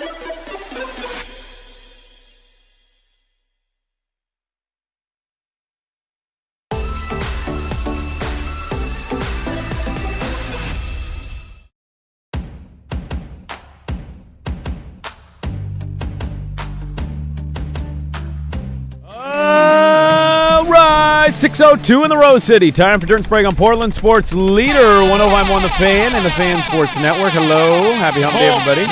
6:02 in the Rose City. Time for Dirt and Sprague on Portland Sports Leader 105.1 The Fan and the Fan Sports Network. Hello. Happy hump day, everybody.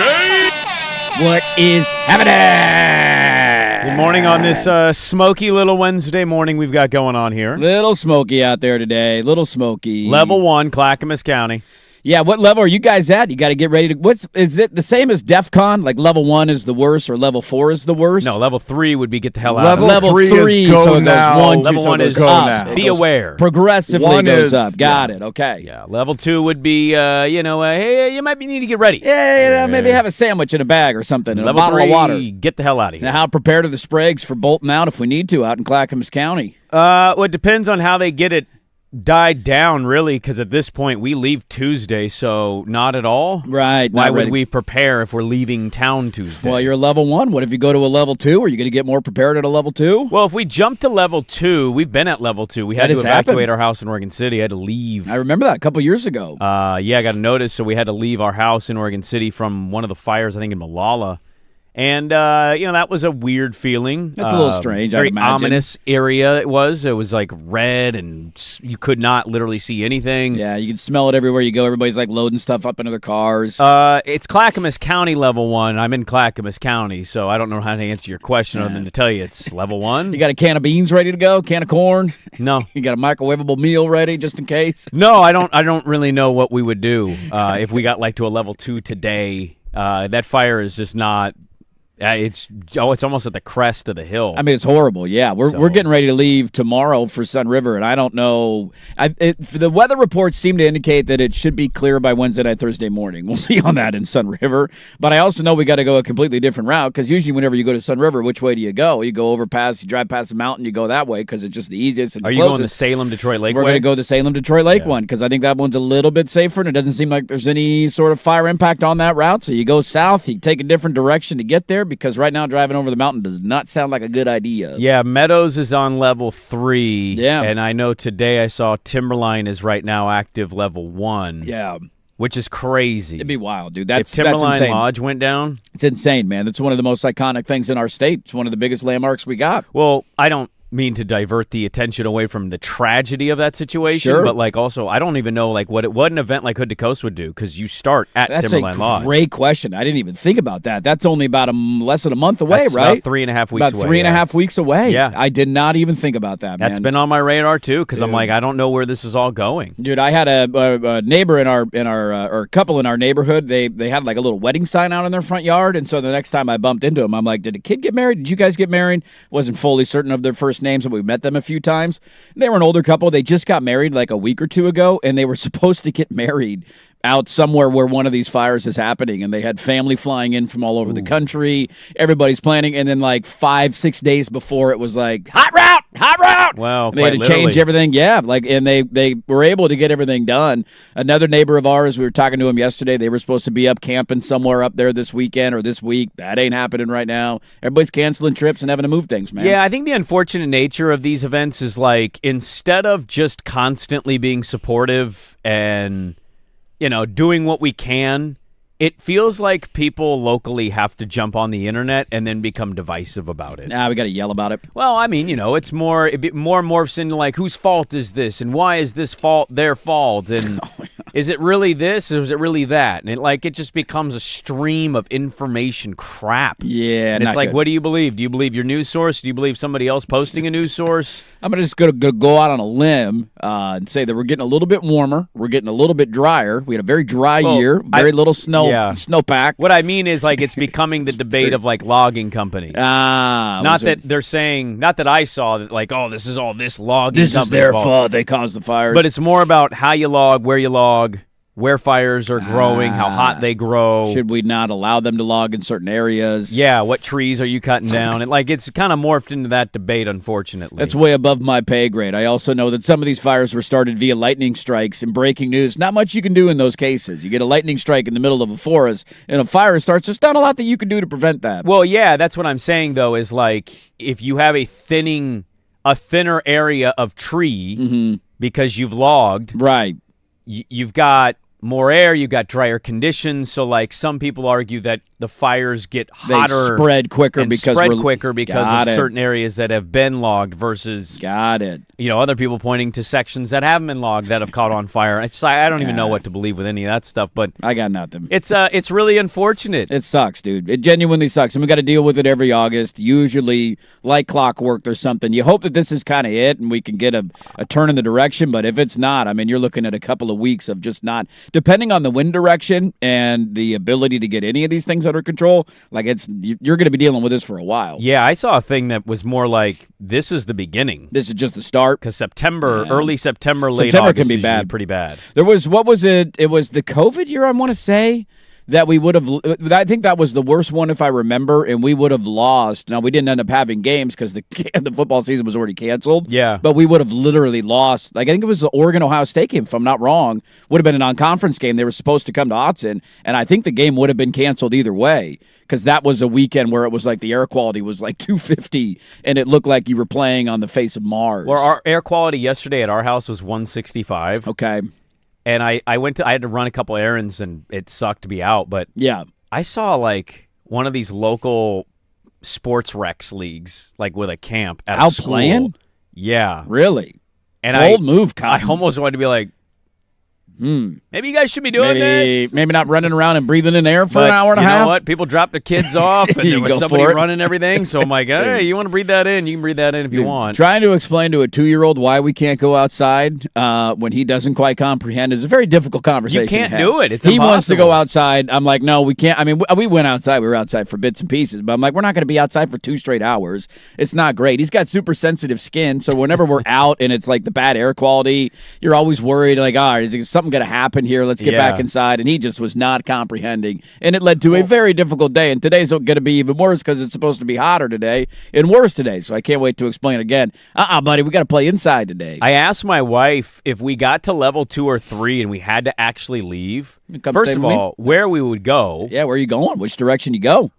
What is happening? Good morning on this smoky little Wednesday morning we've got going on here. Little smoky out there today. Little smoky. Level 1, Clackamas County. Yeah, what level are you guys at? You got to get ready to. Is it the same as DEF CON? Like level 1 is the worst, or level 4 is the worst? No, level 3 would be get the hell out. Level 3 is so it goes now. 1, 2, level so 1 it is goes up. up. Be aware. Progressively goes up. Got it. Okay. Yeah. Level 2 would be, hey, you might need to get ready. Yeah, maybe have a sandwich in a bag or something, and level a bottle 3, of water. Get the hell out of here. Now, how prepared are the Spragues for bolting out if we need to out in Clackamas County? Well, it depends on how they get it died down, really, because at this point we leave Tuesday, so not at all. Right. Why would we prepare if we're leaving town Tuesday? Well, you're level 1. What if you go to a level 2? Are you going to get more prepared at a level 2? Well, if we jump to level 2, we've been at level 2. We had to evacuate our house in Oregon City. I had to leave. I remember that a couple years ago. I got a notice, so we had to leave our house in Oregon City from one of the fires, I think, in Malala. And, that was a weird feeling. That's a little strange, Very I'd imagine. ominous area it was. It was, like, red, and you could not literally see anything. Yeah, you can smell it everywhere you go. Everybody's, like, loading stuff up into their cars. It's Clackamas County level 1. I'm in Clackamas County, so I don't know how to answer your question other than to tell you it's level 1. You got a can of beans ready to go? Can of corn? No. You got a microwavable meal ready just in case? No, I don't really know what we would do if we got, like, to a level 2 today. That fire is just not... it's almost at the crest of the hill. I mean, it's horrible. Yeah, we're getting ready to leave tomorrow for Sun River, and I don't know. The weather reports seem to indicate that it should be clear by Wednesday night, Thursday morning. We'll see on that in Sun River. But I also know we got to go a completely different route, because usually whenever you go to Sun River, which way do you go? You go you drive past the mountain, you go that way because it's just the easiest. And Are you going the Salem-Detroit Lake We're way? going to go the Salem-Detroit Lake one, because I think that one's a little bit safer, and it doesn't seem like there's any sort of fire impact on that route. So you go south, you take a different direction to get there, because right now driving over the mountain does not sound like a good idea. Yeah, Meadows is on level 3. Yeah. And I know today I saw Timberline is right now active level 1. Yeah. Which is crazy. It'd be wild, dude. If Timberline Lodge went down? It's insane, man. That's one of the most iconic things in our state. It's one of the biggest landmarks we got. Well, I don't mean to divert the attention away from the tragedy of that situation, sure. But also I don't even know what an event like Hood to Coast would do, because you start at Timberline Lodge. That's a great question. I didn't even think about that. That's only about less than a month away, That's right? About 3.5 weeks away. About 3.5 weeks away. Yeah. I did not even think about that, man. That's been on my radar too, because I'm like, I don't know where this is all going. Dude, I had a neighbor or a couple in our neighborhood. They had like a little wedding sign out in their front yard, and so the next time I bumped into them, I'm like, did a kid get married? Did you guys get married? Wasn't fully certain of their first names, but we met them a few times. They were an older couple. They just got married like a week or two ago, and they were supposed to get married out somewhere where one of these fires is happening, and they had family flying in from all over the country. Everybody's planning, and then like 5-6 days before, it was like hot route. Wow, they had to change everything. Yeah, and they were able to get everything done. Another neighbor of ours, we were talking to him yesterday. They were supposed to be up camping somewhere up there this weekend or this week. That ain't happening right now. Everybody's canceling trips and having to move things, man. Yeah, I think the unfortunate nature of these events is instead of just constantly being supportive and doing what we can, it feels like people locally have to jump on the internet and then become divisive about it. We got to yell about it. Well, I mean, it's more morphs into whose fault is this, and why is this fault their fault, and is it really this or is it really that? And it just becomes a stream of information crap. Yeah, and it's good. what do you believe? Do you believe your news source? Do you believe somebody else posting a news source? I'm just going to go out on a limb and say that we're getting a little bit warmer. We're getting a little bit drier. We had a very dry year, very little snowpack. What I mean is it's becoming the debate of logging companies. Not that they're saying, not that I saw that this is all this logging. This is their fault. They caused the fires. But it's more about how you log, where you log, where fires are growing, how hot they grow. Should we not allow them to log in certain areas? Yeah, what trees are you cutting down? And it's kind of morphed into that debate, unfortunately. That's way above my pay grade. I also know that some of these fires were started via lightning strikes and breaking news. Not much you can do in those cases. You get a lightning strike in the middle of a forest and a fire starts. There's not a lot that you can do to prevent that. Well, yeah, that's what I'm saying, though, is if you have a thinner area of tree because you've logged. Right. You've got more air, you've got drier conditions, so some people argue that the fires get hotter, they spread quicker because of certain areas that have been logged versus other people pointing to sections that haven't been logged that have caught on fire. I don't even know what to believe with any of that stuff, but I got nothing. It's really unfortunate. It sucks, dude. It genuinely sucks, and we got to deal with it every August. Usually, like clockwork, there's something. You hope that this is kind of it, and we can get a turn in the direction. But if it's not, I mean, you're looking at a couple of weeks of just not. Depending on the wind direction and the ability to get any of these things under control, you're going to be dealing with this for a while. Yeah, I saw a thing that was more like this is the beginning. This is just the start. Because early September, late September August can be bad. Pretty bad. There was, what was it? It was the COVID year, I want to say. That we would have, I think that was the worst one if I remember, and we would have lost. Now, we didn't end up having games because the football season was already canceled. Yeah. But we would have literally lost. I think it was the Oregon-Ohio State game, if I'm not wrong. Would have been a non-conference game. They were supposed to come to Autzen, and I think the game would have been canceled either way because that was a weekend where it was the air quality was 250, and it looked like you were playing on the face of Mars. Well, our air quality yesterday at our house was 165. Okay. And I had to run a couple errands, and it sucked to be out. But yeah, I saw one of these local sports recs leagues, with a camp at out a school. Playing. Yeah, really. And bold move, Cotton. I almost wanted to be like, maybe you guys should be doing this. Maybe not running around and breathing in air for an hour and a half. You know what? People dropped their kids off, and there was somebody running everything. So I'm like, hey, you want to breathe that in? You can breathe that in if you want. Trying to explain to a 2-year-old why we can't go outside when he doesn't quite comprehend is a very difficult conversation. You can't do it. It's he impossible. wants to go outside. I'm like, no, we can't. I mean, we went outside. We were outside for bits and pieces. But I'm like, we're not going to be outside for 2 straight hours. It's not great. He's got super sensitive skin. So whenever we're out and it's the bad air quality, you're always worried, all right, is something going to happen here? Let's get back inside. And he just was not comprehending. And it led to a very difficult day. And today's going to be even worse because it's supposed to be hotter today and worse today. So I can't wait to explain again. Buddy, we got to play inside today. I asked my wife if we got to level 2 or 3 and we had to actually leave. First of all, where we would go. Yeah, where are you going? Which direction you go?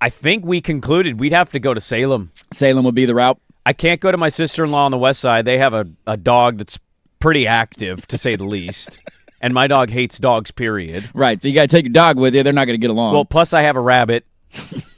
I think we concluded we'd have to go to Salem. Salem would be the route. I can't go to my sister-in-law on the west side. They have a dog that's pretty active, to say the least. And my dog hates dogs, period. Right, so you got to take your dog with you. They're not going to get along. Well, plus I have a rabbit.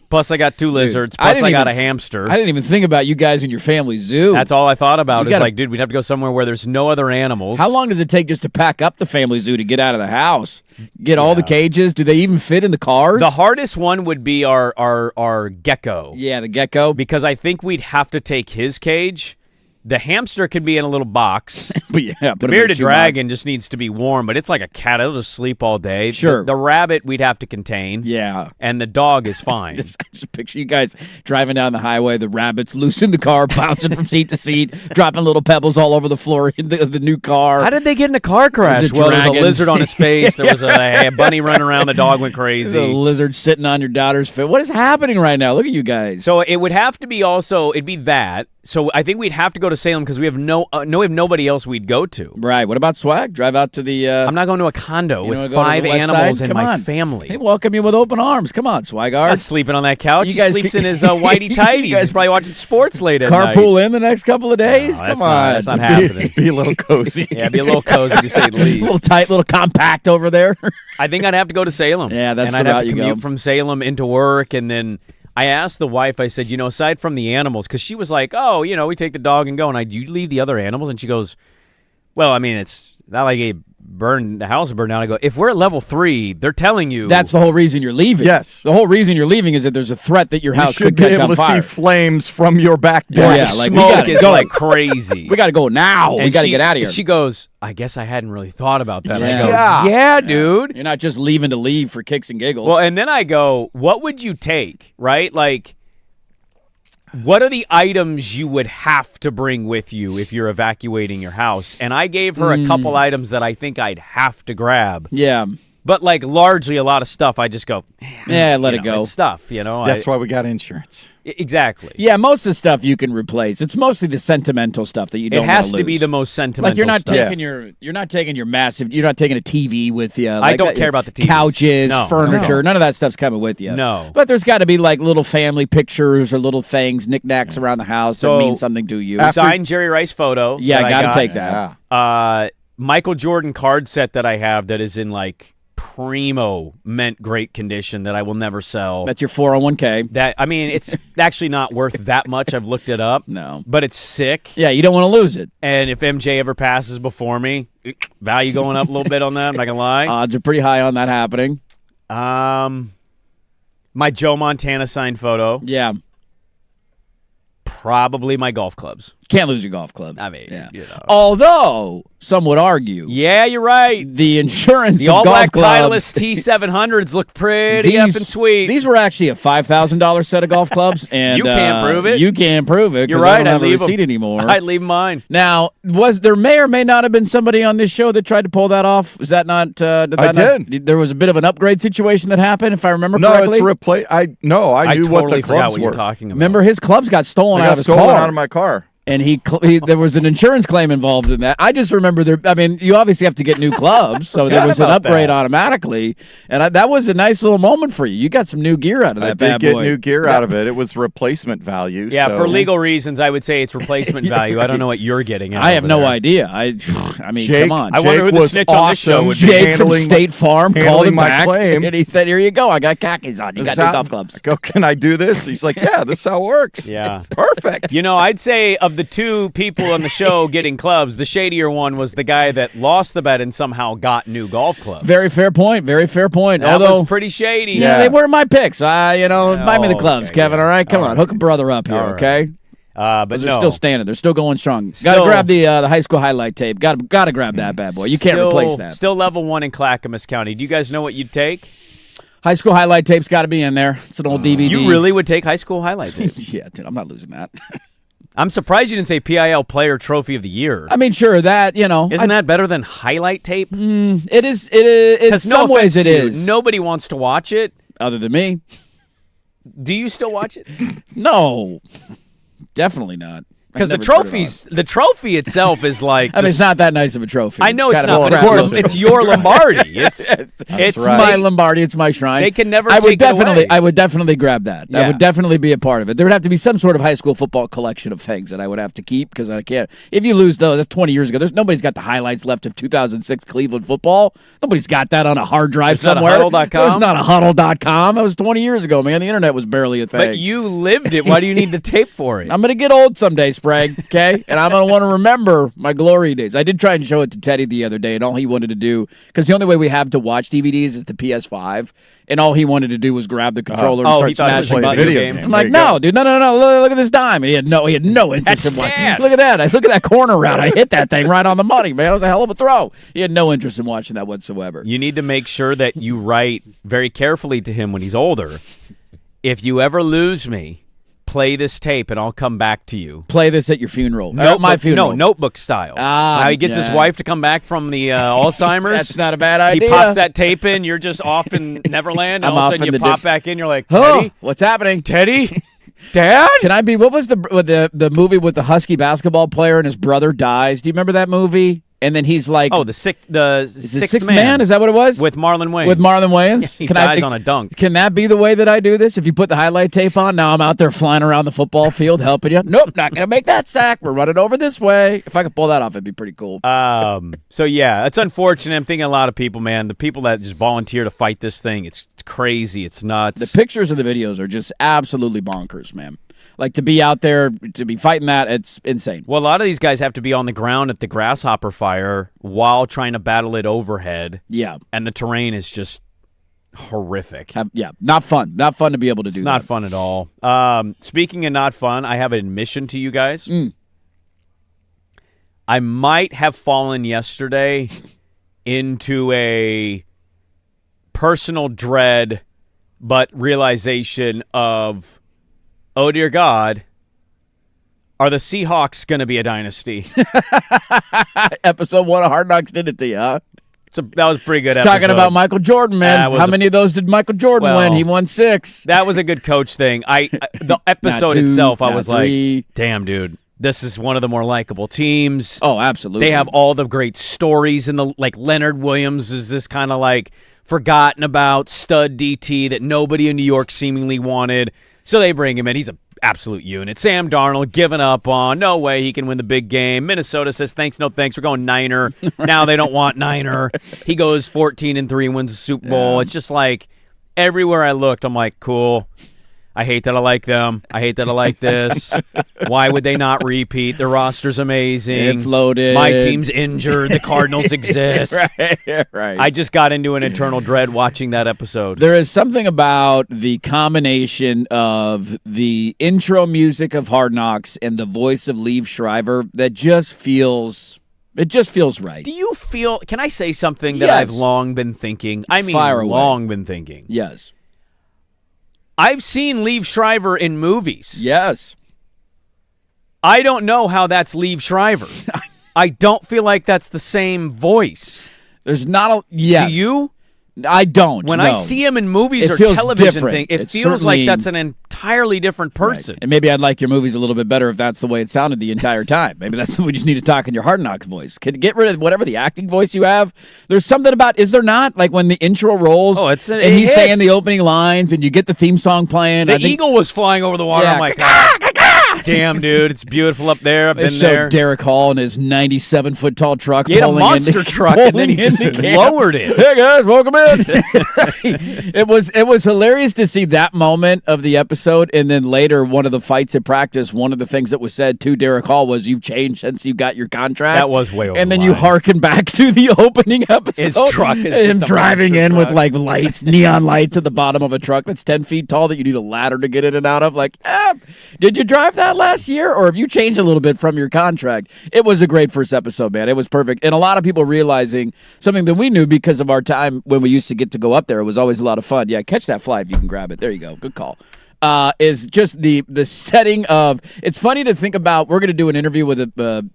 Plus I got 2 lizards. Plus I got a hamster. I didn't even think about you guys in your family zoo. That's all I thought about. Dude, we'd have to go somewhere where there's no other animals. How long does it take just to pack up the family zoo to get out of the house? Get all the cages? Do they even fit in the cars? The hardest one would be our gecko. Yeah, the gecko. Because I think we'd have to take his cage. The hamster can be in a little box. But yeah, the bearded dragon just needs to be warm, but it's like a cat. It'll just sleep all day. Sure. The rabbit we'd have to contain. Yeah. And the dog is fine. just picture you guys driving down the highway, the rabbit's loose in the car, bouncing from seat to seat, dropping little pebbles all over the floor in the new car. How did they get in a car crash? There was a lizard on his face. There was a bunny running around. The dog went crazy. There's a lizard sitting on your daughter's face. What is happening right now? Look at you guys. So it would have to be it'd be that. So I think we'd have to go to Salem because we have nobody else we'd go to. Right. What about Swag? Drive out to the... I'm not going to a condo with 5 animals and my family. They welcome you with open arms. Come on, Swigard. I'm sleeping on that couch. He sleeps in his whitey tighties. He's probably watching sports late at night. Carpool in the next couple of days? Come on. That's not happening. Be a little cozy. Yeah, be a little cozy to say the least. A little tight, little compact over there. I think I'd have to go to Salem. Yeah, that's the route you go. And I'd have to commute from Salem into work, and then... I asked the wife, I said, aside from the animals, because she was like, oh, we take the dog and go. And you leave the other animals? And she goes, well, I mean, it's not like the house burned down. I go, if we're at level 3, they're telling you. That's the whole reason you're leaving. Yes. The whole reason you're leaving is that there's a threat that your house could catch on fire. You should be able to see flames from your back door. Yeah, smoke is like crazy. We got to go now. We got to get out of here. She goes, I guess I hadn't really thought about that. Yeah. I go, yeah, dude. You're not just leaving to leave for kicks and giggles. Well, and then I go, what would you take, right? what are the items you would have to bring with you if you're evacuating your house? And I gave her a couple items that I think I'd have to grab. Yeah. But like largely a lot of stuff, I just go, let it go. It's stuff, you know. That's why we got insurance. Exactly. Yeah, most of the stuff you can replace. It's mostly the sentimental stuff that you don't. It has wanna to be lose. the most sentimental. Like you're not stuff. taking you're not taking your massive. You're not taking a TV with you. I don't care about the TVs. couches, No. furniture. None of that stuff's coming with you. No. But there's got to be like little family pictures or little things, knickknacks around the house that mean something to you. Signed Jerry Rice photo. Yeah, that got to got. take that. Yeah. Michael Jordan card set that I have that is in like primo mint great condition that I will never sell. That's your 401k. That I mean, it's actually not worth that much. I've looked it up. No. But it's sick. Yeah, you don't want to lose it. And if MJ ever passes before me, value going up a little bit on that. I'm not gonna lie. Odds are pretty high on that happening. My Joe Montana signed photo. Yeah. Probably my golf clubs. Can't lose your golf clubs. I mean, yeah. you know. Although some would argue, Yeah, you're right. the insurance The of all golf black clubs. Titleist T700s look pretty effing sweet. These were actually a $5,000 set of golf clubs, and You can't prove it. You can't prove it. 'Cause You're I right. don't I have a leave receipt them. anymore. I'd leave mine. Now, there may or may not have been somebody on this show that tried to pull that off? Was that not? I did. There was a bit of an upgrade situation that happened, if I remember No, correctly. it's replace. I knew I what totally the forgot clubs what were. you're talking about. Remember, his clubs got stolen They out got of his stolen car. out of my car. And there was an insurance claim involved in that. I just remember you obviously have to get new clubs, so there was an about upgrade that. automatically, and that was a nice little moment for you. You got some new gear out of that I bad did get boy. new gear out of it. It was replacement value. Yeah, so. for legal reasons, I would say it's replacement value. I don't know what you're getting at. I have over no there. idea. I mean, Jake, come on. I wonder who Jake the was snitch on this show awesome. would be. Jake from handling State Farm called handling him my back, claim. and he said, "Here you go. I got khakis on. You got new golf clubs." I go, can I do this? He's like, yeah, this is how it works. Yeah. It's perfect. You know, I'd say of the two people on the show getting clubs, the shadier one was the guy that lost the bet and somehow got new golf clubs. Very fair point. Very fair point. That Although, was pretty shady. yeah, they weren't my picks. Buy me the Oh, clubs, okay, Kevin. yeah. All right, come All on, right. hook a brother up here, All right. okay? But They're no. still standing. They're still going strong. Got to Still- grab the high school highlight tape. Got to grab that bad boy. You can't replace that. Still level 1 in Clackamas County. Do you guys know what you'd take? High school highlight tape's got to be in there. It's an old DVD. You really would take high school highlight tape. Yeah, dude, I'm not losing that. I'm surprised you didn't say PIL Player Trophy of the Year. I mean, sure, that, Isn't that better than highlight tape? it is. In 'Cause some no ways, it offense to you, is. Nobody wants to watch it. Other than me, Do you still watch it? no, definitely not. Because I've the never turned it the trophy itself is like. on. I mean, it's not that nice of a trophy. I know it's kind of not. a But Well, crap of it's, course trophy. it's your Lombardi. It's right. my Lombardi. It's my shrine. They can never I would take it definitely. away. I would definitely grab that. I Yeah. would definitely be a part of it. There would have to be some sort of high school football collection of things that I would have to keep because I can't. If you lose those, that's 20 years ago. Nobody's got the highlights left of 2006 Cleveland football. Nobody's got that on a hard drive There's not a somewhere. huddle.com? There's not a huddle.com. That was 20 years ago, man. The internet was barely a thing. But you lived it. Why do you need the tape for it? I'm going to get old someday, Sprague, okay? And I'm going to want to remember my glory days. I did try and show it to Teddy the other day, and all he wanted to do, because the only way we have to watch DVDs is the PS5, and all he wanted to do was grab the controller and he start thought it was smashing like a buttons. video game. I'm like, no, dude, no. Look at this dime. And he had no interest in watching. gas. Look at that. Look at that corner route. I hit that thing right on the money, man. It was a hell of a throw. He had no interest in watching that whatsoever. You need to make sure that you write very carefully to him when he's older. If you ever lose me, play this tape and I'll come back to you. Play this at your funeral. Or at my funeral. No, notebook style. Ah, How he gets his yeah. wife to come back from the Alzheimer's. That's not a bad He idea. pops that tape in. You're just off in Neverland. And I'm all of off a sudden in you the pop diff- back in. You're like, Oh, Teddy? what's happening? Teddy? Dad? Can I be? What was the movie with the Husky basketball player and his brother dies? Do you remember that movie? And then he's like, Oh, the sixth Sixth Man? Is that what it was? with Marlon Wayans. With Marlon Wayans? He dies on a dunk. Can that be the way that I do this? If you put the highlight tape on, now I'm out there flying around the football field helping you. Nope, not gonna make that sack. We're running over this way. If I could pull that off, it'd be pretty cool. So yeah, it's unfortunate. I'm thinking a lot of people, man, the people that just volunteer to fight this thing, it's crazy. It's nuts. The pictures and the videos are just absolutely bonkers, man. Like to be out there, to be fighting that, it's insane. Well, a lot of these guys have to be on the ground at the grasshopper fire while trying to battle it overhead. Yeah. And the terrain is just horrific. Not fun. Not fun to be able to do It's not that. fun at all. Speaking of not fun, I have an admission to you guys. I might have fallen yesterday into a personal dread, but realization of, oh dear God, Are the Seahawks going to be a dynasty? Episode 1 of Hard Knocks did it to you, huh? That was a pretty good It's episode. talking about Michael Jordan, man. How many of those did Michael Jordan win? He won 6. That was a good coach thing. The episode itself, I was 3. like, damn, dude. This is one of the more likable teams. Oh, absolutely. They have all the great stories, and like Leonard Williams is this kind of like forgotten about stud DT that nobody in New York seemingly wanted. So they bring him in. He's an absolute unit. Sam Darnold given up on. No way he can win the big game. Minnesota says, thanks, no thanks. We're going Niner. Now they don't want Niner. He goes 14-3, wins the Super Bowl. Yeah. It's just like everywhere I looked, I'm like, cool. I hate that I like them. I hate that I like this. Why would they not repeat? Their roster's amazing. It's loaded. My team's injured. The Cardinals exist. Right. I just got into an internal dread watching that episode. There is something about the combination of the intro music of Hard Knocks and the voice of Liev Schreiber that just feels... It just feels right. Do you feel... Can I say something that Yes. I've long been thinking? I mean, Fire away. long been thinking. Yes. I've seen Liev Schreiber in movies. Yes. I don't know how that's Liev Schreiber. I don't feel like that's the same voice. There's not a... Yes. Do you? I don't. When no. I see him in movies It or feels television different. thing, it It's feels like certainly- that's an entirely different person. Right. And maybe I'd like your movies a little bit better if that's the way it sounded the entire time. Maybe that's we just need to talk in your Hard Knocks voice. Get rid of whatever the acting voice you have. There's something about, is there not? Like when the intro rolls Oh, and he's saying the opening lines and you get the theme song playing. The eagle was flying over the water. Yeah. I'm like, damn, dude, it's beautiful up there. I've They been showed there. Derek Hall in his 97-foot tall truck. He had a pulling monster into- truck, and then he pulling just into camp. lowered it. Hey guys, welcome in. It was hilarious to see that moment of the episode, and then later one of the fights at practice. One of the things that was said to Derek Hall was, "You've changed since you got your contract." That was way over And then the you line. harken back to the opening episode. His truck is him just a driving monster in with truck. like lights, neon lights at the bottom of a truck that's 10 feet tall that you need a ladder to get in and out of. Like, did you drive that last year, or have you changed a little bit from your contract? It was a great first episode, man. It was perfect. And a lot of people realizing something that we knew because of our time when we used to get to go up there. It was always a lot of fun. Yeah, catch that fly if you can grab it. There you go. Good call. Is just the setting of, it's funny to think about. We're going to do an interview with a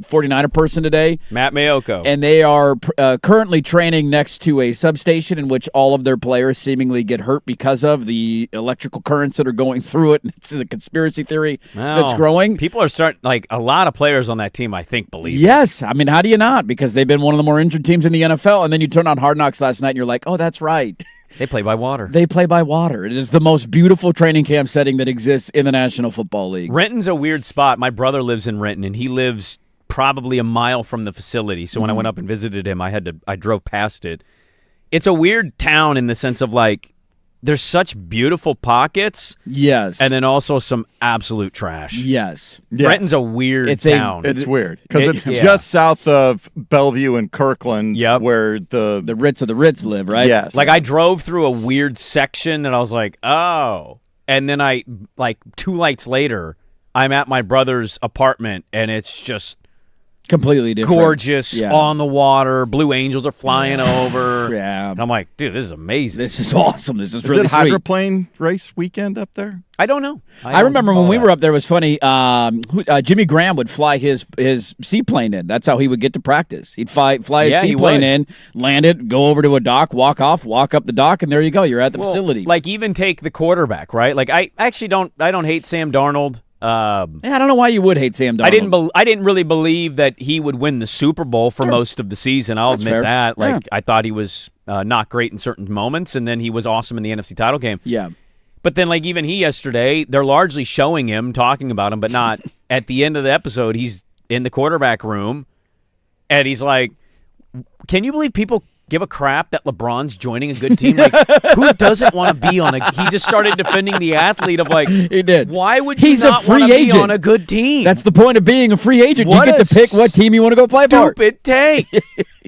49er person today. Matt Mayoko. And they are currently training next to a substation in which all of their players seemingly get hurt because of the electrical currents that are going through it. It's a conspiracy theory that's growing. People are starting, like, a lot of players on that team, I think, believe it. Yes. I mean, how do you not? Because they've been one of the more injured teams in the NFL. And then you turn on Hard Knocks last night and you're like, oh, that's right. They play by water. They play by water. It is the most beautiful training camp setting that exists in the National Football League. Renton's a weird spot. My brother lives in Renton, and he lives probably a mile from the facility. So when I went up and visited him, I drove past it. It's a weird town in the sense of, like, there's such beautiful pockets. Yes. And then also some absolute trash. Yes. Renton's a weird town. It's weird because it's yeah. just south of Bellevue and Kirkland, Yep. where the Ritz of the Ritz live, right? Yes. Like, I drove through a weird section, and I was like, oh. And then like, 2 lights later, I'm at my brother's apartment, and it's just Completely different. gorgeous, on the water. Blue angels are flying over. Yeah. And I'm like, dude, this is amazing. This is awesome. This is is really it sweet. hydroplane race weekend up there? I don't know. I remember when we were up there, it was funny. Jimmy Graham would fly his seaplane in. That's how he would get to practice. He'd fly his seaplane in, land it, go over to a dock, walk off, walk up the dock, and there you go. You're at the facility. Like, even take the quarterback, right? Like, I actually don't hate Sam Darnold. I don't know why you would hate Sam Darnold. I didn't really believe that he would win the Super Bowl for most of the season. I'll admit fair. that. Like, Yeah. I thought he was not great in certain moments, and then he was awesome in the NFC title game. Yeah. But then, like, even he yesterday, they're largely showing him, talking about him, but not at the end of the episode. He's in the quarterback room, and he's like, "Can you believe people give a crap that LeBron's joining a good team? Like, who doesn't want to be on a?" He just started defending the athlete of, like, He did. Why would you He's a not free want to be agent. on a good team? That's the point of being a free agent. What You get a to pick what team you want to go play for. stupid take.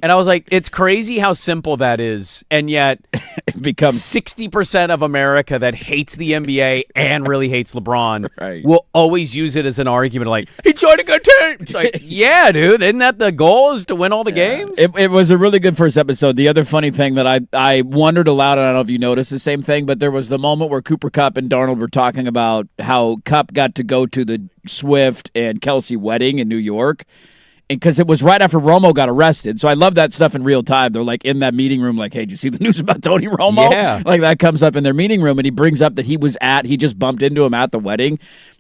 And I was like, it's crazy how simple that is, and yet It becomes 60% of America that hates the NBA and really hates LeBron Right. will always use it as an argument, like, he joined a good team. It's like, yeah, dude, isn't that the goal, is to win all the games? It was a really good first episode. So the other funny thing that I wondered aloud, and I don't know if you noticed the same thing, but there was the moment where Cooper Kupp and Darnold were talking about how Kupp got to go to the Swift and Kelsey wedding in New York. Because it was right after Romo got arrested. So I love that stuff in real time. They're like in that meeting room, like, hey, did you see the news about Tony Romo? Yeah. Like that comes up in their meeting room, and he brings up that he just bumped into him at the wedding.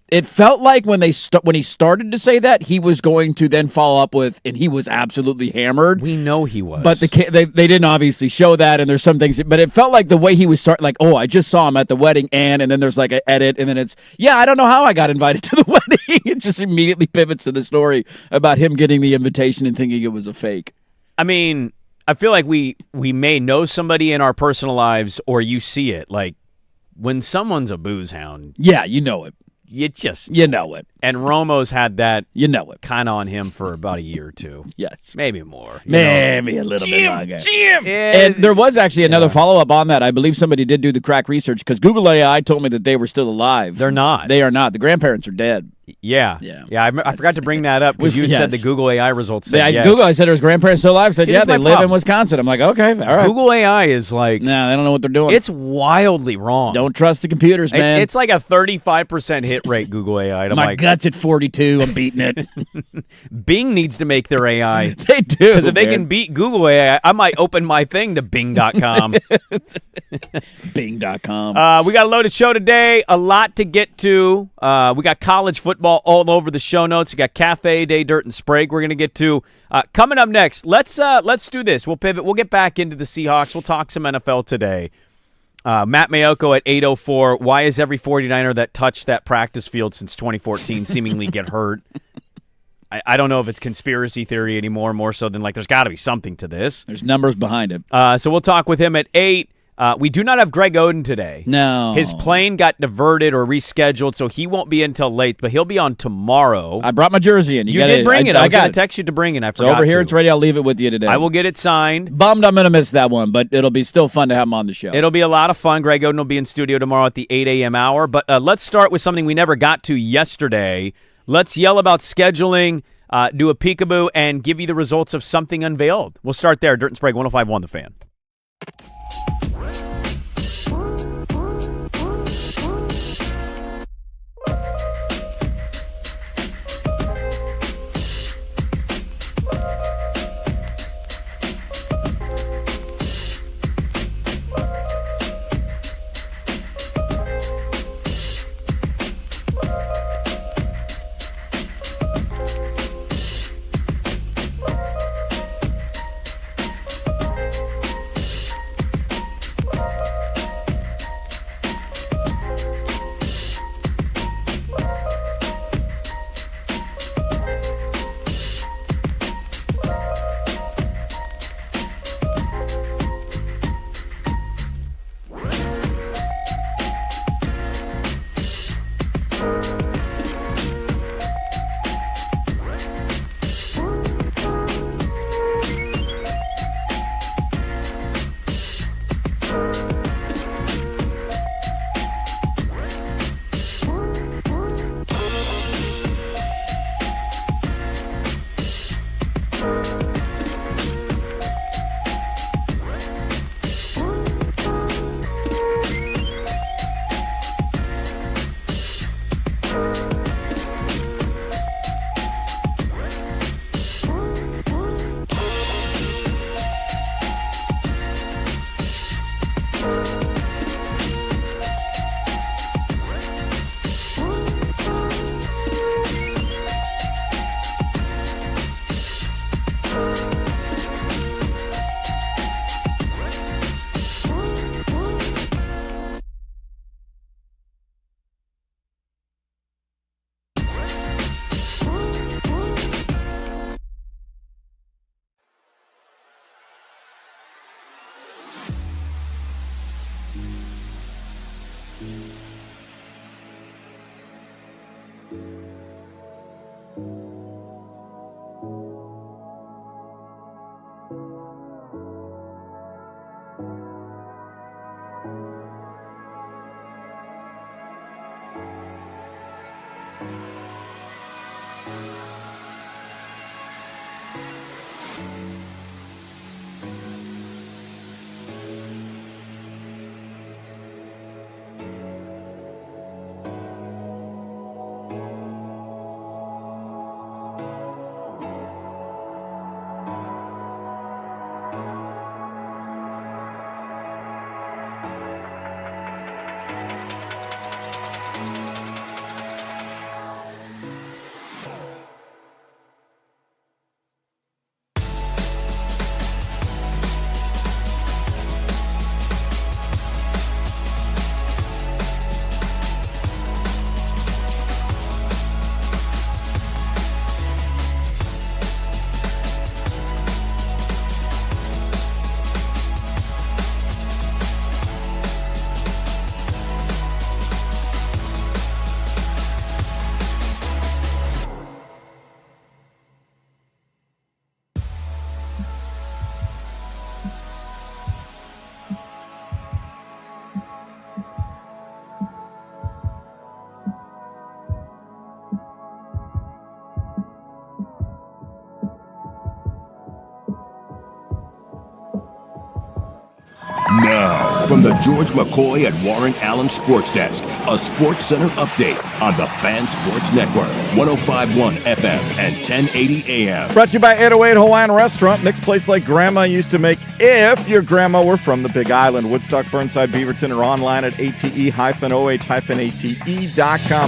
It felt like when he started to say that, he was going to then follow up with, and he was absolutely hammered. We know he was. But they didn't obviously show that, and there's some things. But it felt like the way he was like, oh, I just saw him at the wedding, and then there's like an edit, and then it's, yeah, I don't know how I got invited to the wedding. It just immediately pivots to the story about him getting the invitation and thinking it was a fake. I mean, I feel like we may know somebody in our personal lives, or you see it. Like, when someone's a booze hound, Yeah, you know it. you know it. And Romo's had that You know it. kind of on him for about a year or two. Yes. Maybe more. Maybe a little bit longer. And And there was actually another follow-up on that. I believe somebody did do the crack research because Google AI told me that they were still alive. They're not. They are not. The grandparents are dead. Yeah. I forgot to bring that up because you had said Yes. the Google AI results said yes. Google, I said, are his grandparents still alive? I said, See, yeah, this is they my live in problem. Wisconsin. I'm like, okay, all right. Google AI is like, Nah, they don't know what they're doing. it's wildly wrong. Don't trust the computers, man. It's like a 35% hit rate, Google AI. And I'm My like, gut's at 42. I'm beating it. Bing needs to make their AI. They do. Because if they man. can beat Google AI, I might open my thing to Bing.com. Bing.com. We got a loaded show today. A lot to get to. We got college football all over the show notes. We got Cafe Day, Dirt, and Sprague we're going to get to. Coming up next, let's do this. We'll pivot. We'll get back into the Seahawks. We'll talk some NFL today. Matt Mayoko at 8:04. Why is every 49er that touched that practice field since 2014 seemingly get hurt? I don't know if it's conspiracy theory anymore, more so than like there's got to be something to this. There's numbers behind it. So we'll talk with him at 8. We do not have Greg Oden today. No. His plane got diverted or rescheduled, so he won't be until late, but he'll be on tomorrow. I brought my jersey in. You did bring it. I was got going it. to text you to bring it. I It's forgot over here. to. It's ready. I'll leave it with you today. I will get it signed. Bummed I'm going to miss that one, but it'll be still fun to have him on the show. It'll be a lot of fun. Greg Oden will be in studio tomorrow at the 8 a.m. hour. But let's start with something we never got to yesterday. Let's yell about scheduling, do a peekaboo, and give you the results of something unveiled. We'll start there. Dirt and Sprague, 105.1 The Fan. From the George McCoy and Warren Allen Sports Desk, a Sports Center update on the Fan Sports Network, 105.1 FM and 1080 AM. Brought to you by 808 Hawaiian Restaurant. Mixed plates like Grandma used to make if your grandma were from the Big Island. Woodstock, Burnside, Beaverton, or online at ate-oh-ate.com.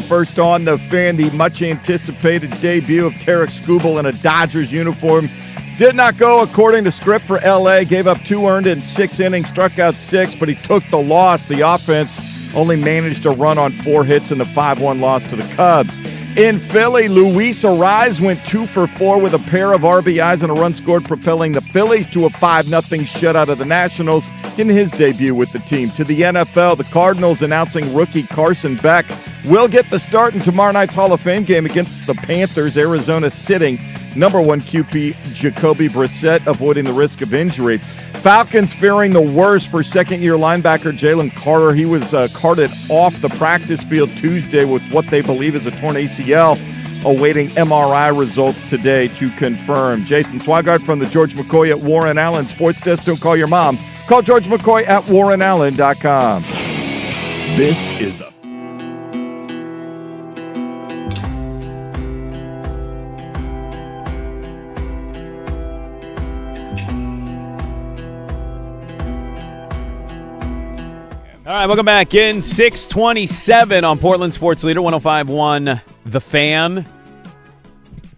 First on the Fan, the much-anticipated debut of Tarek Skubal in a Dodgers uniform. Did not go according to script for L.A. Gave up 2 earned in 6 innings, struck out 6, but he took the loss. The offense only managed to run on 4 hits in the 5-1 loss to the Cubs. In Philly, Luis Arraez went 2 for 4 with a pair of RBIs and a run scored, propelling the Phillies to a 5-0 shutout of the Nationals in his debut with the team. To the NFL, the Cardinals announcing rookie Carson Beck will get the start in tomorrow night's Hall of Fame game against the Panthers. Arizona sitting number 1 QB Jacoby Brissett, avoiding the risk of injury. Falcons fearing the worst for second-year linebacker Jalen Carter. He was carted off the practice field Tuesday with what they believe is a torn ACL, awaiting MRI results today to confirm. Jason Swigard from the George McCoy at Warren Allen Sports Desk. Don't call your mom. Call George McCoy at warrenallen.com. This is the All right, welcome back in. 627 on Portland Sports Leader, 105.1 The Fan.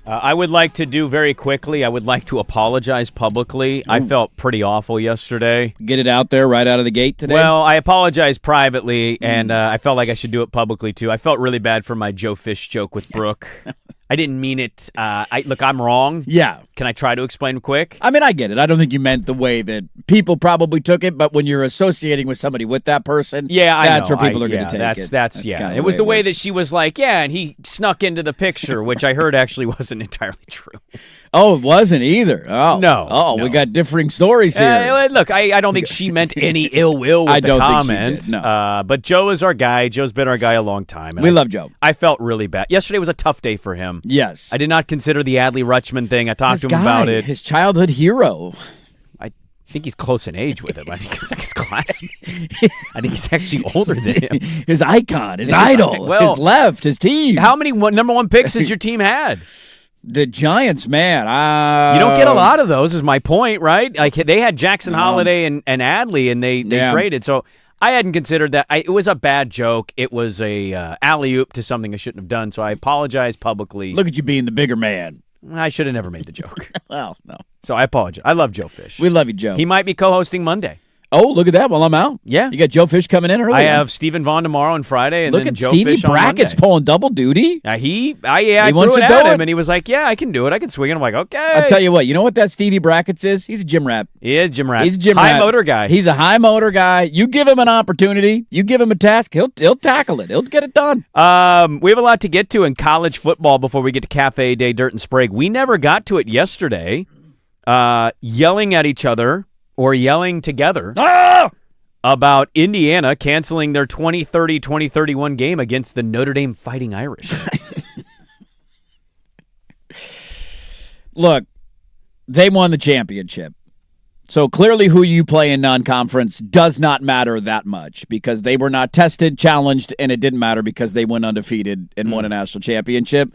I would like to do very quickly, I would like to apologize publicly. I felt pretty awful yesterday. Get it out there right out of the gate today? Well, I apologized privately, and I felt like I should do it publicly, too. I felt really bad for my Joe Fish joke with Brooke. I didn't mean it. Look, I'm wrong. Yeah. Can I try to explain quick? I mean, I get it. I don't think you meant the way that people probably took it, but when you're associating with somebody with that person, that's where people are going to take it. That's It was the way that she was like, and he snuck into the picture, which I heard actually wasn't entirely true. Oh, it wasn't either. Oh, no. Oh, no. We got differing stories here. Look, I don't think she meant any ill will with the comment. Think she did. No. But Joe is our guy. Joe's been our guy a long time. We love Joe. I felt really bad. Yesterday was a tough day for him. Yes. I did not consider the Adley Rutschman thing. I talked to him about it. His childhood hero. I think he's close in age with him. I think he's his classmate. I think he's actually older than him. His icon, his idol, his left, his team. How many number 1 picks has your team had? The Giants, man. You don't get a lot of those, is my point, right? Like they had Jackson Holiday and Adley, and they traded. So I hadn't considered that. It was a bad joke. It was a alley-oop to something I shouldn't have done. So I apologize publicly. Look at you being the bigger man. I should have never made the joke. Well, no. So I apologize. I love Joe Fish. We love you, Joe. He might be co-hosting Monday. Oh, look at that. Well, I'm out. Yeah. You got Joe Fish coming in early. I have Stephen Vaughn tomorrow and Friday, and look then at Joe Stevie Fish on Brackett's Monday. pulling double duty. I He threw wants it to at do him, it. and he was like, yeah, I can do it. I can swing it. I'm like, okay. I'll tell you what. You know what that Stevie Brackett's is? He's a gym rat. He is gym rat. He's a gym high rat. motor guy. He's a high motor guy. You give him an opportunity. You give him a task. He'll tackle it. He'll get it done. We have a lot to get to in college football before we get to Cafe Day, Dirt and Sprague. We never got to it yesterday. Yelling at each other or yelling together about Indiana canceling their 2030-2031 game against the Notre Dame Fighting Irish. Look, they won the championship. So clearly who you play in non-conference does not matter that much because they were not tested, challenged, and it didn't matter because they went undefeated and won a national championship.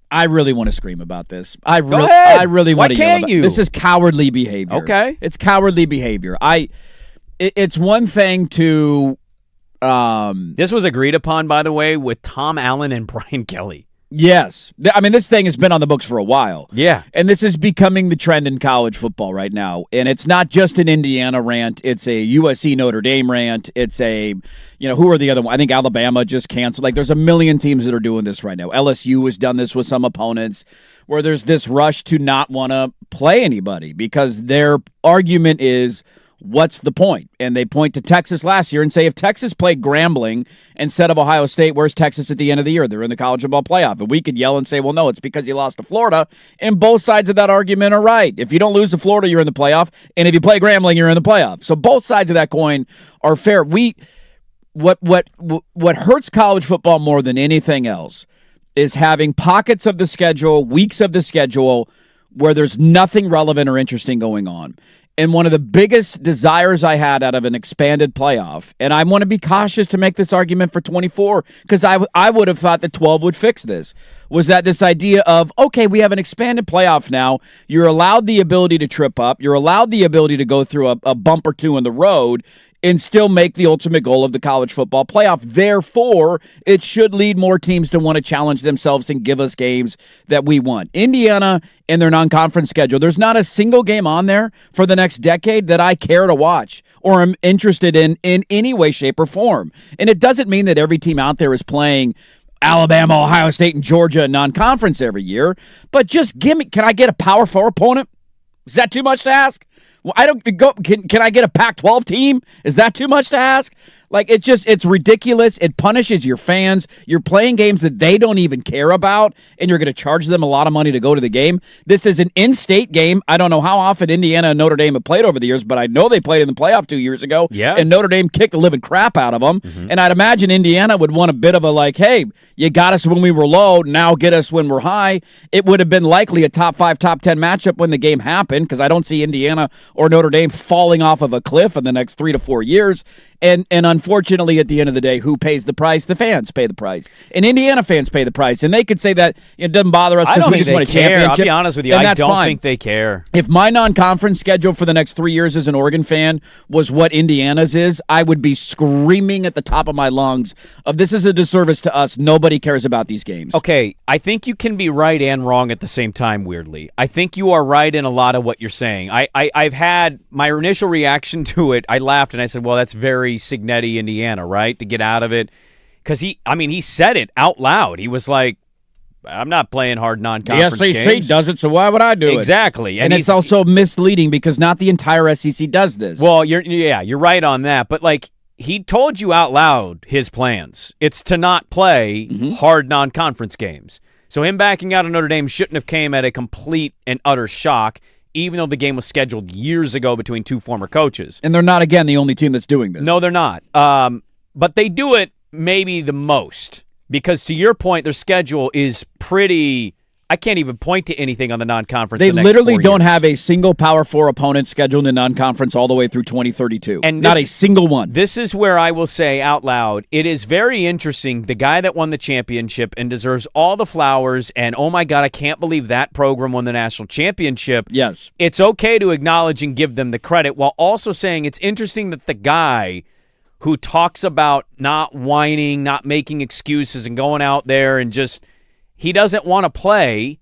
I really want to scream about this. I really want to yell about you? This is cowardly behavior. Okay. It's cowardly behavior. It's one thing to This was agreed upon, by the way, with Tom Allen and Brian Kelly. Yes. I mean, this thing has been on the books for a while. Yeah. And this is becoming the trend in college football right now. And it's not just an Indiana rant. It's a USC Notre Dame rant. It's a, who are the other one? I think Alabama just canceled. Like, there's a million teams that are doing this right now. LSU has done this with some opponents where there's this rush to not want to play anybody because their argument is, what's the point? And they point to Texas last year and say, if Texas played Grambling instead of Ohio State, where's Texas at the end of the year? They're in the college football playoff. And we could yell and say, well, no, it's because you lost to Florida. And both sides of that argument are right. If you don't lose to Florida, you're in the playoff. And if you play Grambling, you're in the playoff. So both sides of that coin are fair. What hurts college football more than anything else is having pockets of the schedule, weeks of the schedule, where there's nothing relevant or interesting going on. And one of the biggest desires I had out of an expanded playoff, and I want to be cautious to make this argument for 24, because I would have thought that 12 would fix this, was that this idea of, okay, we have an expanded playoff now. You're allowed the ability to trip up. You're allowed the ability to go through a bump or two in the road and still make the ultimate goal of the college football playoff. Therefore, it should lead more teams to want to challenge themselves and give us games that we want. Indiana and their non-conference schedule, there's not a single game on there for the next decade that I care to watch or am interested in any way, shape, or form. And it doesn't mean that every team out there is playing Alabama, Ohio State, and Georgia in non-conference every year, but just can I get a Power 4 opponent? Is that too much to ask? Well, I don't go. Can I get a Pac-12 team? Is that too much to ask? Like, it's ridiculous. It punishes your fans. You're playing games that they don't even care about, and you're going to charge them a lot of money to go to the game. This is an in-state game. I don't know how often Indiana and Notre Dame have played over the years, but I know they played in the playoff 2 years ago, and Notre Dame kicked the living crap out of them. Mm-hmm. And I'd imagine Indiana would want a bit of a, like, hey, you got us when we were low, now get us when we're high. It would have been likely a top 5, top 10 matchup when the game happened, because I don't see Indiana or Notre Dame falling off of a cliff in the next 3 to 4 years. And unfortunately, at the end of the day, who pays the price? The fans pay the price. And Indiana fans pay the price. And they could say that it doesn't bother us because we just won a championship. I'll be honest with you. I don't think they care. If my non-conference schedule for the next 3 years as an Oregon fan was what Indiana's is, I would be screaming at the top of my lungs of, this is a disservice to us. Nobody cares about these games. Okay, I think you can be right and wrong at the same time, weirdly. I think you are right in a lot of what you're saying. I've had my initial reaction to it. I laughed and I said, well, that's very Signetti, Indiana, right? To get out of it. Because he said it out loud. He was like, I'm not playing hard non-conference games. The SEC does it, so why would I do it? Exactly. And it's also misleading because not the entire SEC does this. Well, you're right on that. But, like, he told you out loud his plans. It's to not play hard non-conference games. So him backing out of Notre Dame shouldn't have came at a complete and utter shock, even though the game was scheduled years ago between two former coaches. And they're not, again, the only team that's doing this. No, they're not. But they do it maybe the most because, to your point, their schedule is pretty – I can't even point to anything on the non-conference. They literally don't have a single Power 4 opponent scheduled in non-conference all the way through 2032. And not a single one. This is where I will say out loud, it is very interesting, the guy that won the championship and deserves all the flowers, and oh my God, I can't believe that program won the national championship. Yes. It's okay to acknowledge and give them the credit while also saying it's interesting that the guy who talks about not whining, not making excuses, and going out there and just – he doesn't want to play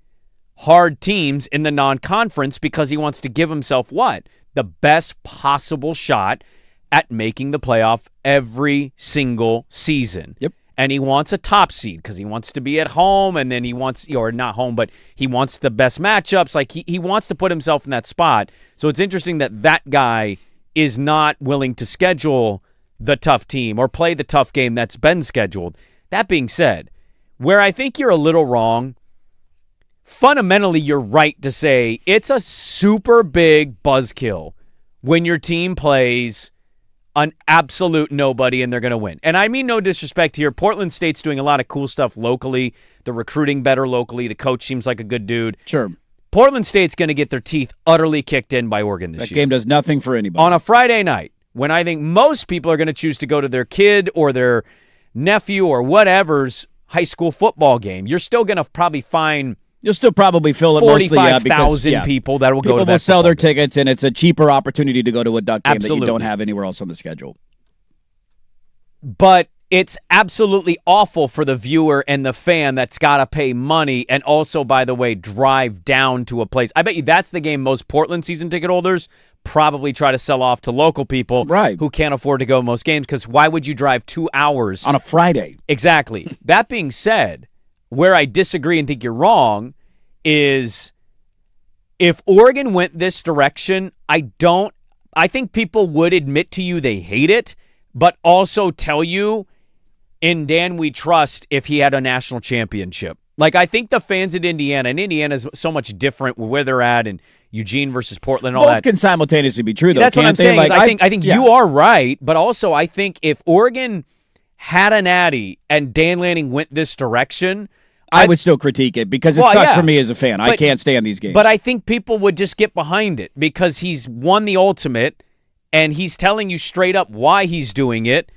hard teams in the non-conference because he wants to give himself what? The best possible shot at making the playoff every single season. Yep. And he wants a top seed because he wants to be at home, and then he wants, or not home, but he wants the best matchups. Like he wants to put himself in that spot. So it's interesting that that guy is not willing to schedule the tough team or play the tough game that's been scheduled. That being said, where I think you're a little wrong, fundamentally you're right to say it's a super big buzzkill when your team plays an absolute nobody and they're going to win. And I mean no disrespect here. Portland State's doing a lot of cool stuff locally. They're recruiting better locally. The coach seems like a good dude. Sure. Portland State's going to get their teeth utterly kicked in by Oregon this year. That game does nothing for anybody. On a Friday night, when I think most people are going to choose to go to their kid or their nephew or whatever's high school football game, you're still going to probably find you'll still probably fill it mostly 45,000 people that will go to that. People will sell their tickets, and it's a cheaper opportunity to go to a Duck game Absolutely. that you don't have anywhere else on the schedule. But it's absolutely awful for the viewer and the fan that's got to pay money and also, by the way, drive down to a place. I bet you that's the game most Portland season ticket holders probably try to sell off to local people who can't afford to go to most games, because why would you drive 2 hours on a Friday? Exactly. That being said, where I disagree and think you're wrong is if Oregon went this direction, I think people would admit to you they hate it, but also tell you, in Dan we trust if he had a national championship. Like, I think the fans at Indiana, and Indiana is so much different where they're at, and Eugene versus Portland and all that. Both can simultaneously be true, though. That's what I'm saying. Like, I think you are right, but also I think if Oregon had a natty and Dan Lanning went this direction, I would still critique it because it sucks for me as a fan. I can't stand these games. But I think people would just get behind it because he's won the ultimate, and he's telling you straight up why he's doing it.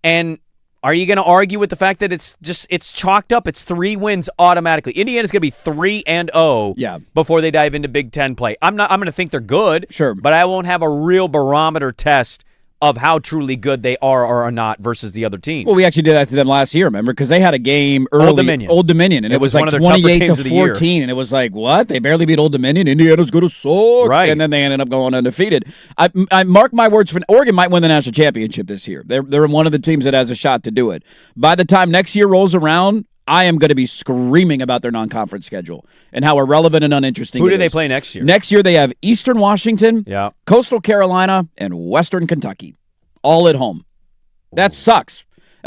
And are you going to argue with the fact that it's chalked up? It's 3 wins automatically. Indiana's going to be 3-0 before they dive into Big Ten play. I'm going to think they're good, sure, but I won't have a real barometer test of how truly good they are or are not versus the other teams. Well, we actually did that to them last year, remember? Because they had a game early. Old Dominion, and it was like 28-14, and it was like, what? They barely beat Old Dominion. Indiana's going to suck. Right. And then they ended up going undefeated. I mark my words, for Oregon might win the national championship this year. They're one of the teams that has a shot to do it. By the time next year rolls around, I am going to be screaming about their non-conference schedule and how irrelevant and uninteresting it is. Who do they play next year? Next year they have Eastern Washington, Coastal Carolina, and Western Kentucky, all at home. That sucks.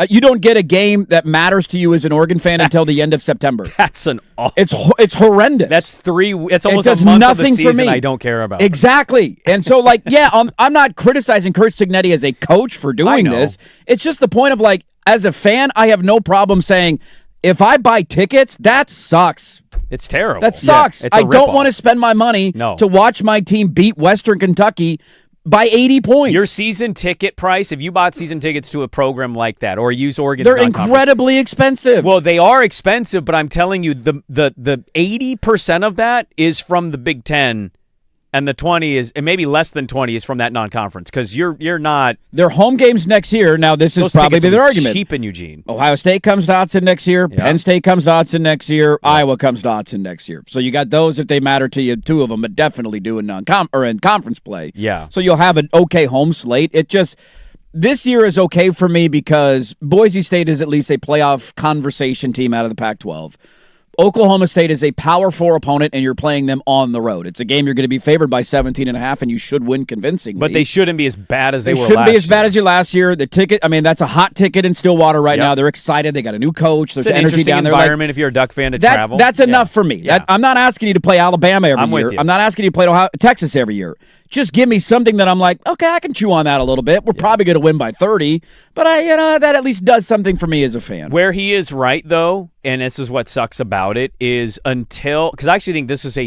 You don't get a game that matters to you as an Oregon fan until the end of September. That's an awful. It's horrendous. That's 3. It's almost it does a month nothing of the season for me. I don't care about. Exactly. And so, I'm not criticizing Kurt Cignetti as a coach for doing this. It's just the point of, as a fan, I have no problem saying, if I buy tickets, that sucks. It's terrible. That sucks. Yeah, I don't want to spend my money to watch my team beat Western Kentucky by 80 points. Your season ticket price, if you bought season tickets to a program like that or use Oregon's they're incredibly expensive. Well, they are expensive, but I'm telling you, the 80% of that is from the Big Ten, and the 20 is, and maybe less than 20 is from that non-conference, because you're not. Their home games next year. Now, this is probably their argument. Cheap in Eugene. Ohio State comes to Autzen next year. Yeah. Penn State comes to Autzen next year. Yeah. Iowa comes to Autzen next year. So you got those if they matter to you, 2 of them, but definitely do in conference play. Yeah. So you'll have an okay home slate. This year is okay for me because Boise State is at least a playoff conversation team out of the Pac-12. Oklahoma State is a Power 4 opponent, and you're playing them on the road. It's a game you're going to be favored by 17.5, and you should win convincingly. But they shouldn't be as bad as they were last year. They shouldn't be as bad as you last year. The ticket, that's a hot ticket in Stillwater right now. They're excited. They got a new coach. There's energy down there. It's an environment if you're a Duck fan to travel. That's enough for me. Yeah. I'm not asking you to play Alabama every year. With you. I'm not asking you to play Texas every year. Just give me something that I'm like, okay, I can chew on that a little bit. We're probably going to win by 30, but that at least does something for me as a fan. Where he is right, though, and this is what sucks about it, is because I actually think this is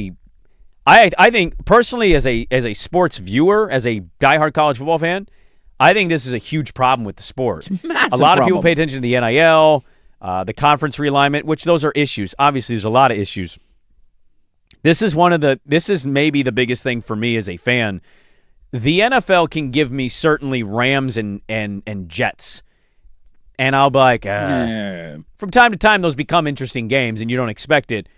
I think personally as a sports viewer, as a diehard college football fan, I think this is a huge problem with the sport. It's a massive a lot problem. of people pay attention to the NIL, the conference realignment, which those are issues. Obviously, there's a lot of issues. This is maybe the biggest thing for me as a fan. The NFL can give me certainly Rams and Jets. And I'll be like, from time to time, those become interesting games, and you don't expect it.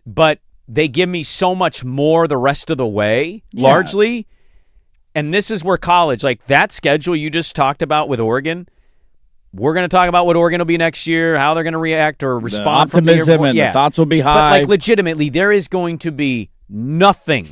But they give me so much more the rest of the way, largely. And this is where college, that schedule you just talked about with Oregon, we're going to talk about what Oregon will be next year, how they're going to react or respond. The optimism and the thoughts will be high. But legitimately, there is going to be nothing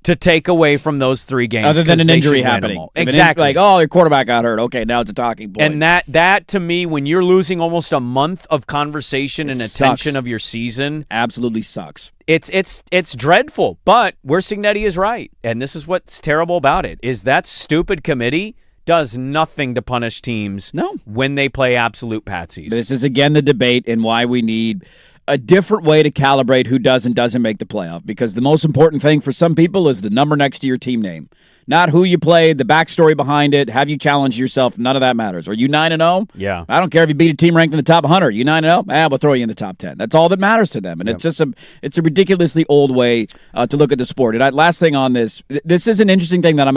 to take away from those 3 games other than an injury happening. Exactly. Your quarterback got hurt. Okay, now it's a talking point. And that to me, when you're losing almost a month of conversation and attention of your season, absolutely sucks. It's dreadful. But where Cignetti is right, and this is what's terrible about it, is that stupid committee does nothing to punish teams when they play absolute patsies. This is, again, the debate and why we need a different way to calibrate who does and doesn't make the playoff, because the most important thing for some people is the number next to your team name. Not who you played, the backstory behind it, have you challenged yourself, none of that matters. Are you 9-0? Yeah. I don't care if you beat a team ranked in the top 100. You 9-0? We'll throw you in the top 10. That's all that matters to them. And it's just it's a ridiculously old way to look at the sport. And last thing on this is an interesting thing that I'm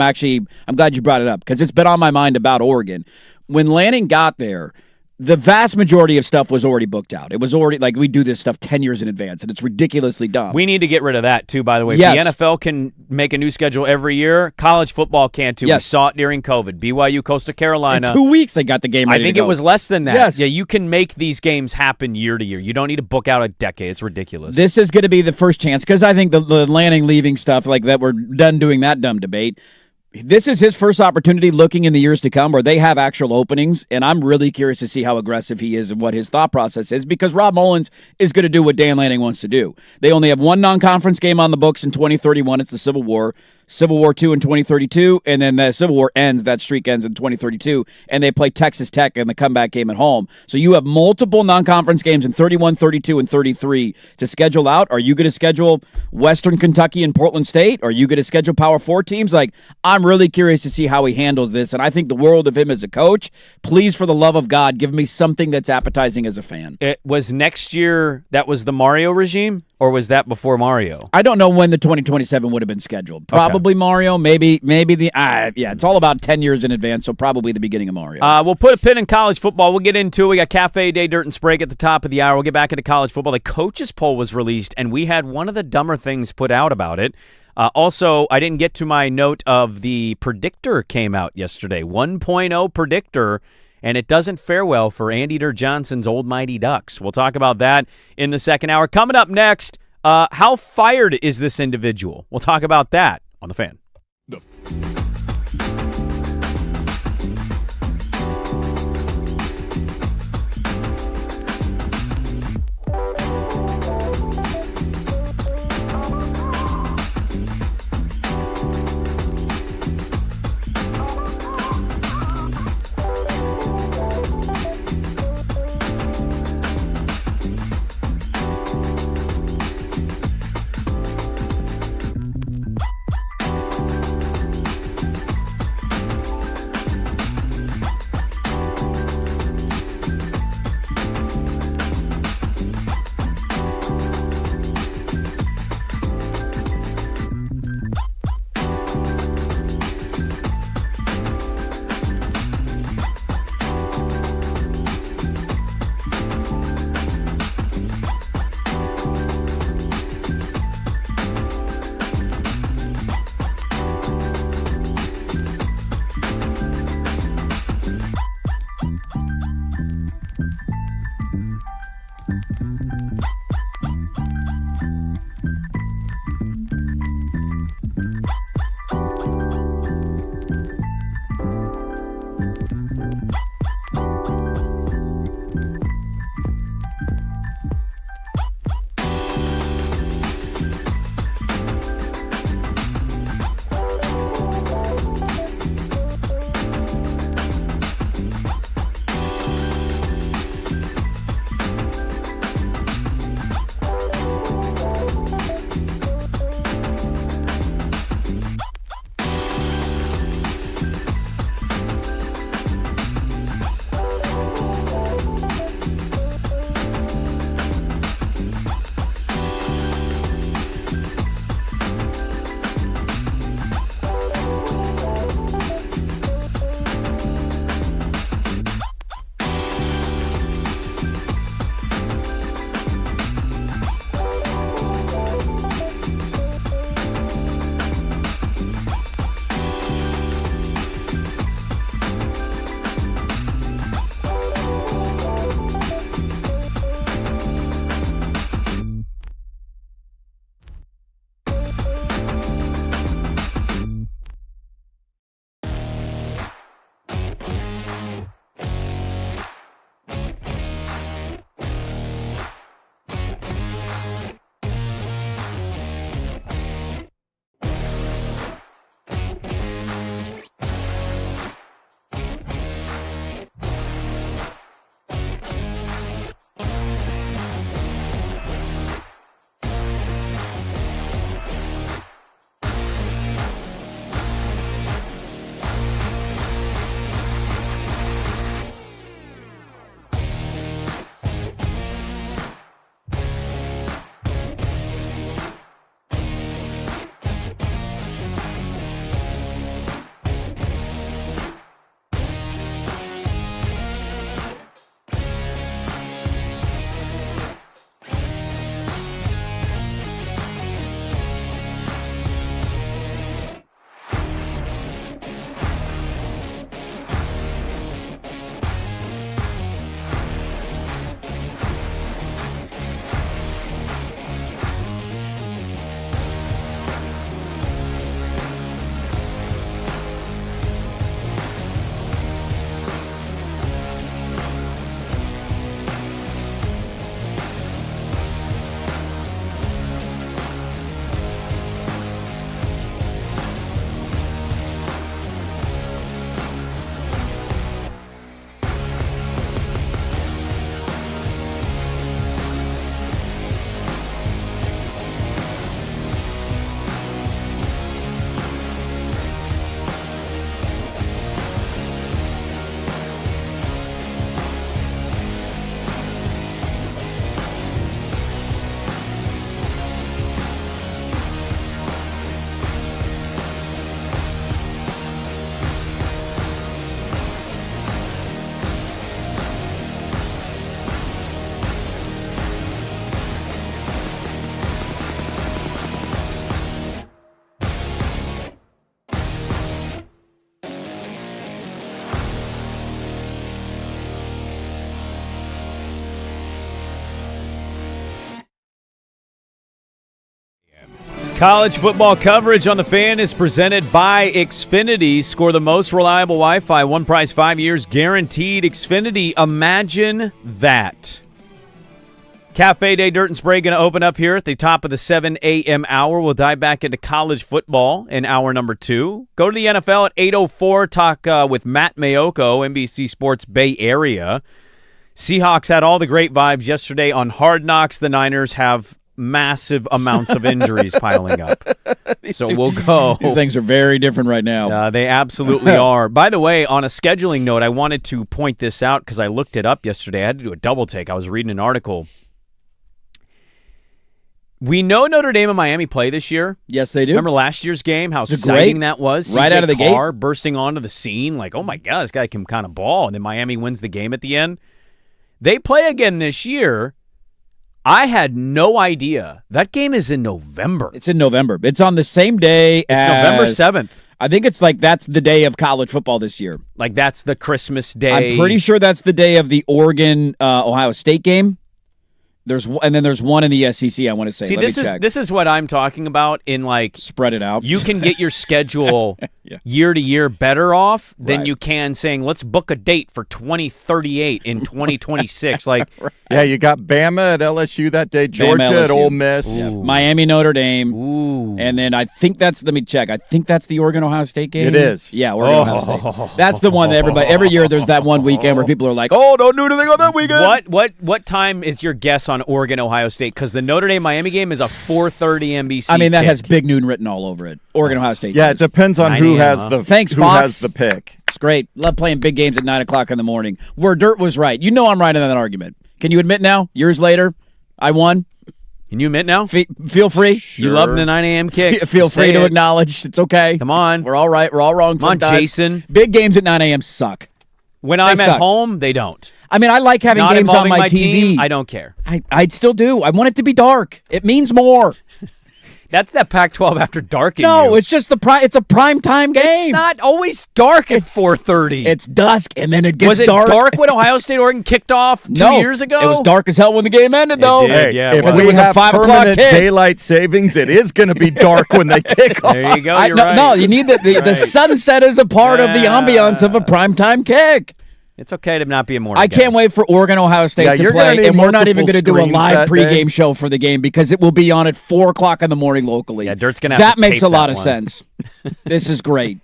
glad you brought it up, because it's been on my mind about Oregon. When Lanning got there, the vast majority of stuff was already booked out. It was already, we do this stuff 10 years in advance, and it's ridiculously dumb. We need to get rid of that, too, by the way. Yes. The NFL can make a new schedule every year. College football can't, too. Yes. We saw it during COVID. BYU, Coastal Carolina. In 2 weeks, they got the game ready I think to go. It was less than that. Yes. Yeah, you can make these games happen year to year. You don't need to book out a decade. It's ridiculous. This is going to be the first chance, because I think the Lanning leaving stuff like that, we're done doing that dumb debate. This is his first opportunity looking in the years to come where they have actual openings, and I'm really curious to see how aggressive he is and what his thought process is, because Rob Mullins is going to do what Dan Lanning wants to do. They only have 1 non-conference game on the books in 2031. It's the Civil War. Civil War II in 2032, and then the Civil War ends, that streak ends in 2032, and they play Texas Tech in the comeback game at home. So you have multiple non-conference games in 31, 32, and 33 to schedule out. Are you going to schedule Western Kentucky and Portland State? Are you going to schedule Power 4 teams? Like, I'm really curious to see how he handles this, and I think the world of him as a coach. Please, for the love of God, give me something that's appetizing as a fan. It was next year that was the Mario regime, or was that before Mario? I don't know when the 2027 would have been scheduled. Probably Mario, maybe the it's all about 10 years in advance, so probably the beginning of Mario. We'll put a pin in college football. We'll get into it. We got Cafe Day, Dirt and Sprague at the top of the hour. We'll get back into college football. The coaches poll was released, and we had one of the dumber things put out about it. Also, I didn't get to my note of the predictor came out yesterday, 1.0 predictor, and it doesn't fare well for Anteater Johnson's Old Mighty Ducks. We'll talk about that in the second hour. Coming up next, how fired is this individual? We'll talk about that on The Fan. College football coverage on The Fan is presented by Xfinity. Score the most reliable Wi-Fi. One price, 5 years guaranteed. Xfinity, imagine that. Cafe Day, Dirt and Sprague going to open up here at the top of the 7 a.m. hour. We'll dive back into college football in hour number 2. Go to the NFL at 8:04. Talk with Matt Mayoko, NBC Sports Bay Area. Seahawks had all the great vibes yesterday on Hard Knocks. The Niners have massive amounts of injuries piling up. So we'll go. These things are very different right now. They absolutely are. By the way, on a scheduling note, I wanted to point this out because I looked it up yesterday. I had to do a double take. I was reading an article. We know Notre Dame and Miami play this year. Yes, they do. Remember last year's game, how exciting that was? Right out of the gate. Carr bursting onto the scene, like, oh my God, this guy can kind of ball. And then Miami wins the game at the end. They play again this year. I had no idea. That game is in November. It's in November. It's on the same day as November 7th. I think it's like that's the day of college football this year. Like that's the Christmas day. I'm pretty sure that's the day of the Oregon-Ohio State game. And then there's one in the SEC, I want to say. See, this is what I'm talking about in like spread it out. You can get your schedule year to year better off than you can saying let's book a date for 2038 in 2026. Like yeah, you got Bama at LSU that day, Georgia at Ole Miss, Miami Notre Dame, and then I think that's let me check. I think that's the Oregon-Ohio State game. It is. Yeah, Oregon-Ohio State. That's the one that every year there's that one weekend where people are like, oh, don't do anything on that weekend. What time is your guess on Oregon-Ohio State? Because the Notre Dame-Miami game is a 4:30 NBC. I mean, that pick. has Big Noon written all over it. Oregon-Ohio State. Yeah, it depends on who has the has the pick. It's great. Love playing big games at 9 o'clock in the morning. Where Dirt was right. You know I'm right in that argument. Can you admit now, years later, I won? Can you admit now? Feel free. Sure. You love the 9 a.m. kick. Feel free to acknowledge. It's okay. Come on. We're all right. We're all wrong sometimes. Come on, Jason. Big games at 9 a.m. suck. When I'm at home, they don't. I mean, I like having games on my TV. Team, I don't care. I still do. I want it to be dark. It means more. That's that Pac-12 after dark. No, it's just it's a prime time game. It's not always dark at 4:30. It's dusk, and then it gets was it dark. when Ohio State Oregon kicked off 2 years ago? It was dark as hell when the game ended, though. It did, if we have 5 o'clock daylight savings, it is going to be dark when they kick off. There you go. You're right. No, you need the sunset is a part of the ambiance of a primetime kick. It's okay to not be a morning I can't wait for Oregon-Ohio State to play, and we're not even going to do a live pregame show for the game because it will be on at 4 o'clock in the morning locally. Yeah, Dirt's going to have to That makes a lot of one. sense. This is great.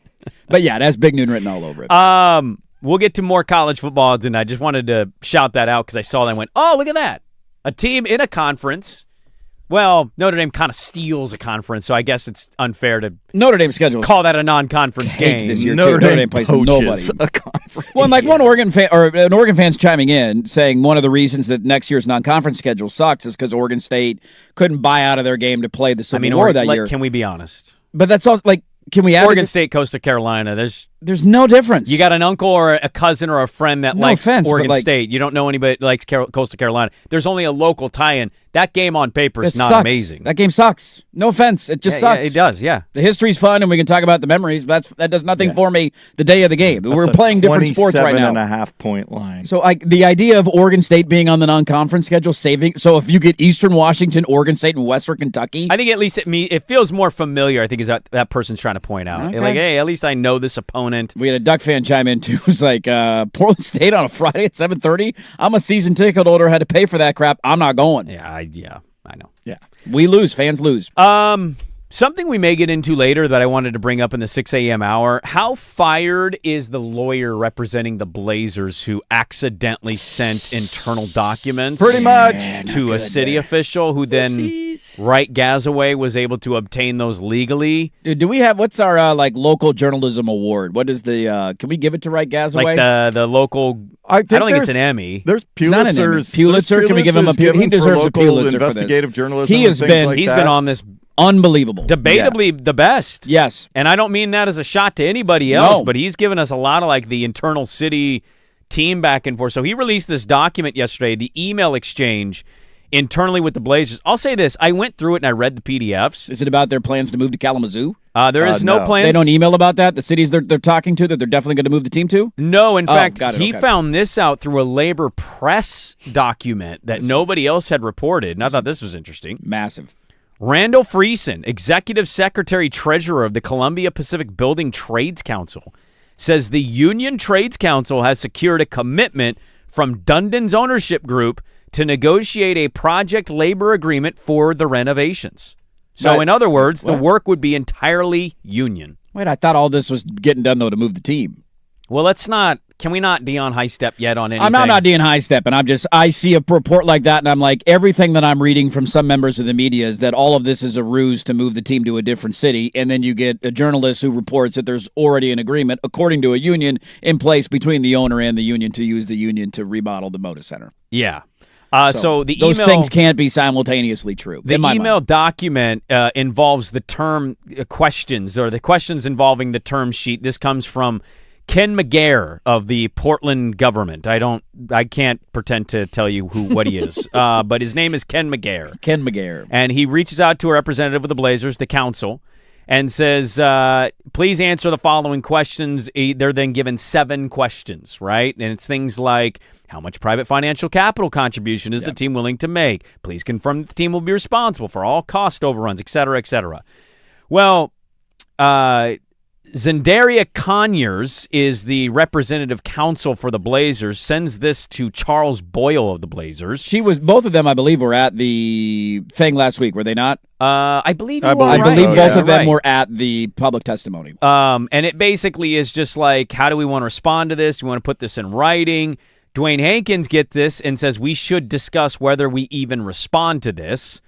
But yeah, it has Big Noon written all over it. We'll get to more college football odds, and I just wanted to shout that out because I saw that and went, oh, look at that. A team in a conference. Well, Notre Dame kind of steals a conference, so I guess it's unfair to Notre Dame's schedule call that a non-conference game this year. Notre Dame plays nobody. A conference. Well, and like an Oregon fan's chiming in saying one of the reasons that next year's non-conference schedule sucks is because Oregon State couldn't buy out of their game to play the Civil War that year. Can we be honest? But that's also like, can we add Oregon State, Coastal Carolina? There's no difference. You got an uncle or a cousin or a friend that likes Oregon State. You don't know anybody that likes Coastal Carolina. There's only a local tie-in. That game on paper is not amazing. That game sucks. No offense. It just sucks. Yeah, it does, yeah. The history's fun, and we can talk about the memories, but that does nothing for me the day of the game. We're playing different sports right now. 27.5-point line. So the idea of Oregon State being on the non-conference schedule, so if you get Eastern Washington, Oregon State, and Western Kentucky. I think at least it feels more familiar, I think, is that person's trying to point out. Okay. Like, hey, at least I know this opponent. We had a Duck fan chime in, too. It was like, Portland State on a Friday at 7:30? I'm a season ticket holder, had to pay for that crap. I'm not going. Yeah, I know. Yeah. We lose. Fans lose. Something we may get into later that I wanted to bring up in the 6 a.m. hour. How fired is the lawyer representing the Blazers who accidentally sent internal documents Pretty much to a city official who then Wright Gazaway was able to obtain those legally? Dude, do we have, what's our local journalism award? What is can we give it to Wright Gazaway? Like the local, I don't think it's an Emmy. There's Pulitzers. Pulitzer, can we give him a Pulitzer? He deserves a Pulitzer for this. Investigative journalism. He's been on this unbelievable. Debatably the best. Yes. And I don't mean that as a shot to anybody else, but he's given us a lot of like the internal city team back and forth. So he released this document yesterday, the email exchange internally with the Blazers. I'll say this. I went through it and I read the PDFs. Is it about their plans to move to Kalamazoo? There is no plans. They don't email about that? The cities they're talking to that they're definitely going to move the team to? No, in fact, he found this out through a labor press document that nobody else had reported. And I thought this was interesting. Massive. Randall Friesen, Executive Secretary Treasurer of the Columbia Pacific Building Trades Council, says the Union Trades Council has secured a commitment from Dundon's ownership group to negotiate a project labor agreement for the renovations. So, in other words, the work would be entirely union. Wait, I thought all this was getting done, though, to move the team. Well, can we not Dion High Step yet on anything? I'm not Dion High Step, and I see a report like that, and I'm like, everything that I'm reading from some members of the media is that all of this is a ruse to move the team to a different city, and then you get a journalist who reports that there's already an agreement, according to a union, in place between the owner and the union to use the union to remodel the Moda Center. Yeah. So those things can't be simultaneously true. The email document involves the term questions, or the questions involving the term sheet. This comes from Ken McGarr of the Portland government. I can't pretend to tell you what he is, but his name is Ken McGarr. Ken McGarr. And he reaches out to a representative of the Blazers, the council, and says, please answer the following questions. They're then given 7 questions, right? And it's things like, how much private financial capital contribution is the team willing to make? Please confirm that the team will be responsible for all cost overruns, et cetera, et cetera. Well, Zendaria Conyers is the representative counsel for the Blazers, sends this to Charles Boyle of the Blazers. Both of them, I believe, were at the thing last week, were they not? I believe both of them were at the public testimony. And it basically is just like, how do we want to respond to this? Do we want to put this in writing? Dwayne Hankins gets this and says we should discuss whether we even respond to this.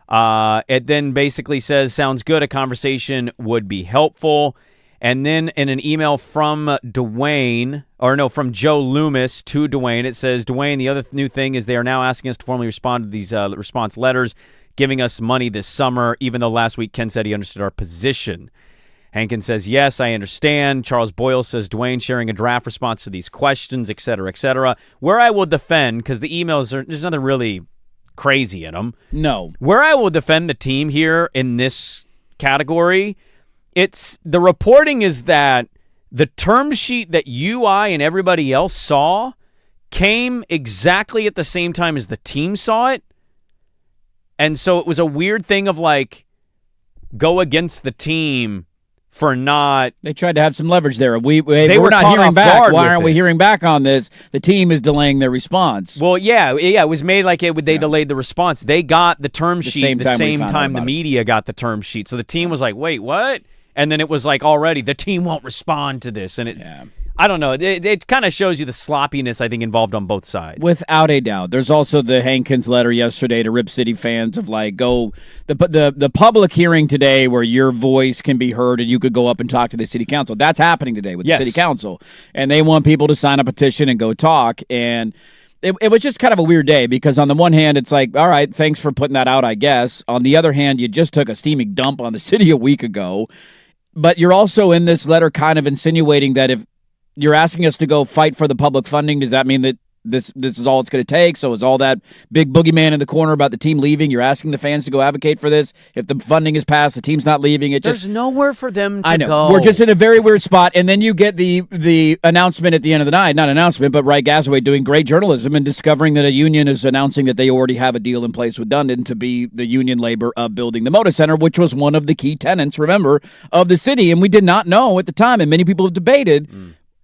It then basically says, sounds good, a conversation would be helpful. And then in an email from from Joe Loomis to Dwayne, it says, Dwayne, the other new thing is they are now asking us to formally respond to these response letters, giving us money this summer, even though last week Ken said he understood our position. Hankins says, yes, I understand. Charles Boyle says, Dwayne sharing a draft response to these questions, et cetera, et cetera. Where I will defend, because the emails, there's nothing really crazy in them. No. Where I will defend the team here in this category, it's the reporting is that the term sheet that I, and everybody else saw came exactly at the same time as the team saw it. And so it was a weird thing of like, go against the team for not. They tried to have some leverage there. We're not hearing back. Why aren't we hearing back on this? The team is delaying their response. Well, yeah. It was made like they delayed the response. They got the term sheet the same time the media got the term sheet. So the team was like, wait, what? And then it was like already the team won't respond to this. And it's, I don't know. It kind of shows you the sloppiness, I think, involved on both sides. Without a doubt. There's also the Hankins letter yesterday to Rip City fans of like, the public hearing today where your voice can be heard and you could go up and talk to the city council. That's happening today with the city council. And they want people to sign a petition and go talk. And it was just kind of a weird day because on the one hand, it's like, all right, thanks for putting that out, I guess. On the other hand, you just took a steaming dump on the city a week ago. But you're also in this letter kind of insinuating that if you're asking us to go fight for the public funding, does that mean that this is all it's going to take? So is all that big boogeyman in the corner about the team leaving, you're asking the fans to go advocate for this? If the funding is passed, the team's not leaving. There's nowhere for them to go. I know. We're just in a very weird spot. And then you get the announcement at the end of the night, not announcement, but Wright Gasaway doing great journalism and discovering that a union is announcing that they already have a deal in place with Dundon to be the union labor of building the Moda Center, which was one of the key tenants, remember, of the city. And we did not know at the time, and many people have debated,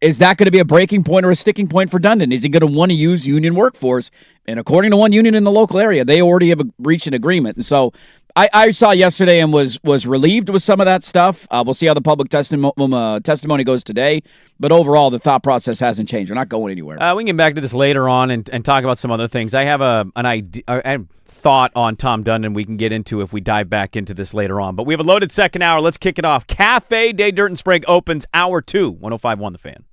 is that going to be a breaking point or a sticking point for Dundon? Is he going to want to use union workforce? And according to one union in the local area, they already have reached an agreement. And so I saw yesterday and was relieved with some of that stuff. We'll see how the public testimony goes today. But overall, the thought process hasn't changed. We're not going anywhere. We can get back to this later on and talk about some other things. I have an idea, a thought on Tom Dundon we can get into if we dive back into this later on. But we have a loaded second hour. Let's kick it off. Cafe Day Dirt and Sprague opens hour 2, 105.1 The Fan.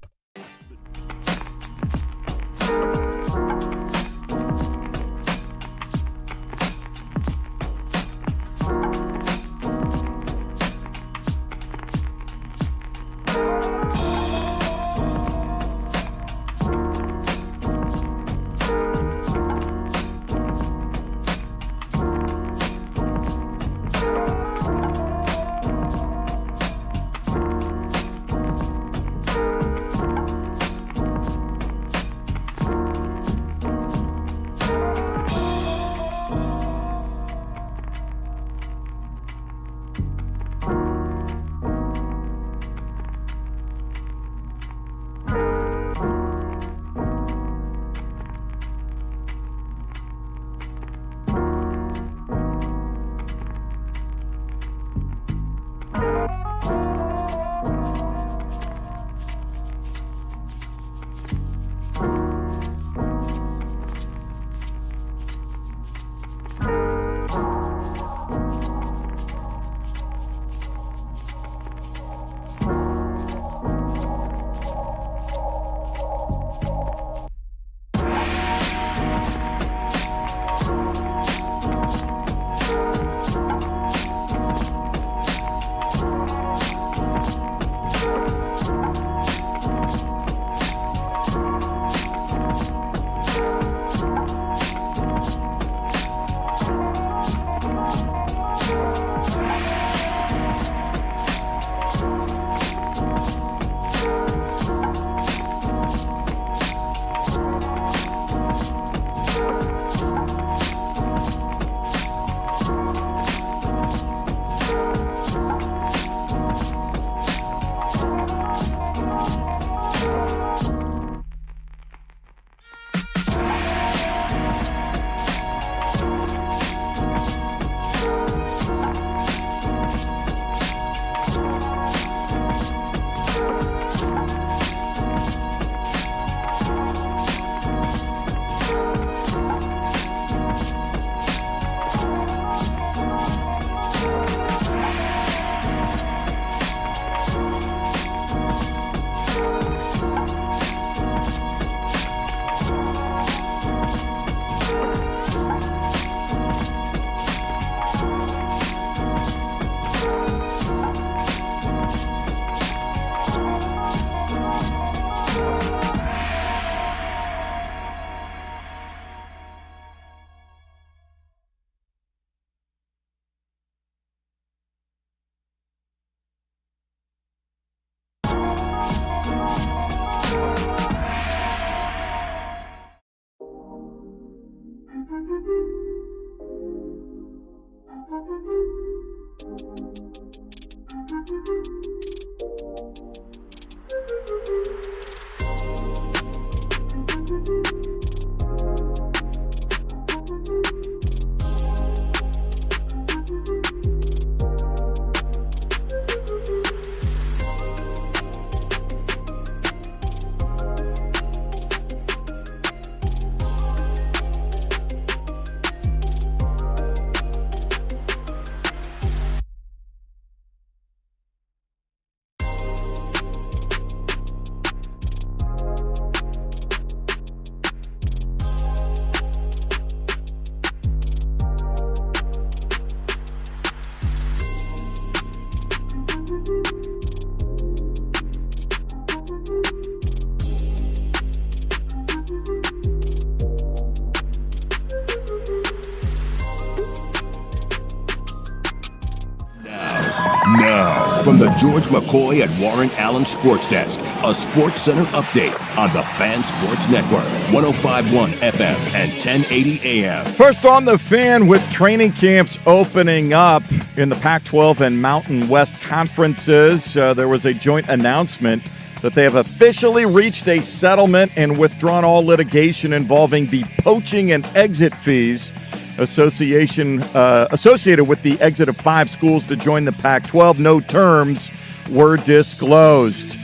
Now, from the George McCoy and Warren Allen Sports Desk, a Sports Center update on the Fan Sports Network, 105.1 FM and 1080 AM. First on the Fan, with training camps opening up in the Pac-12 and Mountain West conferences, there was a joint announcement that they have officially reached a settlement and withdrawn all litigation involving the poaching and exit fees associated with the exit of 5 schools to join the Pac-12. No terms were disclosed.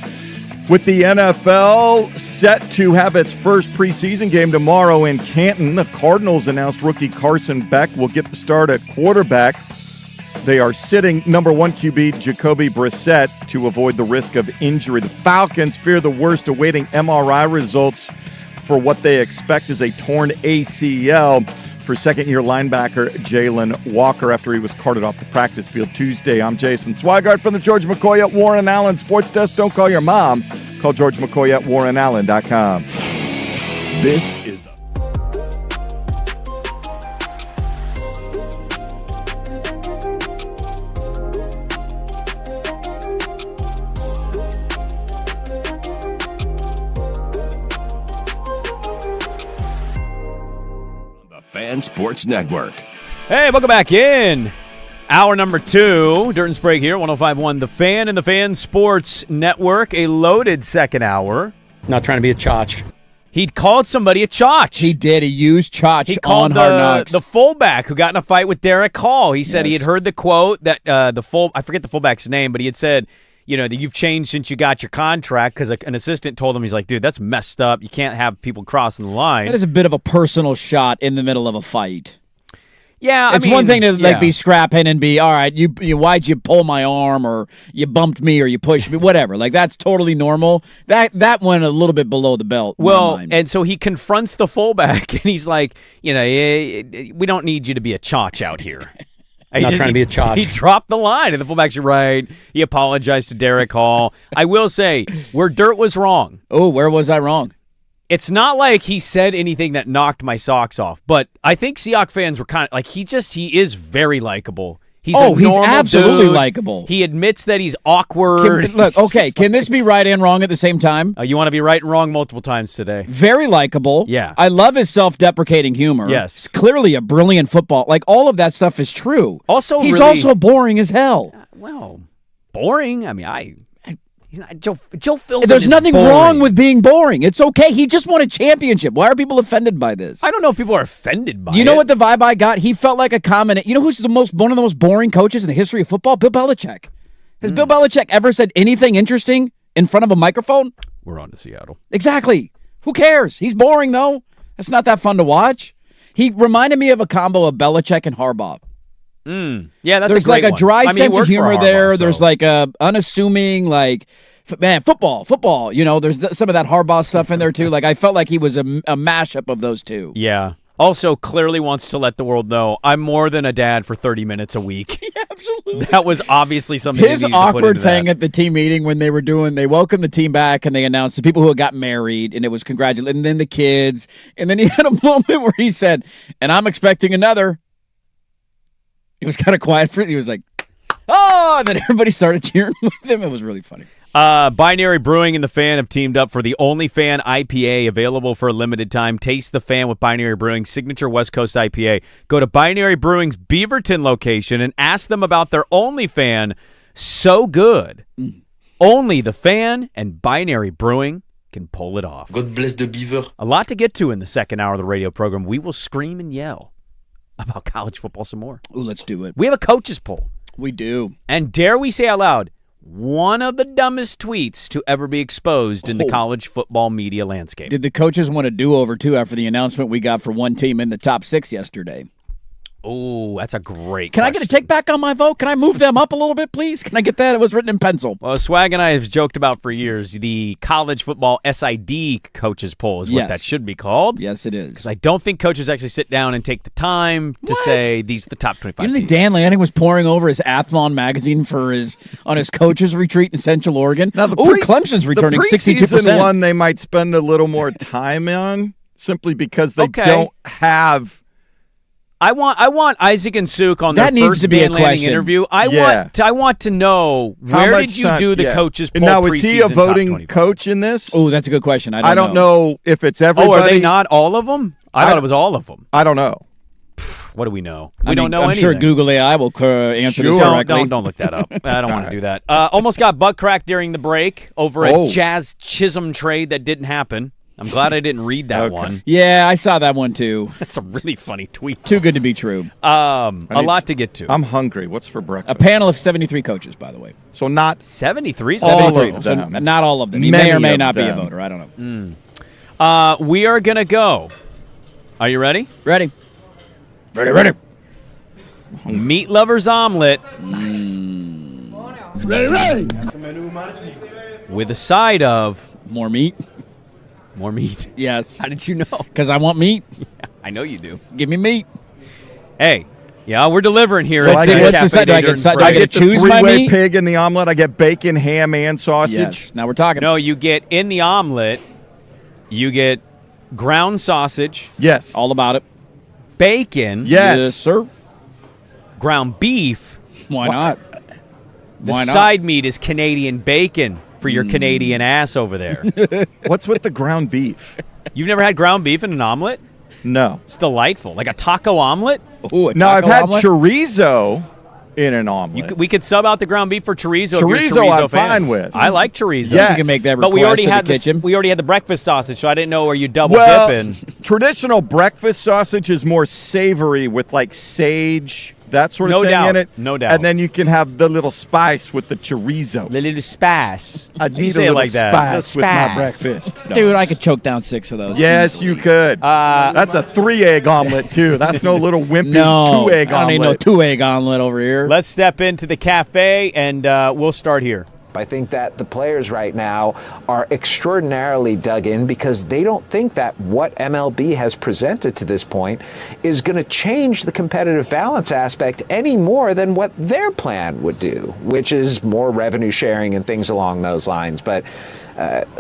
With the NFL set to have its first preseason game tomorrow in Canton, the Cardinals announced rookie Carson Beck will get the start at quarterback. They are sitting number 1 QB Jacoby Brissett to avoid the risk of injury. The Falcons fear the worst, awaiting MRI results for what they expect is a torn ACL for second-year linebacker Jalen Walker after he was carted off the practice field Tuesday. I'm Jason Swigart from the George McCoy at Warren Allen Sports Desk. Don't call your mom. Call George McCoy at warrenallen.com. This is Fan Sports Network. Hey, welcome back in. Hour number 2. Dirt and Sprague here, 105.1 The Fan and the Fan Sports Network. A loaded second hour. Not trying to be a chotch. He called somebody a chotch. He did. He used chotch He on called Hard Knocks. the fullback who got in a fight with Derek Hall. He said he had heard the quote that I forget the fullback's name, but he had said, that you've changed since you got your contract, because an assistant told him, he's like, dude, that's messed up. You can't have people crossing the line. That is a bit of a personal shot in the middle of a fight. Yeah, it's one thing to be scrapping and be, all right, you why'd you pull my arm, or you bumped me, or you pushed me, whatever. Like, that's totally normal. That went a little bit below the belt. Well, and so he confronts the fullback, and he's like, we don't need you to be a chotch out here. Not trying to be a chotch. He dropped the line, and the fullback's right. He apologized to Derek Hall. I will say, where Dirt was wrong. Oh, where was I wrong? It's not like he said anything that knocked my socks off, but I think Seahawks fans were kind of like, he is very likable. He's absolutely likable. He admits that he's awkward. Can this be right and wrong at the same time? You want to be right and wrong multiple times today. Very likable. Yeah. I love his self-deprecating humor. Yes. He's clearly a brilliant football. Like, all of that stuff is true. Also, he's also boring as hell. Boring? I mean, he's not Joe Philbin. There's nothing boring. wrong with being boring. It's okay. He just won a championship. Why are people offended by this? I don't know if people are offended by it. You know what the vibe I got? He felt like a common. You know who's one of the most boring coaches in the history of football? Bill Belichick. Has Bill Belichick ever said anything interesting in front of a microphone? We're on to Seattle. Exactly. Who cares? He's boring, though. It's not that fun to watch. He reminded me of a combo of Belichick and Harbaugh. Yeah, that's There's a great like a dry one. sense of humor there. Harbaugh, There's like a unassuming, like, man, football. There's some of that Harbaugh stuff in there too. Like, I felt like he was a mashup of those two. Yeah. Also, clearly wants to let the world know I'm more than a dad for 30 minutes a week. Yeah, absolutely. That was obviously something. His awkward thing at the team meeting when they welcomed the team back and they announced the people who had got married, and it was congratulated, and then the kids, and then he had a moment where he said, "And I'm expecting another." He was kind of quiet he was like, "Oh!" And then everybody started cheering with him. It was really funny. Binary Brewing and The Fan have teamed up for the Only Fan IPA, available for a limited time. Taste the Fan with Binary Brewing, signature West Coast IPA. Go to Binary Brewing's Beaverton location and ask them about their Only Fan. So good. Only The Fan and Binary Brewing can pull it off. God bless the beaver. A lot to get to in the second hour of the radio program. We will scream and yell about college football some more. Ooh, let's do it. We have a coaches poll. We do. And dare we say out loud, one of the dumbest tweets to ever be exposed in the college football media landscape. Did the coaches want a do-over, too, after the announcement we got for one team in the top 6 yesterday? Oh, that's a great Can question. I get a take back on my vote? Can I move them up a little bit, please? Can I get that? It was written in pencil. Well, Swag and I have joked about for years, the college football SID coaches poll is what that should be called. Yes, it is. Because I don't think coaches actually sit down and take the time to say these are the top 25 You don't think teams. Dan Lanning was poring over his Athlon magazine on his coaches retreat in Central Oregon? Now, Clemson's returning the 62%. preseason one they might spend a little more time on, simply because they don't have I want Isaac and Suk on That their needs first to be a Van Lanning question. interview. I want to know How where much did you time- do the yeah. coaches poll Now, is he a preseason top voting 25? coach in this? Oh, that's a good question. I don't know if it's everybody. Oh, are they not all of them? I thought it was all of them. I don't know. What do we know? We don't know I'm anything. sure Google AI will answer this Sure. correctly. Don't look that up. I don't want to do that. Almost got butt cracked during the break over a Jazz Chisholm trade that didn't happen. I'm glad I didn't read that one. Yeah, I saw that one too. That's a really funny tweet. Too good to be true. A lot to get to. I'm hungry. What's for breakfast? A panel of 73 coaches, by the way. So not 73? all 73. of So them. not all of them. He Many may or may of not be a them. voter. I don't know. We are going to go. Are you ready? Ready? Ready. Meat Lovers Omelet. Ready. With a side of More meat? more meat. Yes. How did you know? Because I want meat. I know you do. Give me meat. Hey, yeah, we're delivering here. So at I the get- what's the Cafe side? Do I Day get side- during do I I break. get the choose my three-way meat? pig in the omelet. I get bacon, ham, and sausage. Yes. Now we're talking. No, you get in the omelet, you get ground sausage, Yes. All about it. bacon, Yes. sir. ground beef. Why not? The Why not? side meat is Canadian bacon for your Canadian ass over there. What's with the ground beef? You've never had ground beef in an omelet? No. It's delightful. Like a taco omelet? Ooh, a Now, I've taco had omelet? chorizo in an omelet. We could sub out the ground beef for chorizo. if you're a Chorizo chorizo I'm fan. fine with. I like chorizo. Yes. You can make that request But we already to had the kitchen. we already had the breakfast sausage, so I didn't know where you double well, dipping. traditional breakfast sausage is more savory with like sage, that sort of No thing doubt. in it. No doubt. And then you can have the little spice with the chorizo. The little spice. I You need a say it little like that. spice with my Spice. breakfast. Dude, I could choke down 6 of those. Yes, you could. That's a 3-egg omelet, too. That's no little wimpy No, 2-egg I don't omelet. need no 2-egg omelet over here. Let's step into the cafe, and we'll start here. I think that the players right now are extraordinarily dug in because they don't think that what MLB has presented to this point is going to change the competitive balance aspect any more than what their plan would do, which is more revenue sharing and things along those lines. But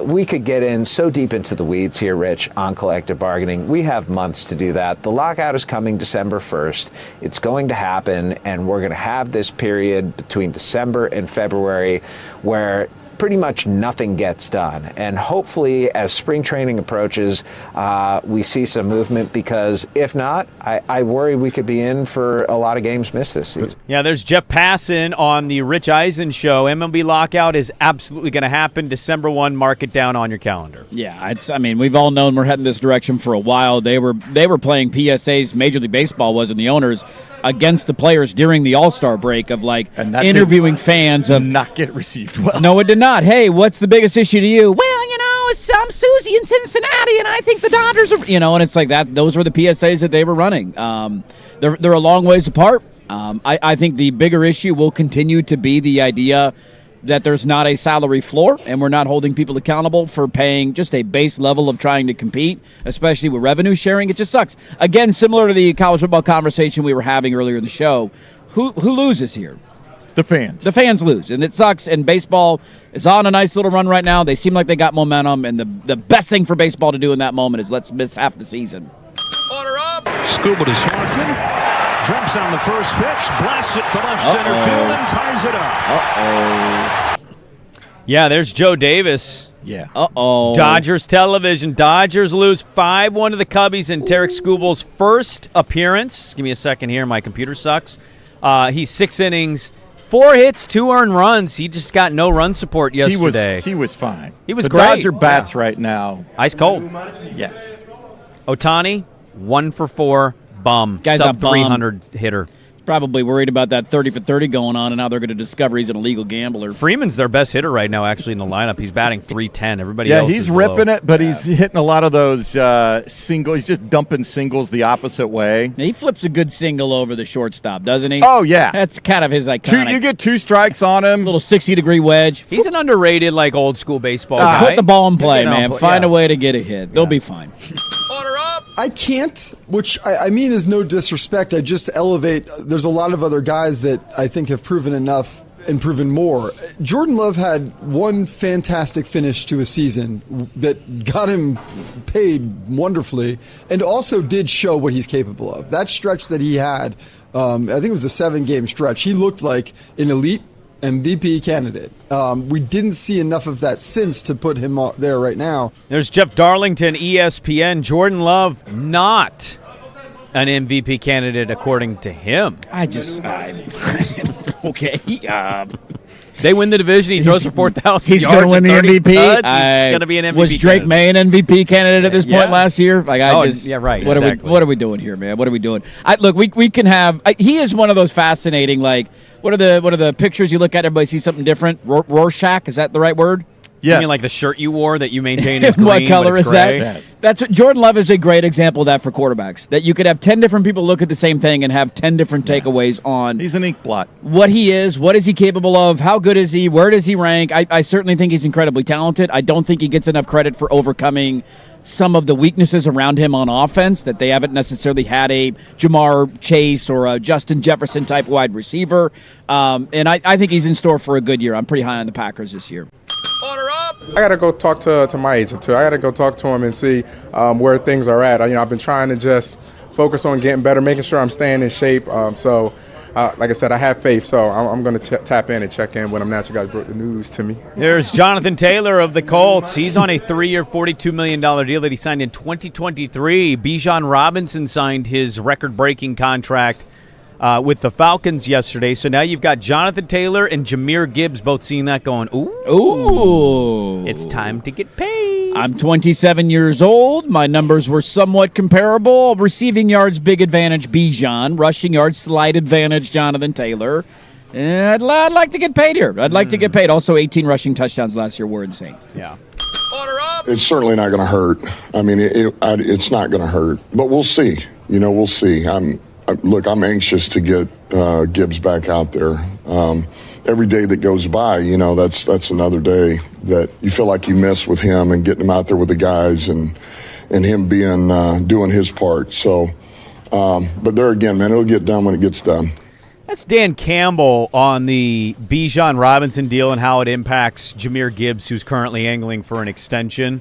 we could get in so deep into the weeds here, Rich, on collective bargaining. We have months to do that. The lockout is coming December 1st. It's going to happen, and we're going to have this period between December and February where pretty much nothing gets done. And hopefully, as spring training approaches, we see some movement, because if not, I worry we could be in for a lot of games missed this season. Yeah, there's Jeff Passan on the Rich Eisen show. MLB lockout is absolutely going to happen December 1. Mark it down on your calendar. Yeah, I mean, we've all known we're heading this direction for a while. They were playing PSAs, Major League Baseball was, and the owners, against the players during the All-Star break of And that interviewing fans of not get received well. No, it did not. Hey, what's the biggest issue to you? Well, it's Susie in Cincinnati, and I think the Dodgers are, and it's like that. Those were the PSAs that they were running. They're a long ways apart. I think the bigger issue will continue to be the idea that there's not a salary floor, and we're not holding people accountable for paying just a base level of trying to compete, especially with revenue sharing. It just sucks. Again, similar to the college football conversation we were having earlier in the show, who loses here? The fans. The fans lose, and it sucks. And baseball is on a nice little run right now. They seem like they got momentum, and the best thing for baseball to do in that moment is let's miss half the season. Order up. Scuba to Swanson. Jumps on the first pitch, blasts it to left center field, and ties it up. Yeah, there's Joe Davis. Yeah. Dodgers television. Dodgers lose 5-1 to the Cubbies in Tarek Skubal's first appearance. Give me a second here. My computer sucks. He's 6 innings, 4 hits, 2 earned runs. He just got no run support yesterday. He was fine. He was the great. Dodger bats right now. Ice cold. Yes. Otani, 1 for 4, bum. Guy's a sub bum. 300 hitter. Probably worried about that 30 for 30 going on, and now they're going to discover he's an illegal gambler. Freeman's their best hitter right now, actually, in the lineup. He's batting .310. Everybody Yeah, else he's is ripping low. it, but he's hitting a lot of those singles. He's just dumping singles the opposite way. Now, he flips a good single over the shortstop, doesn't he? Oh, yeah. That's kind of his iconic. You get 2 strikes on him. little 60-degree wedge. He's an underrated, like, old school baseball guy. Put the ball in play, You know, man. but- Find yeah. a way to get a hit. They'll be fine. Order up. I can't, which I mean is no disrespect. I just elevate. There's a lot of other guys that I think have proven enough and proven more. Jordan Love had one fantastic finish to a season that got him paid wonderfully and also did show what he's capable of. That stretch that he had, I think it was a 7-game stretch, he looked like an elite MVP candidate. We didn't see enough of that since to put him there right now. There's Jeff Darlington, ESPN. Jordan Love, not an MVP candidate according to him. Okay. They win the division. He throws for 4,000 yards. He's going to win the MVP. He's going to be an MVP. Was Drake May an MVP candidate at this point last year? Like yeah, right. What are we doing here, man? What are we doing? Look, we can have. He is one of those fascinating. Like, what are the pictures you look at? Everybody sees something different. Rorschach, is that the right word? Yes. You mean like the shirt you wore that you maintain is green, what color is gray? that? That's what Jordan Love is a great example of that for quarterbacks. That you could have 10 different people look at the same thing and have 10 different takeaways on. He's an ink blot. What he is, what is he capable of, how good is he, where does he rank? I certainly think he's incredibly talented. I don't think he gets enough credit for overcoming some of the weaknesses around him on offense, that they haven't necessarily had a Jamar Chase or a Justin Jefferson type wide receiver. And I think he's in store for a good year. I'm pretty high on the Packers this year. I got to go talk to my agent, too. I got to go talk to him and see where things are at. I've been trying to just focus on getting better, making sure I'm staying in shape. Like I said, I have faith, so I'm going to tap in and check in when I'm not. You guys brought the news to me. There's Jonathan Taylor of the Colts. He's on a 3-year, $42 million deal that he signed in 2023. Bijan Robinson signed his record-breaking contract with the Falcons yesterday. So now you've got Jonathan Taylor and Jahmyr Gibbs both seeing that going, ooh, it's time to get paid. I'm 27 years old. My numbers were somewhat comparable. Receiving yards, big advantage, Bijan. Rushing yards, slight advantage, Jonathan Taylor. And I'd like to get paid here. I'd like to get paid. Also, 18 rushing touchdowns last year were insane. Yeah. It's certainly not going to hurt. I mean, it's not going to hurt. But we'll see. We'll see. Look, I'm anxious to get Gibbs back out there. Every day that goes by, that's another day that you feel like you miss with him and getting him out there with the guys and him being doing his part. So, but there again, man, it'll get done when it gets done. That's Dan Campbell on the Bijan Robinson deal and how it impacts Jahmyr Gibbs, who's currently angling for an extension.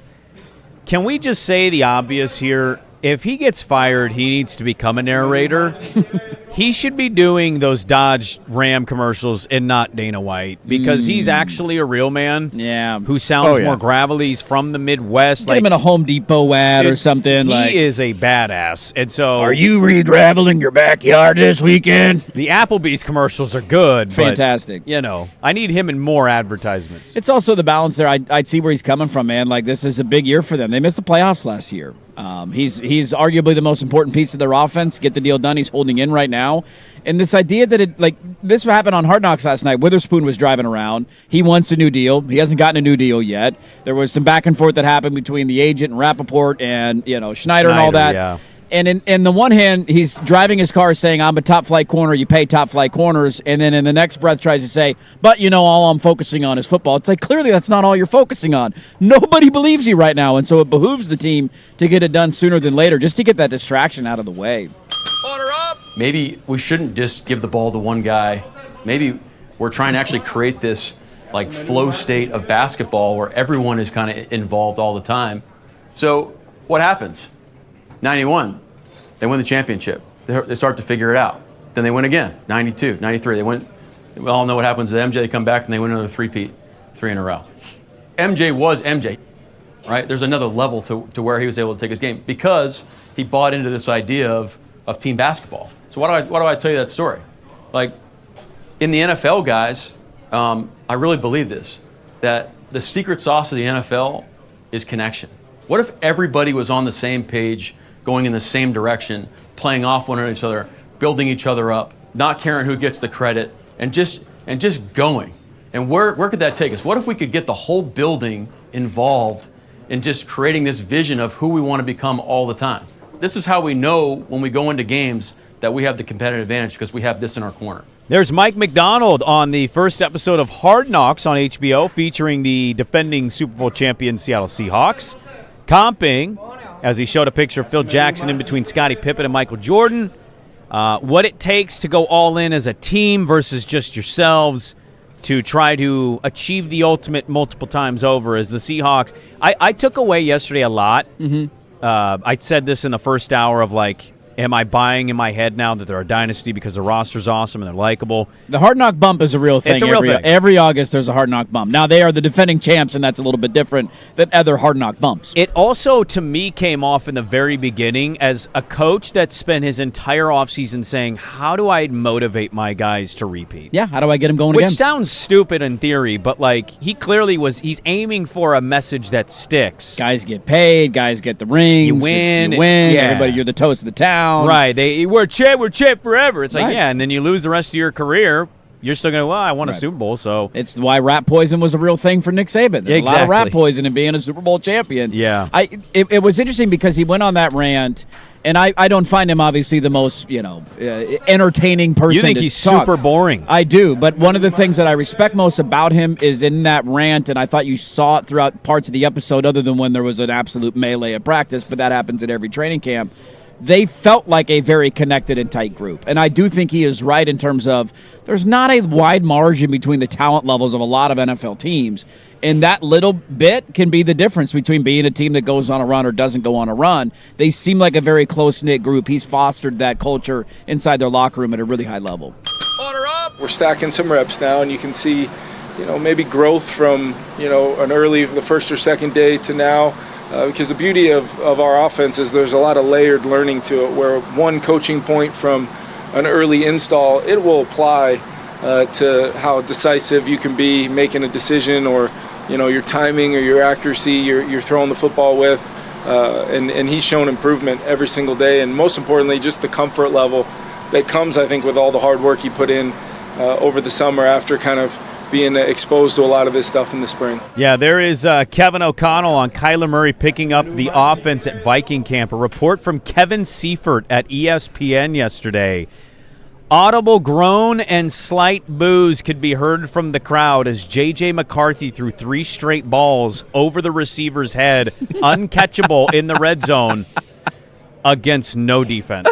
Can we just say the obvious here? If he gets fired, he needs to become a narrator. He should be doing those Dodge Ram commercials and not Dana White, because he's actually a real man. Yeah, who sounds more gravelly. He's from the Midwest. Get him in a Home Depot ad or something. He is a badass. And so, are you re-graveling your backyard this weekend? The Applebee's commercials are good. Fantastic. But, I need him in more advertisements. It's also the balance there. I'd see where he's coming from, man. Like, this is a big year for them. They missed the playoffs last year. He's arguably the most important piece of their offense. Get the deal done. He's holding in right now. And this idea that this happened on Hard Knocks last night. Witherspoon was driving around. He wants a new deal. He hasn't gotten a new deal yet. There was some back and forth that happened between the agent and Rappaport and Schneider and all that. Yeah. And in the one hand, he's driving his car saying, I'm a top flight corner, you pay top flight corners. And then in the next breath tries to say, but all I'm focusing on is football. It's like, clearly that's not all you're focusing on. Nobody believes you right now. And so it behooves the team to get it done sooner than later, just to get that distraction out of the way. Maybe we shouldn't just give the ball to one guy. Maybe we're trying to actually create this flow state of basketball where everyone is kind of involved all the time. So what happens? 91, they win the championship. They start to figure it out. Then they win again. 92, 93, they win. We all know what happens to MJ. They come back and they win another three-peat, 3 in a row. MJ was MJ, right? There's another level to where he was able to take his game because he bought into this idea of team basketball. So why do I tell you that story? In the NFL, guys, I really believe this, that the secret sauce of the NFL is connection. What if everybody was on the same page, going in the same direction, playing off one another, building each other up, not caring who gets the credit, and just going? And where could that take us? What if we could get the whole building involved in just creating this vision of who we want to become all the time? This is how we know when we go into games that we have the competitive advantage, because we have this in our corner. There's Mike McDonald on the first episode of Hard Knocks on HBO, featuring the defending Super Bowl champion Seattle Seahawks, comping as he showed a picture of Phil Jackson in between Scottie Pippen and Michael Jordan, what it takes to go all in as a team versus just yourselves. to try to achieve the ultimate multiple times over as the Seahawks. I took away yesterday a lot. I said this in the first hour of like, am I buying in my head now that they're a dynasty because the roster's awesome and they're likable? The hard knock bump is a real thing. It's a real thing. Every August there's a hard knock bump. Now they are the defending champs, and that's a little bit different than other hard knock bumps. It also, to me, came off in the very beginning as a coach that spent his entire offseason saying, how do I motivate my guys to repeat? Yeah, how do I get them going Which again? sounds stupid in theory, but like he clearly he's aiming for a message that sticks. Guys get paid, guys get the rings, You win. you win. Yeah. Everybody, you're the toast of the town. Right. We're champ forever. It's like, yeah, and then you lose the rest of your career. You're still going, well, I won a Super Bowl, so. It's why rat poison was a real thing for Nick Saban. There's a lot of rat poison in being a Super Bowl champion. Yeah. It was interesting because he went on that rant, and I don't find him obviously the most, entertaining person. You think to he's talk. super boring. I do, but one of the things that I respect most about him is in that rant, and I thought you saw it throughout parts of the episode other than when there was an absolute melee at practice, but that happens at every training camp. They felt like a very connected and tight group. And I do think he is right in terms of there's not a wide margin between the talent levels of a lot of NFL teams. And that little bit can be the difference between being a team that goes on a run or doesn't go on a run. They seem like a very close-knit group. He's fostered that culture inside their locker room at a really high level. Order up! We're stacking some reps now, and you can see, maybe growth from, the first or second day to now. Because the beauty of our offense is there's a lot of layered learning to it, where one coaching point from an early install, it will apply to how decisive you can be making a decision, or your timing or your accuracy you're throwing the football with. And he's shown improvement every single day, and most importantly, just the comfort level that comes, I think, with all the hard work he put in over the summer after kind of being exposed to a lot of this stuff in the spring. Yeah, there is Kevin O'Connell on Kyler Murray picking up the offense at Viking camp. A report from Kevin Seifert at ESPN yesterday. Audible groan and slight boos could be heard from the crowd as J.J. McCarthy threw 3 straight balls over the receiver's head, uncatchable in the red zone against no defense.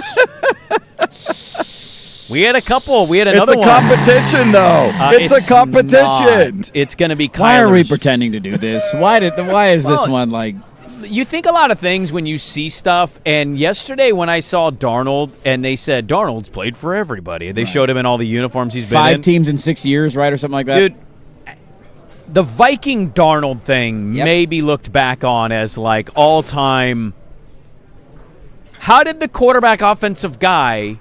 We had a couple. We had another one. It's a competition, though. It's a competition. Not. It's going to be Kyler's. Why are we pretending to do this? Why is this one like? You think a lot of things when you see stuff, and yesterday when I saw Darnold, and they said Darnold's played for everybody. They showed him in all the uniforms he's been in. 5 teams in 6 years, right, or something like that? Dude, the Viking Darnold thing may be looked back on as like all-time. How did the quarterback offensive guy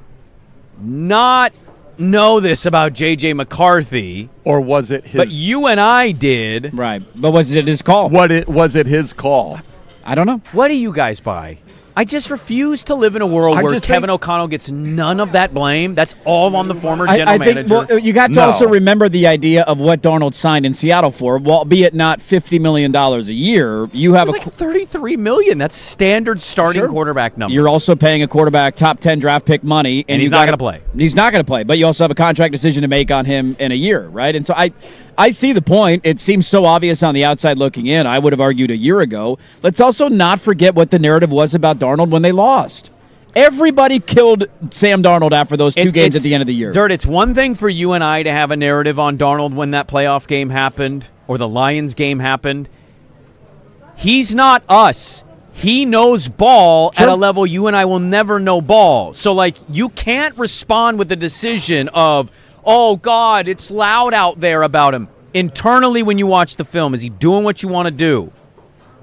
not know this about J.J. McCarthy? Or was it his? But you and I did. Right. But was it his call? Was it his call? I don't know. What do you guys buy? I just refuse to live in a world where Kevin O'Connell gets none of that blame. That's all on the former general manager. Well, you got to also remember the idea of what Darnold signed in Seattle for. Well, albeit not $50 million a year, you have like $33 million. That's standard starting quarterback number. You're also paying a quarterback top 10 draft pick money, and he's not going to play. He's not going to play, but you also have a contract decision to make on him in a year, right? And so I see the point. It seems so obvious on the outside looking in. I would have argued a year ago. Let's also not forget what the narrative was about Darnold when they lost. Everybody killed Sam Darnold after those 2 games at the end of the year. Dirt, it's one thing for you and I to have a narrative on Darnold when that playoff game happened or the Lions game happened. He's not us. He knows ball at a level you and I will never know ball. So, like, you can't respond with a decision of, oh, God, it's loud out there about him. Internally, when you watch the film, is he doing what you want to do?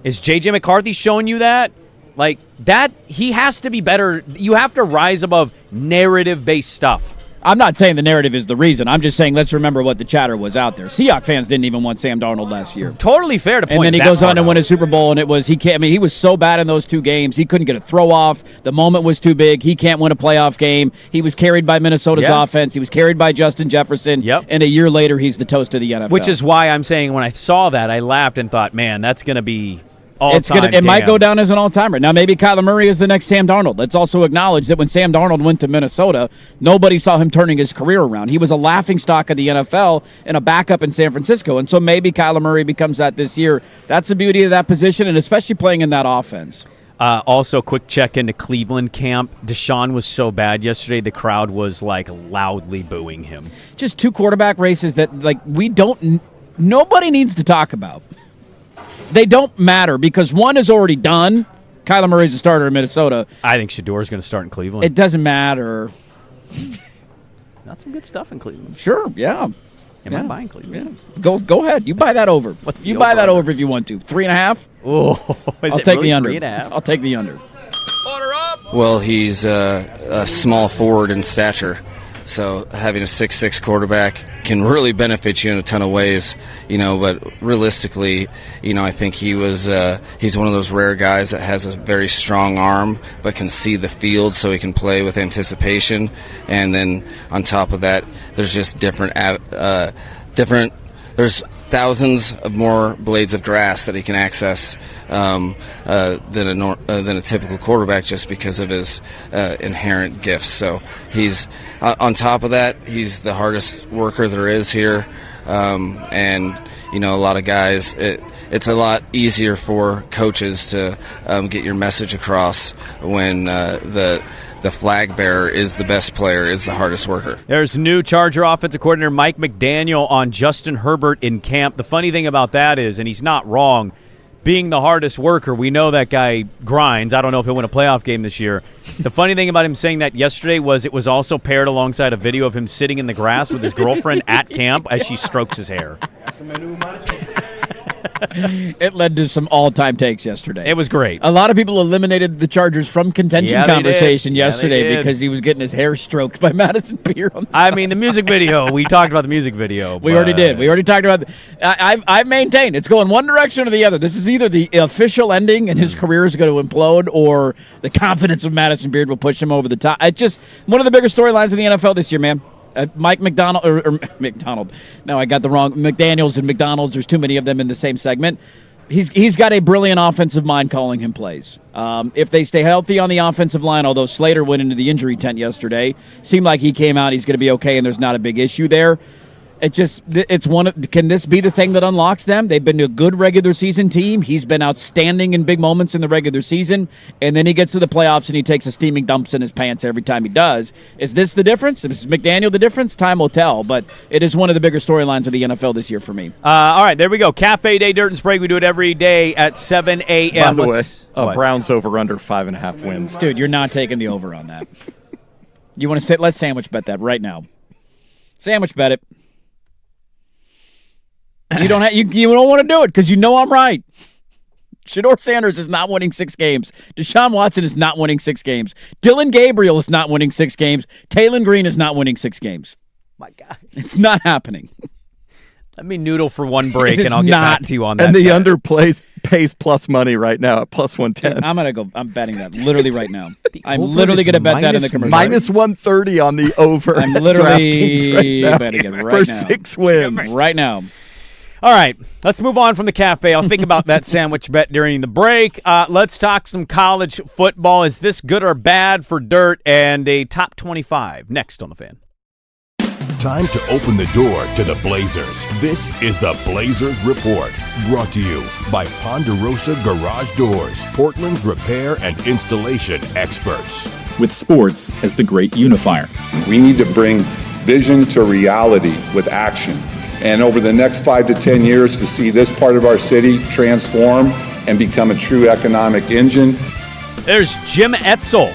Is J.J. McCarthy showing you that? Like, that, he has to be better. You have to rise above narrative-based stuff. I'm not saying the narrative is the reason. I'm just saying let's remember what the chatter was out there. Seahawks fans didn't even want Sam Darnold last year. Totally fair to point. And then he goes on to win a Super Bowl, and it was he was so bad in those 2 games. He couldn't get a throw off. The moment was too big. He can't win a playoff game. He was carried by Minnesota's offense. He was carried by Justin Jefferson. Yep. And a year later, he's the toast of the NFL. Which is why I'm saying when I saw that, I laughed and thought, man, that's going to be all-time. It might go down as an all-timer. Now, maybe Kyler Murray is the next Sam Darnold. Let's also acknowledge that when Sam Darnold went to Minnesota, nobody saw him turning his career around. He was a laughingstock of the NFL and a backup in San Francisco. And so maybe Kyler Murray becomes that this year. That's the beauty of that position, and especially playing in that offense. Also, quick check into Cleveland camp. Deshaun was so bad yesterday, the crowd was like loudly booing him. Just 2 quarterback races that nobody needs to talk about. They don't matter because one is already done. Kyler Murray's a starter in Minnesota. I think Shador's going to start in Cleveland. It doesn't matter. Got some good stuff in Cleveland. Sure, yeah. Am I buying Cleveland? Yeah. Go ahead. You buy that over. You buy that over if you want to. 3.5. Oh, I'll take the under. 3.5? I'll take the under. Well, he's a small forward in stature, so having a 6'6" quarterback can really benefit you in a ton of ways. But realistically, I think he's one of those rare guys that has a very strong arm, but can see the field, so he can play with anticipation. And then on top of that, there's just there's thousands of more blades of grass that he can access than a typical quarterback, just because of his inherent gifts. So he's on top of that, he's the hardest worker there is here, and a lot of guys. It's a lot easier for coaches to get your message across when the flag bearer is the best player, is the hardest worker. There's new Charger offensive coordinator Mike McDaniel on Justin Herbert in camp. The funny thing about that is, and he's not wrong, being the hardest worker, we know that guy grinds. I don't know if he'll win a playoff game this year. The funny thing about him saying that yesterday was it was also paired alongside a video of him sitting in the grass with his girlfriend at camp as she strokes his hair. It led to some all-time takes yesterday. It was great. A lot of people eliminated the Chargers from contention conversation yesterday because he was getting his hair stroked by Madison Beer. The music video. We talked about the music video. We already did. We already talked about. I've maintained it's going one direction or the other. This is either the official ending and his career is going to implode, or the confidence of Madison Beard will push him over the top. It's just one of the bigger storylines in the NFL this year, man. Mike McDonald or McDonald. No, I got the wrong. McDaniels and McDonald's. There's too many of them in the same segment. He's got a brilliant offensive mind calling him plays. If they stay healthy on the offensive line, although Slater went into the injury tent yesterday, seemed like he came out. He's going to be okay, and there's not a big issue there. Can this be the thing that unlocks them? They've been a good regular season team. He's been outstanding in big moments in the regular season, and then he gets to the playoffs and he takes a steaming dumps in his pants every time he does. Is this the difference? Is McDaniel the difference? Time will tell, but it is one of the bigger storylines of the NFL this year for me. All right, there we go. Cafe Day, Dirt and Sprague. We do it every day at 7 a.m. By the way, Browns over under 5.5 wins. Dude, you're not taking the over on that. You want to sit? Let's sandwich bet that right now. Sandwich bet it. You don't want to do it because you know I'm right. Shador Sanders is not winning 6 games. Deshaun Watson is not winning 6 games. Dylan Gabriel is not winning 6 games. Taylor Green is not winning 6 games. My God. It's not happening. Let me noodle for one break, and I'll get back to you on that. And the under pays plus money right now at plus 110. Dude, I'm betting that literally right now. I'm literally going to bet that in the commercial. Minus 130 on the over. I'm literally betting it right now. For 6 wins. Right now. All right, let's move on from the cafe. I'll think about that sandwich bet during the break. Let's talk some college football. Is this good or bad for Dirt? And a top 25 next on The Fan. Time to open the door to the Blazers. This is the Blazers Report, brought to you by Ponderosa Garage Doors, Portland's repair and installation experts. With sports as the great unifier. We need to bring vision to reality with action. And over the next 5 to 10 years to see this part of our city transform and become a true economic engine. There's Jim Etzel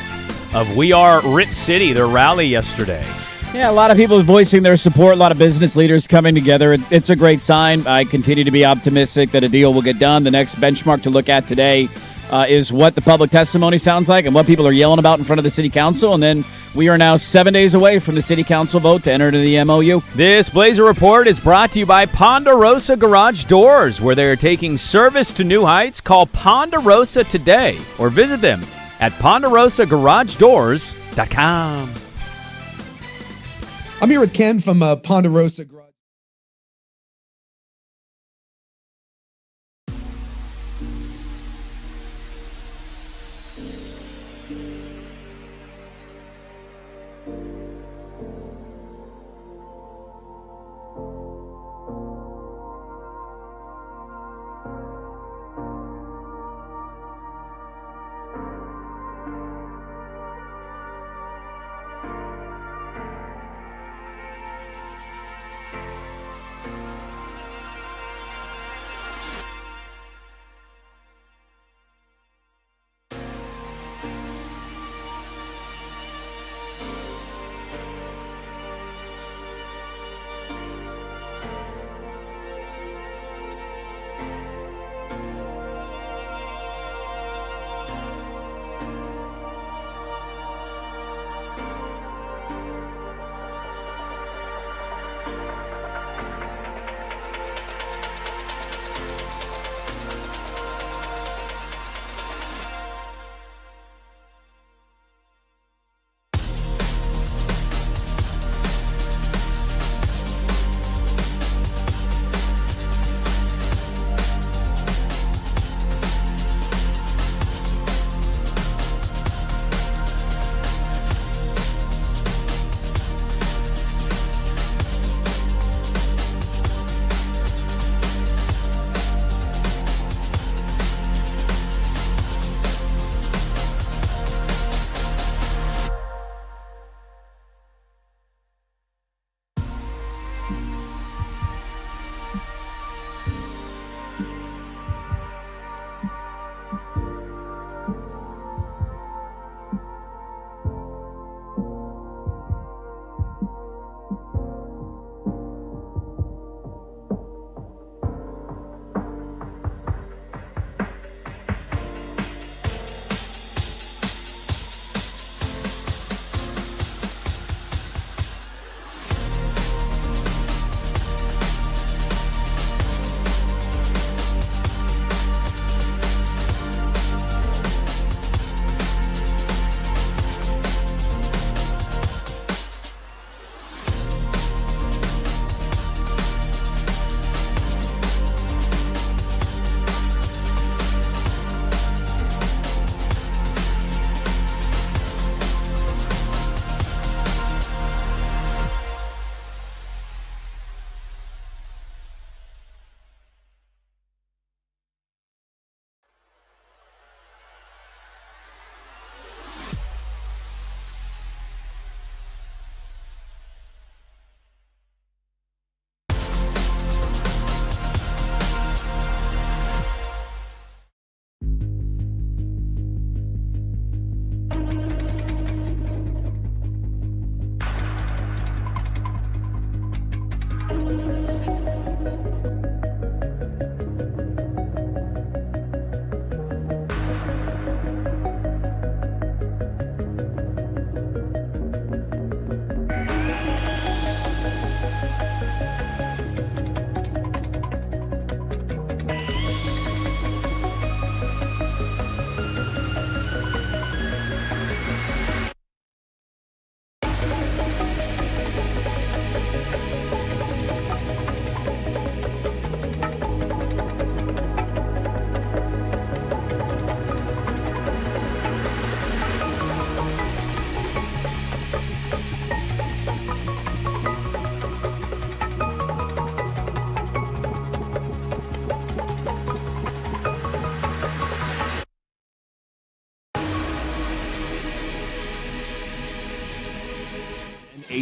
of We Are Rip City, their rally yesterday. Yeah, a lot of people voicing their support, a lot of business leaders coming together. It's a great sign. I continue to be optimistic that a deal will get done. The next benchmark to look at today is what the public testimony sounds like and what people are yelling about in front of the city council. And then we are now 7 days away from the city council vote to enter into the MOU. This Blazer Report is brought to you by Ponderosa Garage Doors, where they are taking service to new heights. Call Ponderosa today or visit them at ponderosagaragedoors.com. I'm here with Ken from Ponderosa Garage.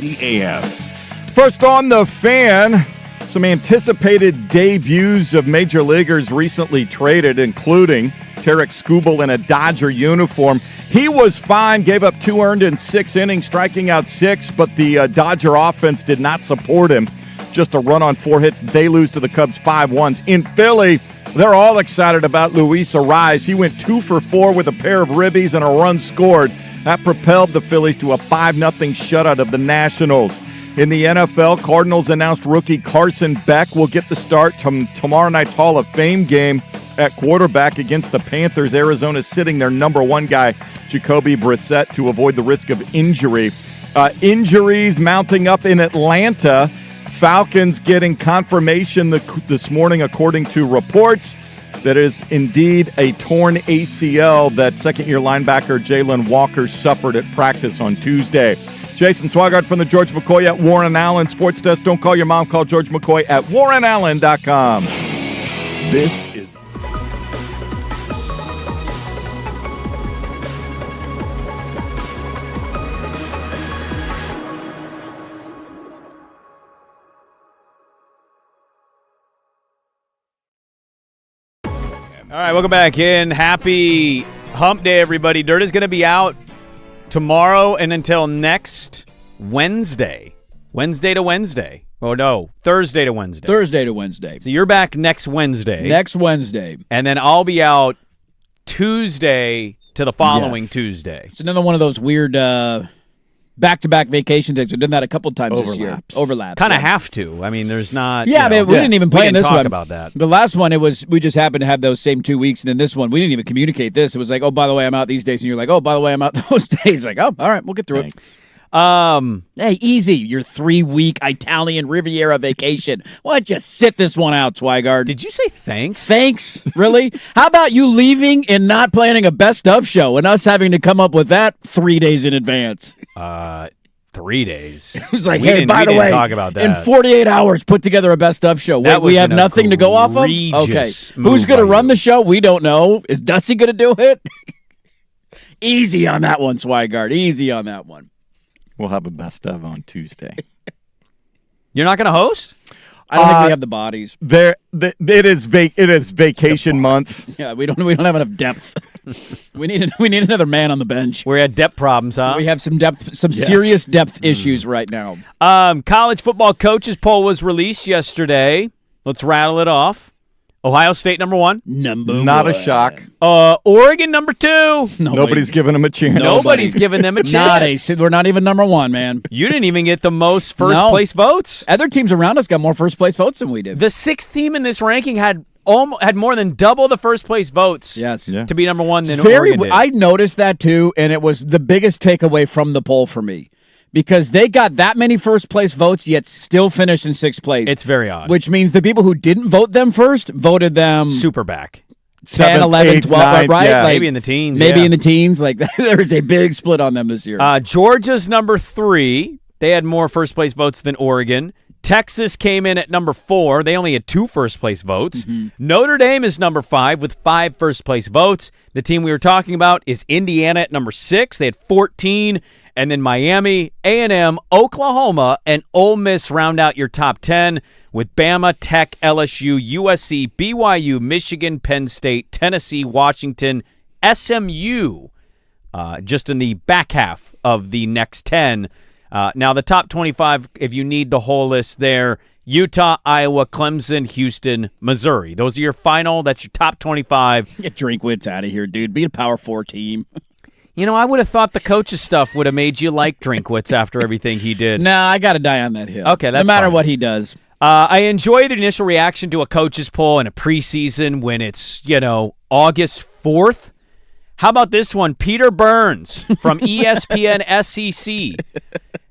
680 AM. First on The Fan, some anticipated debuts of major leaguers recently traded, including Tarek Skubal in a Dodger uniform. He was fine, gave up 2 earned in 6 innings, striking out 6, but the Dodger offense did not support him. Just a run on 4 hits. They lose to the Cubs 5-1. In Philly, they're all excited about Luis Ariz. He went 2 for 4 with a pair of ribbies and a run scored. That propelled the Phillies to a 5-0 shutout of the Nationals. In the NFL, Cardinals announced rookie Carson Beck will get the start tomorrow night's Hall of Fame game at quarterback against the Panthers. Arizona's sitting their number 1 guy, Jacoby Brissett, to avoid the risk of injury. Injuries mounting up in Atlanta. Falcons getting confirmation this morning, according to reports, that is indeed a torn ACL that second-year linebacker Jalen Walker suffered at practice on Tuesday. Jason Swigart from the George McCoy at Warren Allen Sports Desk. Don't call your mom, call George McCoy at warrenallen.com. This is All right, welcome back in. Happy Hump Day, everybody. Dirt is going to be out tomorrow and until next Wednesday. Wednesday to Wednesday. Oh, no. Thursday to Wednesday. Thursday to Wednesday. So you're back next Wednesday. Next Wednesday. And then I'll be out Tuesday to the following Tuesday. It's another one of those weird back-to-back vacation things. We've done that a couple times this year. Overlaps. Kind of have to. I mean, there's not. Yeah, we didn't even plan this talk one. About that. The last one, we just happened to have those same 2 weeks, and then this one, we didn't even communicate this. It was like, oh, by the way, I'm out these days, and you're like, oh, by the way, I'm out those days. Like, oh, all right, we'll get through it. Hey, easy. Your 3-week Italian Riviera vacation. Why don't you sit this one out, Swigard? Did you say thanks? Thanks? Really? How about you leaving and not planning a best of show and us having to come up with that 3 days in advance? 3 days. It was like, hey, by the way, talk about that. in 48 hours, put together a best of show. We have nothing to go off of? Okay. Who's going to run the show? We don't know. Is Dusty going to do it? Easy on that one, Swigard. Easy on that one. We'll have a best of on Tuesday. You're not going to host? I don't think we have the bodies. It is vacation month. Yeah, we don't have enough depth. we need another man on the bench. We're at depth problems, huh? We have some serious depth issues right now. College football coaches poll was released yesterday. Let's rattle it off. Ohio State number 1. Not a shock. Oregon number 2. Nobody's giving them a chance. Nobody's giving them a chance. We're not even number 1, man. You didn't even get the most first-place votes. Other teams around us got more first-place votes than we did. The 6th team in this ranking had more than double the first-place votes to be number 1 than Oregon did. I noticed that, too, and it was the biggest takeaway from the poll for me. Because they got that many first-place votes, yet still finished in 6th place. It's very odd. Which means the people who didn't vote them first voted them super back. 10, 11, 12, right? Yeah. Like, maybe in the teens. Maybe in the teens. Like there's a big split on them this year. Georgia's number 3. They had more first-place votes than Oregon. Texas came in at number 4. They only had 2 first-place votes. Mm-hmm. Notre Dame is number 5 with 5 first-place votes. The team we were talking about is Indiana at number 6. They had 14. And then Miami, A&M, Oklahoma, and Ole Miss round out your top 10 with Bama, Tech, LSU, USC, BYU, Michigan, Penn State, Tennessee, Washington, SMU, just in the back half of the next 10. Now, the top 25, if you need the whole list there, Utah, Iowa, Clemson, Houston, Missouri. Those are your final. That's your top 25. Get Drinkwitz out of here, dude. Be a Power 4 team. You know, I would have thought the coach's stuff would have made you like Drinkwitz after everything he did. Nah, I got to die on that hill. Okay, that's no matter fine. what he does. I enjoy the initial reaction to a coach's poll in a preseason when it's, August 4th. How about this one? Peter Burns from ESPN SEC.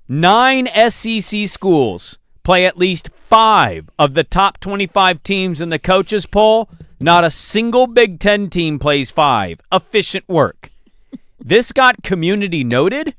9 SEC schools play at least 5 of the top 25 teams in the coach's poll. Not a single Big Ten team plays 5. Efficient work. This got community noted,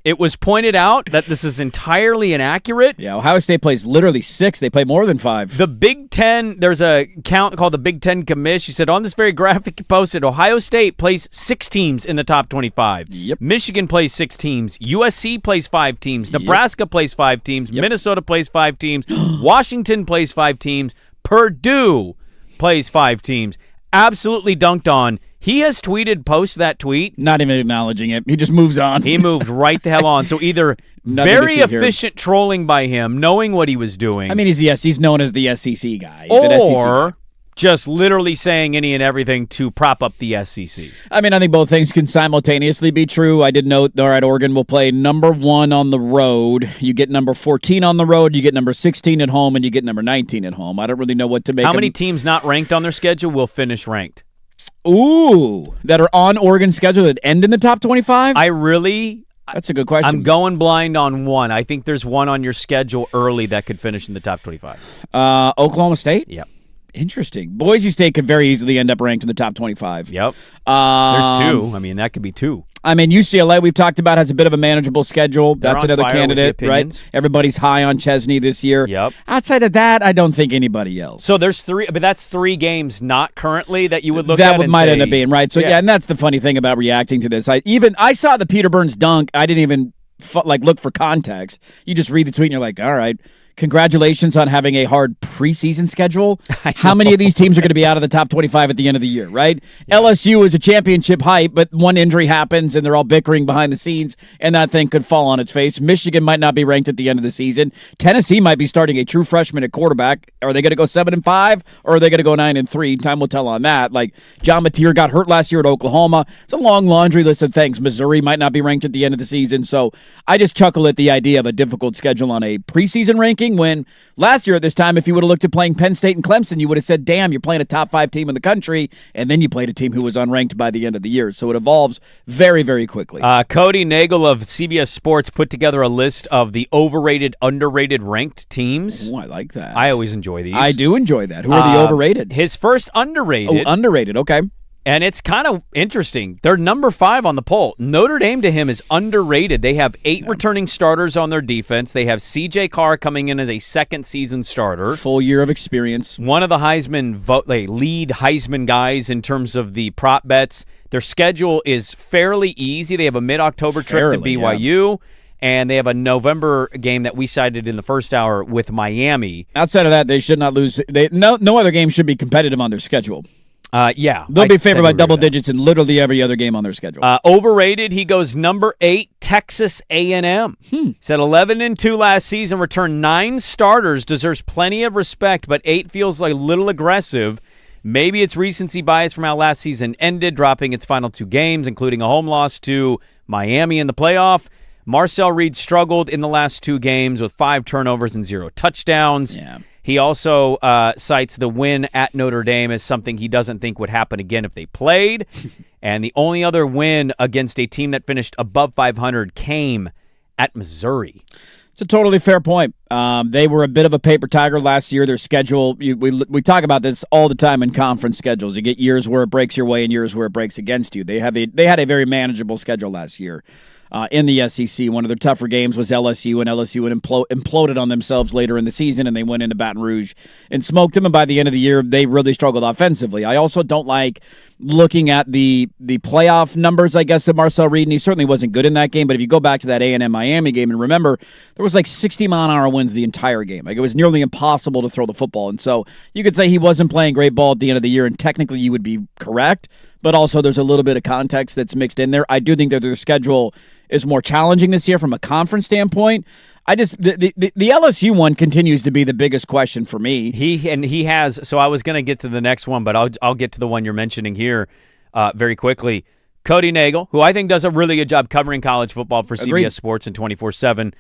It was pointed out that this is entirely inaccurate. Yeah, Ohio State plays literally 6. They play more than 5. The Big Ten, there's a count called the Big Ten Commish. She said, on this very graphic you posted, Ohio State plays 6 teams in the top 25. Yep. Michigan plays 6 teams. USC plays 5 teams. Nebraska plays 5 teams. Yep. Minnesota plays 5 teams. Washington plays 5 teams. Purdue plays 5 teams. Absolutely dunked on. He has tweeted post that tweet. Not even acknowledging it. He just moves on. He moved right the hell on. So either very efficient trolling by him, knowing what he was doing. I mean, he's known as the SEC guy. He's an SEC guy. Just literally saying any and everything to prop up the SEC. I mean, I think both things can simultaneously be true. I did note, all right, Oregon will play number 1 on the road. You get number 14 on the road, you get number 16 at home, and you get number 19 at home. I don't really know what to make. How many teams not ranked on their schedule will finish ranked? Ooh, that are on Oregon's schedule that end in the top 25? That's a good question. I'm going blind on one. I think there's one on your schedule early that could finish in the top 25. Oklahoma State? Yep. Interesting. Boise State could very easily end up ranked in the top 25. Yep. There's 2. I mean, that could be 2. I mean, UCLA, we've talked about, has a bit of a manageable schedule. That's another candidate, right? Everybody's high on Chesney this year. Yep. Outside of that, I don't think anybody else. So there's 3, but that's 3 games not currently that you would look at. That might end up being, right? So, yeah, and that's the funny thing about reacting to this. I saw the Peter Burns dunk. I didn't even look for context. You just read the tweet and you're like, all right. Congratulations on having a hard preseason schedule. How many of these teams are going to be out of the top 25 at the end of the year, right? Yeah. LSU is a championship hype, but one injury happens and they're all bickering behind the scenes, and that thing could fall on its face. Michigan might not be ranked at the end of the season. Tennessee might be starting a true freshman at quarterback. Are they going to go 7-5 or are they going to go 9-3? Time will tell on that. Like John Mateer got hurt last year at Oklahoma. It's a long laundry list of things. Missouri might not be ranked at the end of the season. So I just chuckle at the idea of a difficult schedule on a preseason ranking, when last year at this time, if you would have looked at playing Penn State and Clemson, you would have said, damn, you're playing a top 5 team in the country, and then you played a team who was unranked by the end of the year. So it evolves very, very quickly. Cody Nagel of CBS Sports put together a list of the overrated, underrated ranked teams. Oh, I like that. I always enjoy these. I do enjoy that. Who are the overrated? His first underrated. Oh, underrated, okay. And it's kind of interesting. They're number 5 on the poll. Notre Dame to him is underrated. They have 8 returning starters on their defense. They have C.J. Carr coming in as a second-season starter. Full year of experience. One of the lead Heisman guys in terms of the prop bets. Their schedule is fairly easy. They have a mid-October trip to BYU. Yeah. And they have a November game that we cited in the first hour with Miami. Outside of that, they should not lose. No other game should be competitive on their schedule. Yeah. They'll be favored by double digits in literally every other game on their schedule. Overrated, he goes number 8, Texas A&M. Said 11-2 last season, returned 9 starters, deserves plenty of respect, but 8 feels like a little aggressive. Maybe it's recency bias from how last season ended, dropping its final 2 games, including a home loss to Miami in the playoff. Marcel Reed struggled in the last 2 games with 5 turnovers and 0 touchdowns. Yeah. He also cites the win at Notre Dame as something he doesn't think would happen again if they played. And the only other win against a team that finished above 500 came at Missouri. It's a totally fair point. They were a bit of a paper tiger last year. Their schedule, we talk about this all the time in conference schedules. You get years where it breaks your way and years where it breaks against you. They had a very manageable schedule last year. In the SEC, one of their tougher games was LSU, and LSU had imploded on themselves later in the season, and they went into Baton Rouge and smoked them, and by the end of the year, they really struggled offensively. I also don't like looking at the playoff numbers, I guess, of Marcel Reed, and he certainly wasn't good in that game, but if you go back to that A&M Miami game, and remember, there was like 60-mile-an-hour winds the entire game. Like, it was nearly impossible to throw the football, and so you could say he wasn't playing great ball at the end of the year, and technically you would be correct, but also there's a little bit of context that's mixed in there. I do think that their schedule is more challenging this year from a conference standpoint. The LSU one continues to be the biggest question for me. He has. So I was going to get to the next one, but I'll get to the one you're mentioning here very quickly. Cody Nagel, who I think does a really good job covering college football for Agreed. CBS Sports and 24/7.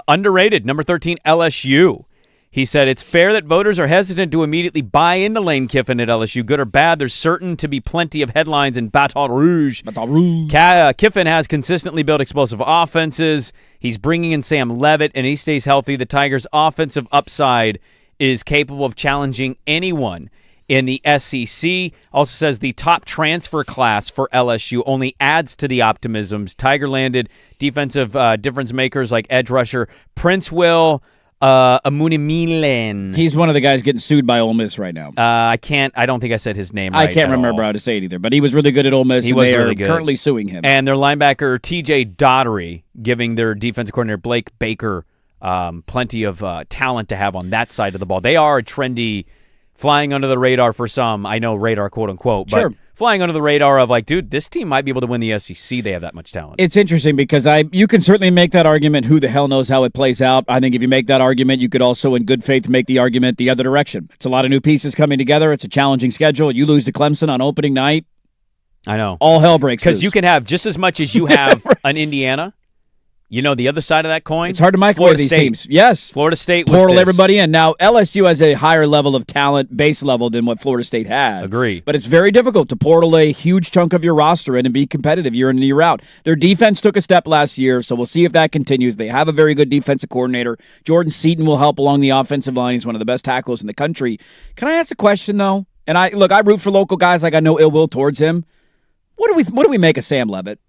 Underrated, number 13, LSU. He said, it's fair that voters are hesitant to immediately buy into Lane Kiffin at LSU. Good or bad, there's certain to be plenty of headlines in Baton Rouge. Kiffin has consistently built explosive offenses. He's bringing in Sam Leavitt, and he stays healthy. The Tigers' offensive upside is capable of challenging anyone in the SEC. Also says the top transfer class for LSU only adds to the optimisms. Tiger landed defensive difference makers like edge rusher Prince Will Amunimilen. He's one of the guys getting sued by Ole Miss right now. I don't think I said his name right. I can't remember how to say it either, but he was really good at Ole Miss, He and was they really are good. currently suing him. And their linebacker TJ Daugherty giving their defensive coordinator Blake Baker plenty of talent to have on that side of the ball. They are a trendy, flying under the radar for some. I know radar, quote unquote, but flying under the radar of like, dude, this team might be able to win the SEC. They have that much talent. It's interesting because you can certainly make that argument. Who the hell knows how it plays out? I think if you make that argument, you could also, in good faith, make the argument the other direction. It's a lot of new pieces coming together. It's a challenging schedule. You lose to Clemson on opening night. I know. All hell breaks loose. Because you can have just as much as you have an Indiana. You know the other side of that coin? It's hard to microwave these teams. Yes. Florida State was portal this. everybody in. Now, LSU has a higher level of talent, base level, than what Florida State had. Agree. But it's very difficult to portal a huge chunk of your roster in and be competitive year in and year out. Their defense took a step last year, so we'll see if that continues. They have a very good defensive coordinator. Jordan Seaton will help along the offensive line. He's one of the best tackles in the country. Can I ask a question, though? And I root for local guys. Like, I know ill will towards him. What do we make of Sam Leavitt?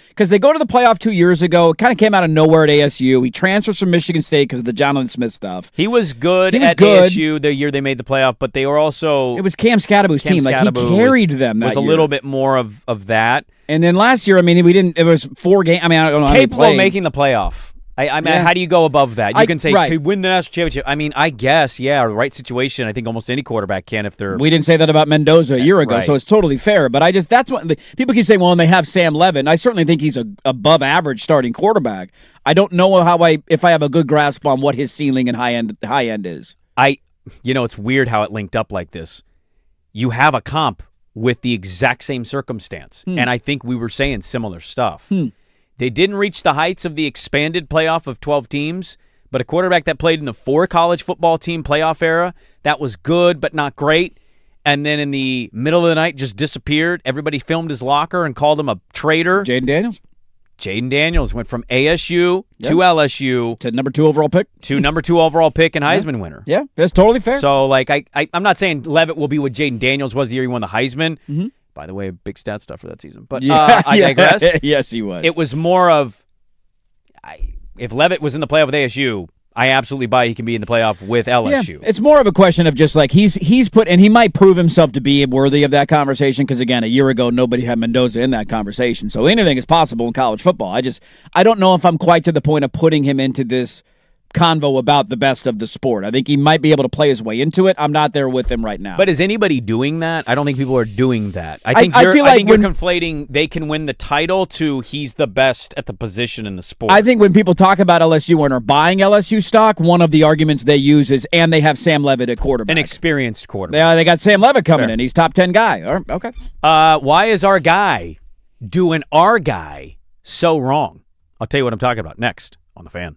Because they go to the playoff 2 years ago. It kind of came out of nowhere at ASU. He transfers from Michigan State because of the Jonathan Smith stuff. He was good at ASU the year they made the playoff, but they were also... It was Cam Scadaboo's team. Like, he carried them that was a year. little bit more of that. And then last year, I mean, we didn't... It was 4 games. I mean, I don't know how Capable they of making the playoff. I mean, Yeah. how do you go above that? You can say, right. could win the national championship. I mean, I guess, yeah, right situation. I think almost any quarterback can if they're... We didn't say that about Mendoza a year ago, Right. so it's totally fair. But that's what people keep saying. Well, and they have Sam Leavitt. And I certainly think he's a above average starting quarterback. I don't know if I have a good grasp on what his ceiling and high end is. It's weird how it linked up like this. You have a comp with the exact same circumstance, and I think we were saying similar stuff. They didn't reach the heights of the expanded playoff of 12 teams, but a quarterback that played in the 4 college football team playoff era, that was good but not great, and then in the middle of the night just disappeared. Everybody filmed his locker and called him a traitor. Jaden Daniels? Jaden Daniels went from ASU to LSU. To number 2 overall pick. To number 2 overall pick and Heisman winner. Yeah, that's totally fair. So, like, I'm not saying Leavitt will be what Jaden Daniels was the year he won the Heisman. Mm-hmm. By the way, big stat stuff for that season. But I digress. Yes, he was. It was more of, if Leavitt was in the playoff with ASU, I absolutely buy he can be in the playoff with LSU. Yeah, it's more of a question of just like he's put, and he might prove himself to be worthy of that conversation because, again, a year ago, nobody had Mendoza in that conversation. So anything is possible in college football. I don't know if I'm quite to the point of putting him into this convo about the best of the sport. I think he might be able to play his way into it. I'm not there with him right now. But is anybody doing that? I don't think people are doing that. I think feel like you're conflating they can win the title to he's the best at the position in the sport. I think when people talk about LSU and are buying LSU stock, one of the arguments they use is, and they have Sam Leavitt at quarterback. An experienced quarterback. They got Sam Leavitt coming in. He's top 10 guy. All right, okay. Why is our guy doing our guy so wrong? I'll tell you what I'm talking about next on The Fan.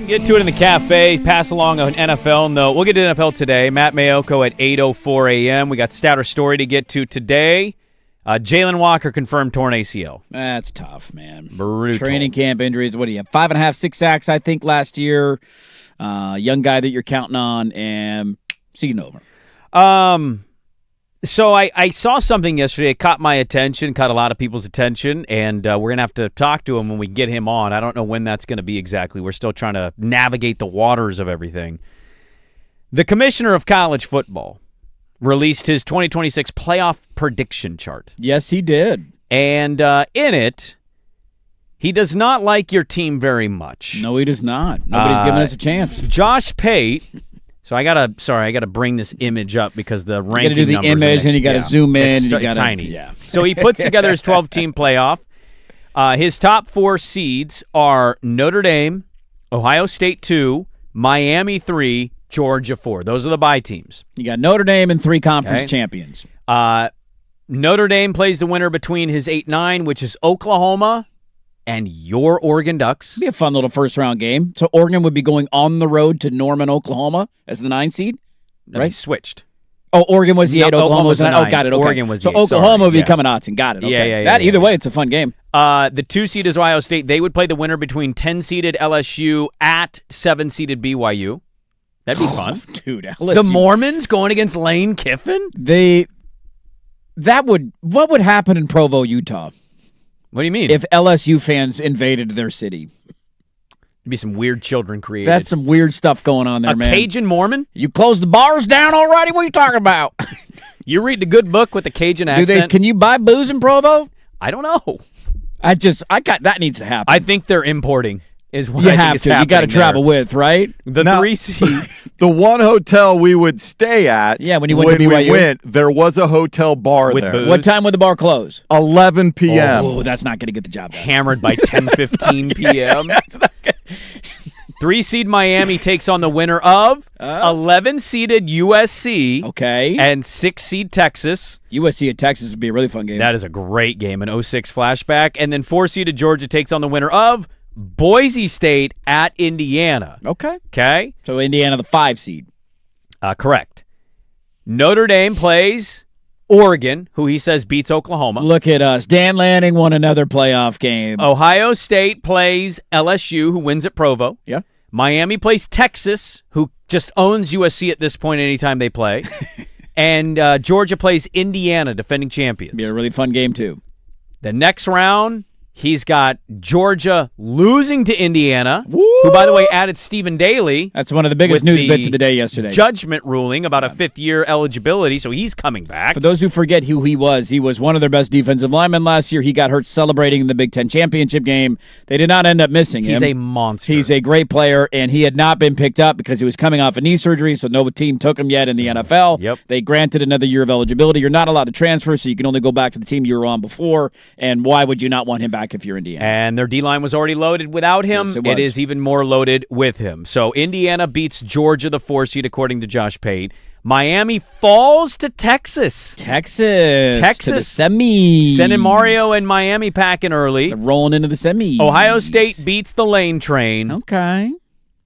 Get to it in the cafe. Pass along an NFL note. We'll get to NFL today. Matt Mayoko at 8:04 a.m. We got Stouter story to get to today. Jalen Walker confirmed torn ACL. That's tough, man. Brutal. Training camp injuries. What do you have? 5.5, 6 sacks, I think, last year. Young guy that you're counting on, and season over. So I saw something yesterday. It caught my attention, caught a lot of people's attention, and we're going to have to talk to him when we get him on. I don't know when that's going to be exactly. We're still trying to navigate the waters of everything. The commissioner of college football released his 2026 playoff prediction chart. Yes, he did. And in it, he does not like your team very much. No, he does not. Nobody's giving us a chance. Josh Pate. So I gotta bring this image up because the ranking you gotta do the image and you gotta zoom in. It's and you gotta, tiny. Yeah. So he puts together his 12-team playoff. His top 4 seeds are Notre Dame, Ohio State 2, Miami 3, Georgia 4. Those are the bye teams. You got Notre Dame and 3 conference champions. Notre Dame plays the winner between his 8-9, which is Oklahoma, and your Oregon Ducks. It'd be a fun little first-round game. So Oregon would be going on the road to Norman, Oklahoma as the 9 seed, right? He switched. Oh, Oregon was the 8, Oklahoma was the 9. Oh, got it. Okay. Oregon was so the 8. Oklahoma would be coming odds, and got it. Okay. Yeah. Either way, it's a fun game. The 2 seed is Ohio State. They would play the winner between 10-seeded LSU at 7-seeded BYU. That'd be fun. Dude, LSU. The Mormons going against Lane Kiffin? What would happen in Provo, Utah? What do you mean? If LSU fans invaded their city? There'd be some weird children created. That's some weird stuff going on there, man. A Cajun Mormon? You closed the bars down already? What are you talking about? You read the good book with the Cajun accent? Can you buy booze in Provo? I don't know. That needs to happen. I think they're importing. Is what you I think have is to. You got to travel with, right? The 3 seed. The one hotel we would stay at. Yeah, when you went to BYU. We went, there was a hotel bar with there. Booze? What time would the bar close? 11 p.m. Oh, that's not going to get the job done. Hammered by 10:15 p.m. That's not good. 3 seed Miami takes on the winner of 11 seeded USC. Okay. And 6 seed Texas. USC at Texas would be a really fun game. That is a great game, an 06 flashback. And then 4 seeded Georgia takes on the winner of Boise State at Indiana. Okay. So Indiana, the 5 seed. Correct. Notre Dame plays Oregon, who he says beats Oklahoma. Look at us. Dan Lanning won another playoff game. Ohio State plays LSU, who wins at Provo. Yeah. Miami plays Texas, who just owns USC at this point anytime they play. And Georgia plays Indiana, defending champions. Be a really fun game, too. The next round, he's got Georgia losing to Indiana, who, by the way, added Stephen Daly. That's one of the biggest news bits of the day yesterday. Judgment ruling about a 5th-year eligibility, so he's coming back. For those who forget who he was one of their best defensive linemen last year. He got hurt celebrating in the Big Ten championship game. They did not end up missing him. He's a monster. He's a great player, and he had not been picked up because he was coming off a knee surgery, so no team took him yet in the NFL. Yep. They granted another year of eligibility. You're not allowed to transfer, so you can only go back to the team you were on before, and why would you not want him back if you're Indiana? And their D-line was already loaded without him. Yes, it is even more loaded with him. So Indiana beats Georgia, the 4 seed, according to Josh Pate. Miami falls to Texas. Texas. To the semis. Sending Mario and Miami packing early. They're rolling into the semis. Ohio State beats the Lane Train. Okay.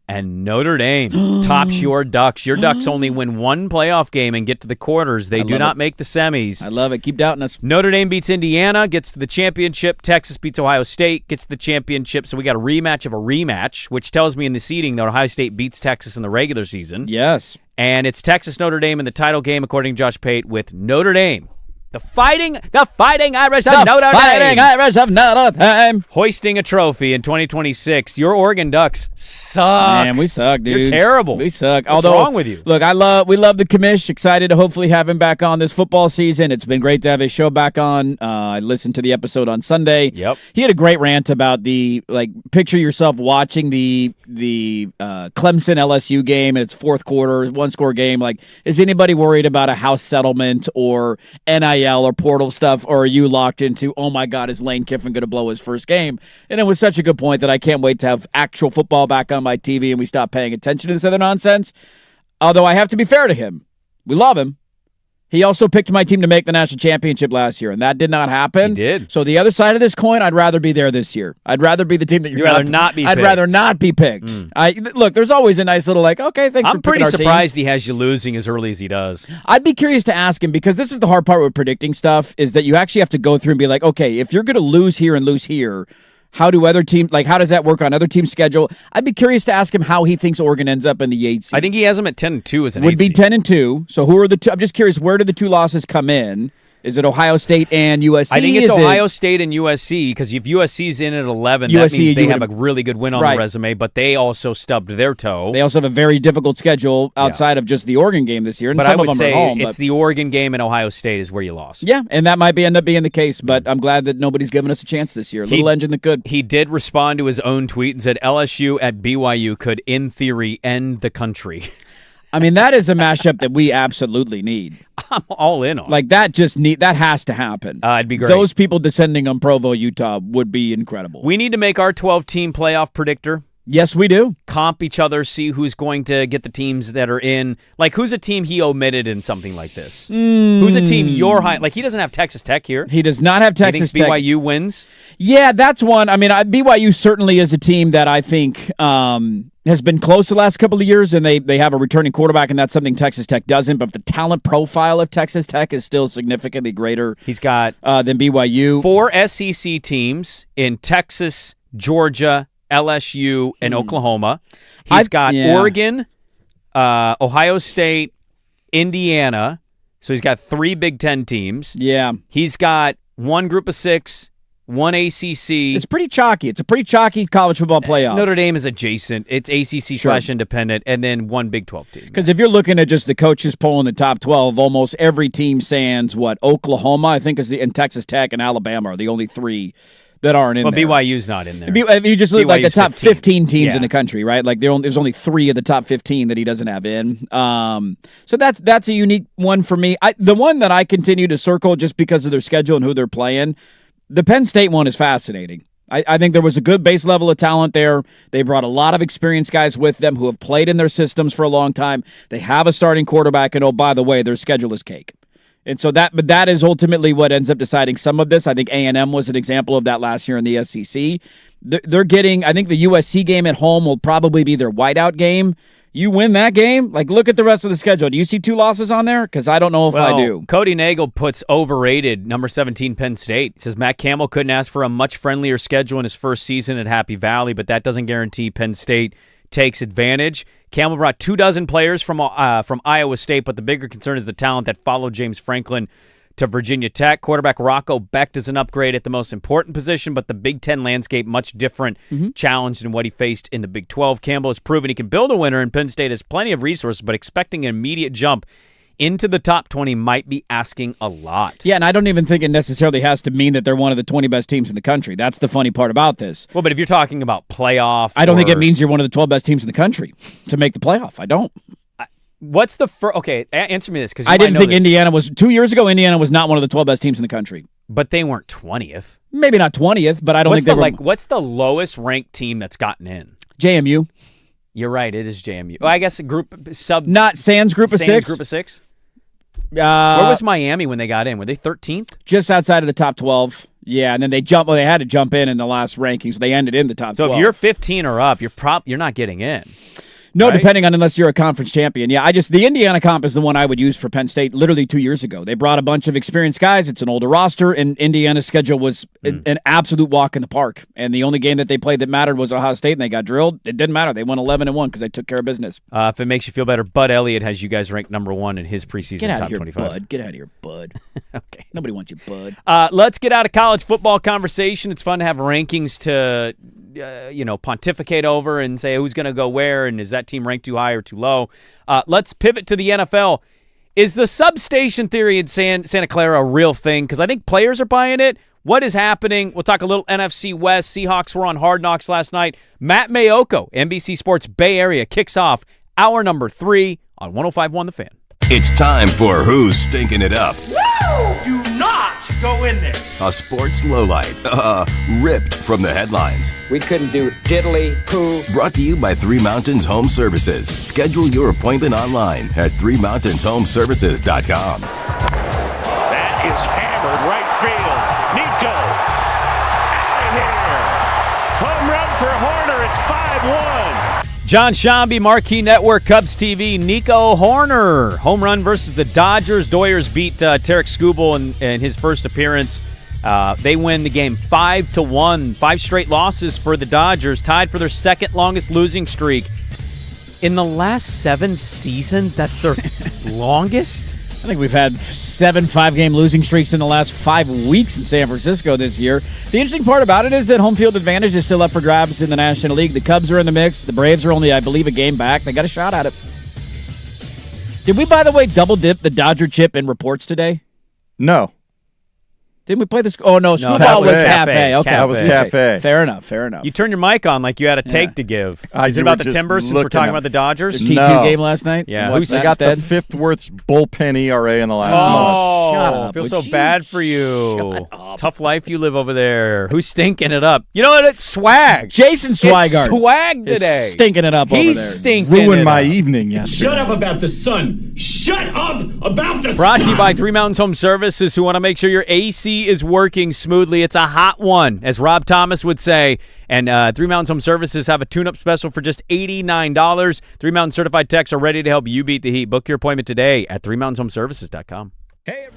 And Notre Dame tops your Ducks. Your Ducks only win 1 playoff game and get to the quarters. They do not make the semis. I love it. Keep doubting us. Notre Dame beats Indiana, gets to the championship. Texas beats Ohio State, gets to the championship. So we got a rematch of a rematch, which tells me in the seeding that Ohio State beats Texas in the regular season. Yes. And it's Texas-Notre Dame in the title game, according to Josh Pate, with Notre Dame. The fighting Irish of Notre Dame. Fighting Irish of Notre Dame. Hoisting a trophy in 2026. Your Oregon Ducks suck. Man, we suck, dude. You're terrible. We suck. What's wrong with you? Look, we love the commish. Excited to hopefully have him back on this football season. It's been great to have his show back on. I listened to the episode on Sunday. Yep. He had a great rant about picture yourself watching the Clemson LSU game and it's fourth quarter, 1-score game. Is anybody worried about a house settlement or NIL or portal stuff, or are you locked into, oh my God, is Lane Kiffin going to blow his first game? And it was such a good point that I can't wait to have actual football back on my TV and we stop paying attention to this other nonsense. Although I have to be fair to him. We love him. He also picked my team to make the national championship last year, and that did not happen. He did. So the other side of this coin, I'd rather be there this year. I'd rather be the team that you're rather not be I'd picked. rather not be picked. Look, there's always a nice little okay, thanks for picking our team. I'm pretty surprised he has you losing as early as he does. I'd be curious to ask him, because this is the hard part with predicting stuff, is that you actually have to go through and be like, okay, if you're going to lose here and lose here, how do other teams, how does that work on other teams' schedule? I'd be curious to ask him how he thinks Oregon ends up in the 8 seed. I think he has them at 10-2 as an 8 Would be seed. 10-2. So who are the two? I'm just curious, where do the 2 losses come in? Is it Ohio State and USC? I think it's Ohio State and USC, because if USC's in at 11, that USC, means they have a really good win on the resume, but they also stubbed their toe. They also have a very difficult schedule outside of just the Oregon game this year, and but some I would of them say are home. it's the Oregon game and Ohio State is where you lost. Yeah, and that might end up being the case, but I'm glad that nobody's given us a chance this year. Little engine that could. He did respond to his own tweet and said LSU at BYU could, in theory, end the country. I mean, that is a mashup that we absolutely need. I'm all in on. That has to happen. It'd be great. Those people descending on Provo, Utah would be incredible. We need to make our 12-team playoff predictor. Yes, we do. Comp each other, see who's going to get the teams that are in. Like, who's a team he omitted in something like this? Who's a team you're high? Like, he doesn't have Texas Tech here. He does not have Texas Tech. BYU wins? Yeah, that's one. I mean, BYU certainly is a team that I think has been close the last couple of years, and they have a returning quarterback, and that's something Texas Tech doesn't. But the talent profile of Texas Tech is still significantly greater. He's got than BYU. 4 SEC teams in Texas, Georgia, LSU, and Oklahoma. He's got Oregon, Ohio State, Indiana. So he's got 3 Big Ten teams. Yeah. He's got 1 group of 6, 1 ACC. It's pretty chalky. It's a pretty chalky college football playoff. Notre Dame is adjacent. It's ACC/independent, and then 1 Big 12 team. Because if you're looking at just the coaches poll in the top 12, almost every team sans Oklahoma, I think, and Texas Tech and Alabama are the only 3 that aren't in there. BYU's not in there. If you just look like the top 15 teams Yeah. in the country, right? Like there's only 3 of the top 15 that he doesn't have in. So that's a unique one for me. The one that I continue to circle just because of their schedule and who they're playing, the Penn State one is fascinating. I think there was a good base level of talent there. They brought a lot of experienced guys with them who have played in their systems for a long time. They have a starting quarterback, and oh, by the way, their schedule is cake. And so that is ultimately what ends up deciding some of this. I think A&M was an example of that last year in the SEC. They're getting, I think the USC game at home will probably be their whiteout game. You win that game, look at the rest of the schedule. Do you see 2 losses on there? Because I don't know if I do. Cody Nagel puts overrated number 17 Penn State. He says Matt Campbell couldn't ask for a much friendlier schedule in his first season at Happy Valley, but that doesn't guarantee Penn State takes advantage. Campbell brought 24 players from Iowa State, but the bigger concern is the talent that followed James Franklin to Virginia Tech. Quarterback Rocco Becht is an upgrade at the most important position, but the Big Ten landscape much different challenge than what he faced in the Big 12. Campbell has proven he can build a winner, and Penn State has plenty of resources, but expecting an immediate jump into the top 20 might be asking a lot. Yeah, and I don't even think it necessarily has to mean that they're one of the 20 best teams in the country. That's the funny part about this. Well, but if you're talking about playoff, I don't think it means you're one of the 12 best teams in the country to make the playoff. I don't. What's the first? Okay, answer me this, because I didn't think Indiana was 2 years ago. Indiana was not one of the 12 best teams in the country, but they weren't 20th. Maybe not 20th, but I don't think they were. What's the lowest ranked team that's gotten in? JMU. You're right. It is JMU. Well, I guess a not Sands group of 6. Group of 6. Where was Miami when they got in? Were they 13th? Just outside of the top 12. Yeah, and then they had to jump in the last rankings. So they ended in the top 12. So if you're 15 or up, you're not getting in. No, right? Depending on unless you're a conference champion. Yeah, the Indiana comp is the one I would use for Penn State literally 2 years ago. They brought a bunch of experienced guys. It's an older roster, and Indiana's schedule was an absolute walk in the park. And the only game that they played that mattered was Ohio State, and they got drilled. It didn't matter. They won 11-1 because they took care of business. If it makes you feel better, Bud Elliott has you guys ranked number 1 in his preseason top 25. Bud. Get out of here, Bud. Okay. Nobody wants you, Bud. Let's get out of college football conversation. It's fun to have rankings to pontificate over and say who's going to go where and is that team ranked too high or too low. Let's pivot to the NFL. Is the substation theory in Santa Clara a real thing? Because I think players are buying it. What is happening? We'll talk a little NFC West. Seahawks were on Hard Knocks last night. Matt Mayoko, NBC Sports Bay Area, kicks off hour number 3 on 105.1 The Fan. It's time for Who's Stinking It Up. Woo! Do not should go in there. A sports lowlight, ripped from the headlines. We couldn't do diddly poo. Brought to you by Three Mountains Home Services. Schedule your appointment online at threemountainshomservices.com. That is hammered right field. Nico out of here. Home run for Horner. It's 5-1. John Shambi, Marquee Network, Cubs TV, Nico Horner. Home run versus the Dodgers. Doyers beat Tarek Skubal in his first appearance. They win the game 5-1. 5 straight losses for the Dodgers, tied for their second longest losing streak. In the last 7 seasons, that's their longest? I think we've had 7 5-game losing streaks in the last 5 weeks in San Francisco this year. The interesting part about it is that home field advantage is still up for grabs in the National League. The Cubs are in the mix. The Braves are only, I believe, a game back. They got a shot at it. Did we, by the way, double dip the Dodger chip in reports today? No. Didn't we play this? Oh, no. Screwball was Cafe. Okay. That was Cafe. Fair enough. You turned your mic on like you had a take to give. Is it you about were the just Timbers since we're talking about the Dodgers? The T2 game last night? Yeah. They got the 5th worst bullpen ERA in the last month. Shut up. I feel so bad for you. Tough life you live over there. Who's stinking it up? You know what? It's Swag. Jason Swigart. It's Swag today. Stinking it up over there. He's stinking Ruined it my up. evening yesterday. Shut up about the sun. Shut up about the Brought sun. to you by Three Mountains Home Services, who want to make sure your AC is working smoothly. It's a hot one, as Rob Thomas would say. And Three Mountains Home Services have a tune-up special for just $89. 3 Mountain certified techs are ready to help you beat the heat. Book your appointment today at threemountainhomeservices.com. Hey.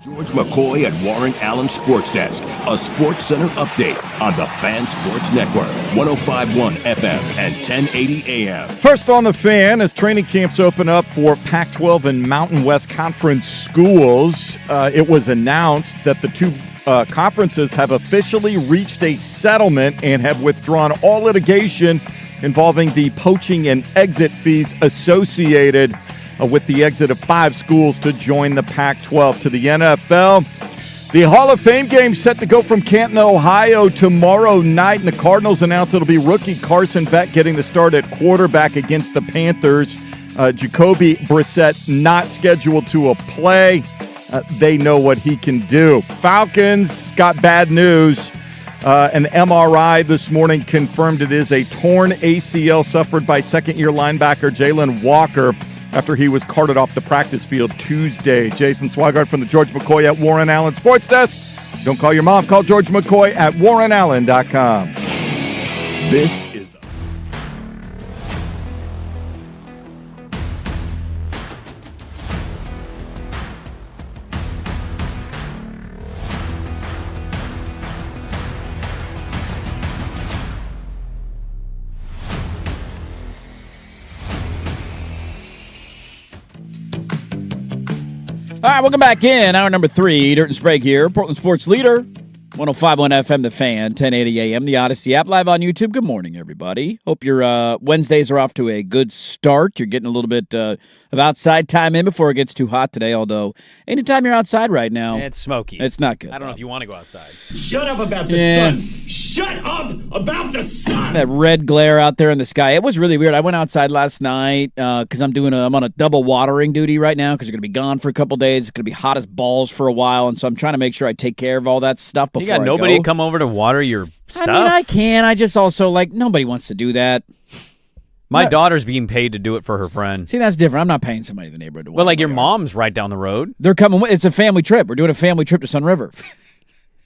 George McCoy at Warren Allen Sports Desk, a Sports Center update on the Fan Sports Network, 105.1 FM and 1080 AM. First on the Fan, as training camps open up for Pac-12 and Mountain West Conference schools, it was announced that the two conferences have officially reached a settlement and have withdrawn all litigation involving the poaching and exit fees associated with the exit of 5 schools to join the Pac-12. To the NFL, the Hall of Fame game set to go from Canton, Ohio tomorrow night, and the Cardinals announced it'll be rookie Carson Beck getting the start at quarterback against the Panthers. Jacoby Brissett not scheduled to play. They know what he can do. Falcons got bad news. An MRI this morning confirmed it is a torn ACL suffered by second-year linebacker Jalen Walker after he was carted off the practice field Tuesday. Jason Swigart from the George McCoy at Warren Allen Sports Desk. Don't call your mom. Call George McCoy at warrenallen.com. This is All right, welcome back in. Hour number 3, Dirt and Sprague here. Portland Sports Leader, 105.1 FM, The Fan, 1080 AM, the Odyssey app, live on YouTube. Good morning, everybody. Hope your Wednesdays are off to a good start. You're getting a little bit of outside time in before it gets too hot today, although anytime you're outside right now, It's smoky. it's not good. I don't know if you want to go outside. Shut up about the Yeah. sun. Shut up about the sun. That red glare out there in the sky. It was really weird. I went outside last night because I'm on a double watering duty right now because you're going to be gone for a couple days. It's going to be hot as balls for a while, and so I'm trying to make sure I take care of all that stuff before You got I nobody go. to come over to water your stuff? I mean, I can. I just also, nobody wants to do that. My daughter's being paid to do it for her friend. See, that's different. I'm not paying somebody in the neighborhood to water. Well, like your mom's right down the road. They're coming. It's a family trip. We're doing a family trip to Sun River.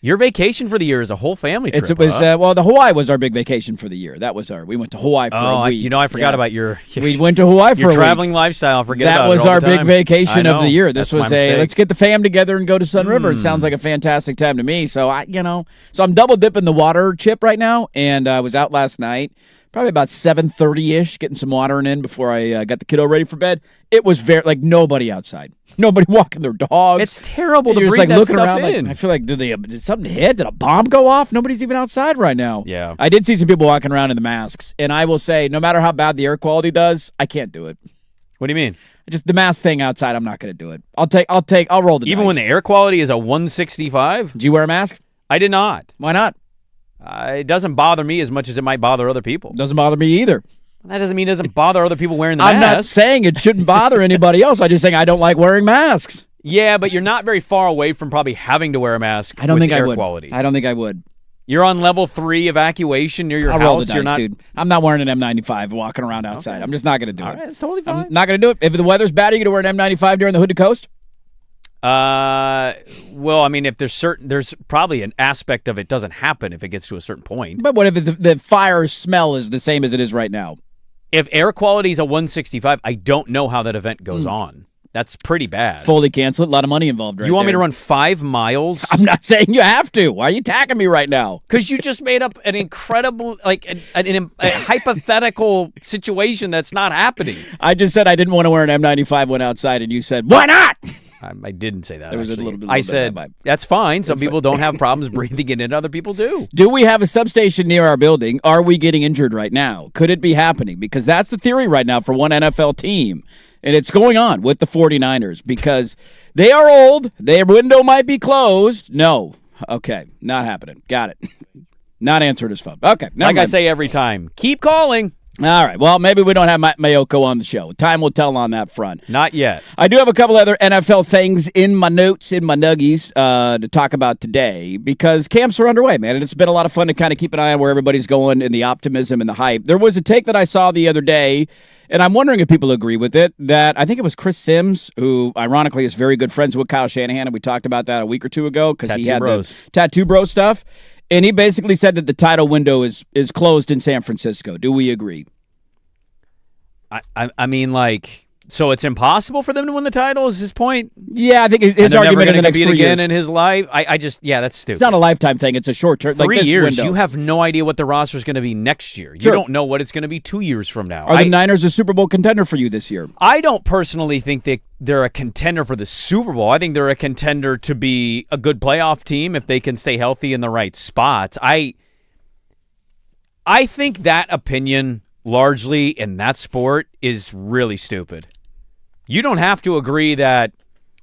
Your vacation for the year is a whole family trip. It was the Hawaii was our big vacation for the year. That was we went to Hawaii for a week. I forgot about your We went to Hawaii for your a traveling week. lifestyle. Forget that about was it all our the big time. vacation I of the know. year. This That's was my mistake. let's get the fam together and go to Sun River. It sounds like a fantastic time to me. So so I'm double dipping the water chip right now, and I was out last night. Probably about 7:30-ish, getting some watering in before I got the kiddo ready for bed. It was nobody outside. Nobody walking their dogs. It's terrible to You're just breathe that looking stuff around in. I feel like did something hit? Did a bomb go off? Nobody's even outside right now. Yeah. I did see some people walking around in the masks, and I will say, no matter how bad the air quality does, I can't do it. What do you mean? Just the mask thing outside, I'm not going to do it. I'll roll the Even dice. when the air quality is a 165? Did you wear a mask? I did not. Why not? It doesn't bother me as much as it might bother other people. Doesn't bother me either. That doesn't mean it doesn't bother other people wearing the I'm mask. not saying it shouldn't bother anybody else. I'm just saying I don't like wearing masks. Yeah, but you're not very far away from probably having to wear a mask. I don't with think air I would. Quality. I don't think I would. You're on level 3 evacuation near your I'll house. roll the dice, you're not, dude. I'm not wearing an N95 walking around outside. Okay. I'm just not going to do All it. right, it's totally fine. I'm not going to do it. If the weather's bad, are you going to wear an N95 during the hood to coast? Well, I mean, if there's probably an aspect of it doesn't happen if it gets to a certain point. But what if the fire smell is the same as it is right now? If air quality is a 165, I don't know how that event goes on. That's pretty bad. Fully cancel it. A lot of money involved right You want me there. to run 5 miles? I'm not saying you have to. Why are you attacking me right now? Because you just made up an incredible, a hypothetical situation that's not happening. I just said I didn't want to wear an M95 when outside, and you said, why not? I didn't say that. There was a actually. little bit I of said, that vibe. that's fine. Some people don't have problems breathing it in. Other people do. Do we have a substation near our building? Are we getting injured right now? Could it be happening? Because that's the theory right now for one NFL team. And it's going on with the 49ers because they are old. Their window might be closed. No. Okay. Not happening. Got it. Not answering his phone. Okay. Like I say every time, keep calling. All right. Well, maybe we don't have Mayoko on the show. Time will tell on that front. Not yet. I do have a couple other NFL things in my notes, in my nuggies, to talk about today because camps are underway, man. And it's been a lot of fun to kind of keep an eye on where everybody's going and the optimism and the hype. There was a take that I saw the other day, and I'm wondering if people agree with it, that I think it was Chris Sims, who ironically is very good friends with Kyle Shanahan, and we talked about that a week or two ago because he had the Tattoo Bro stuff. And he basically said that the title window is closed in San Francisco. Do we agree? I mean, like, So it's impossible for them to win the title. Is his point? Yeah, I think his argument in the next 3 years in his life. I just that's stupid. It's not a lifetime thing. It's a short term. 3 like years. Window. You have no idea what the roster is going to be next year. You don't know what it's going to be 2 years from now. Are the Niners a Super Bowl contender for you this year? I don't personally think they're a contender for the Super Bowl. I think they're a contender to be a good playoff team if they can stay healthy in the right spots. I think that opinion largely in that sport is really stupid. You don't have to agree that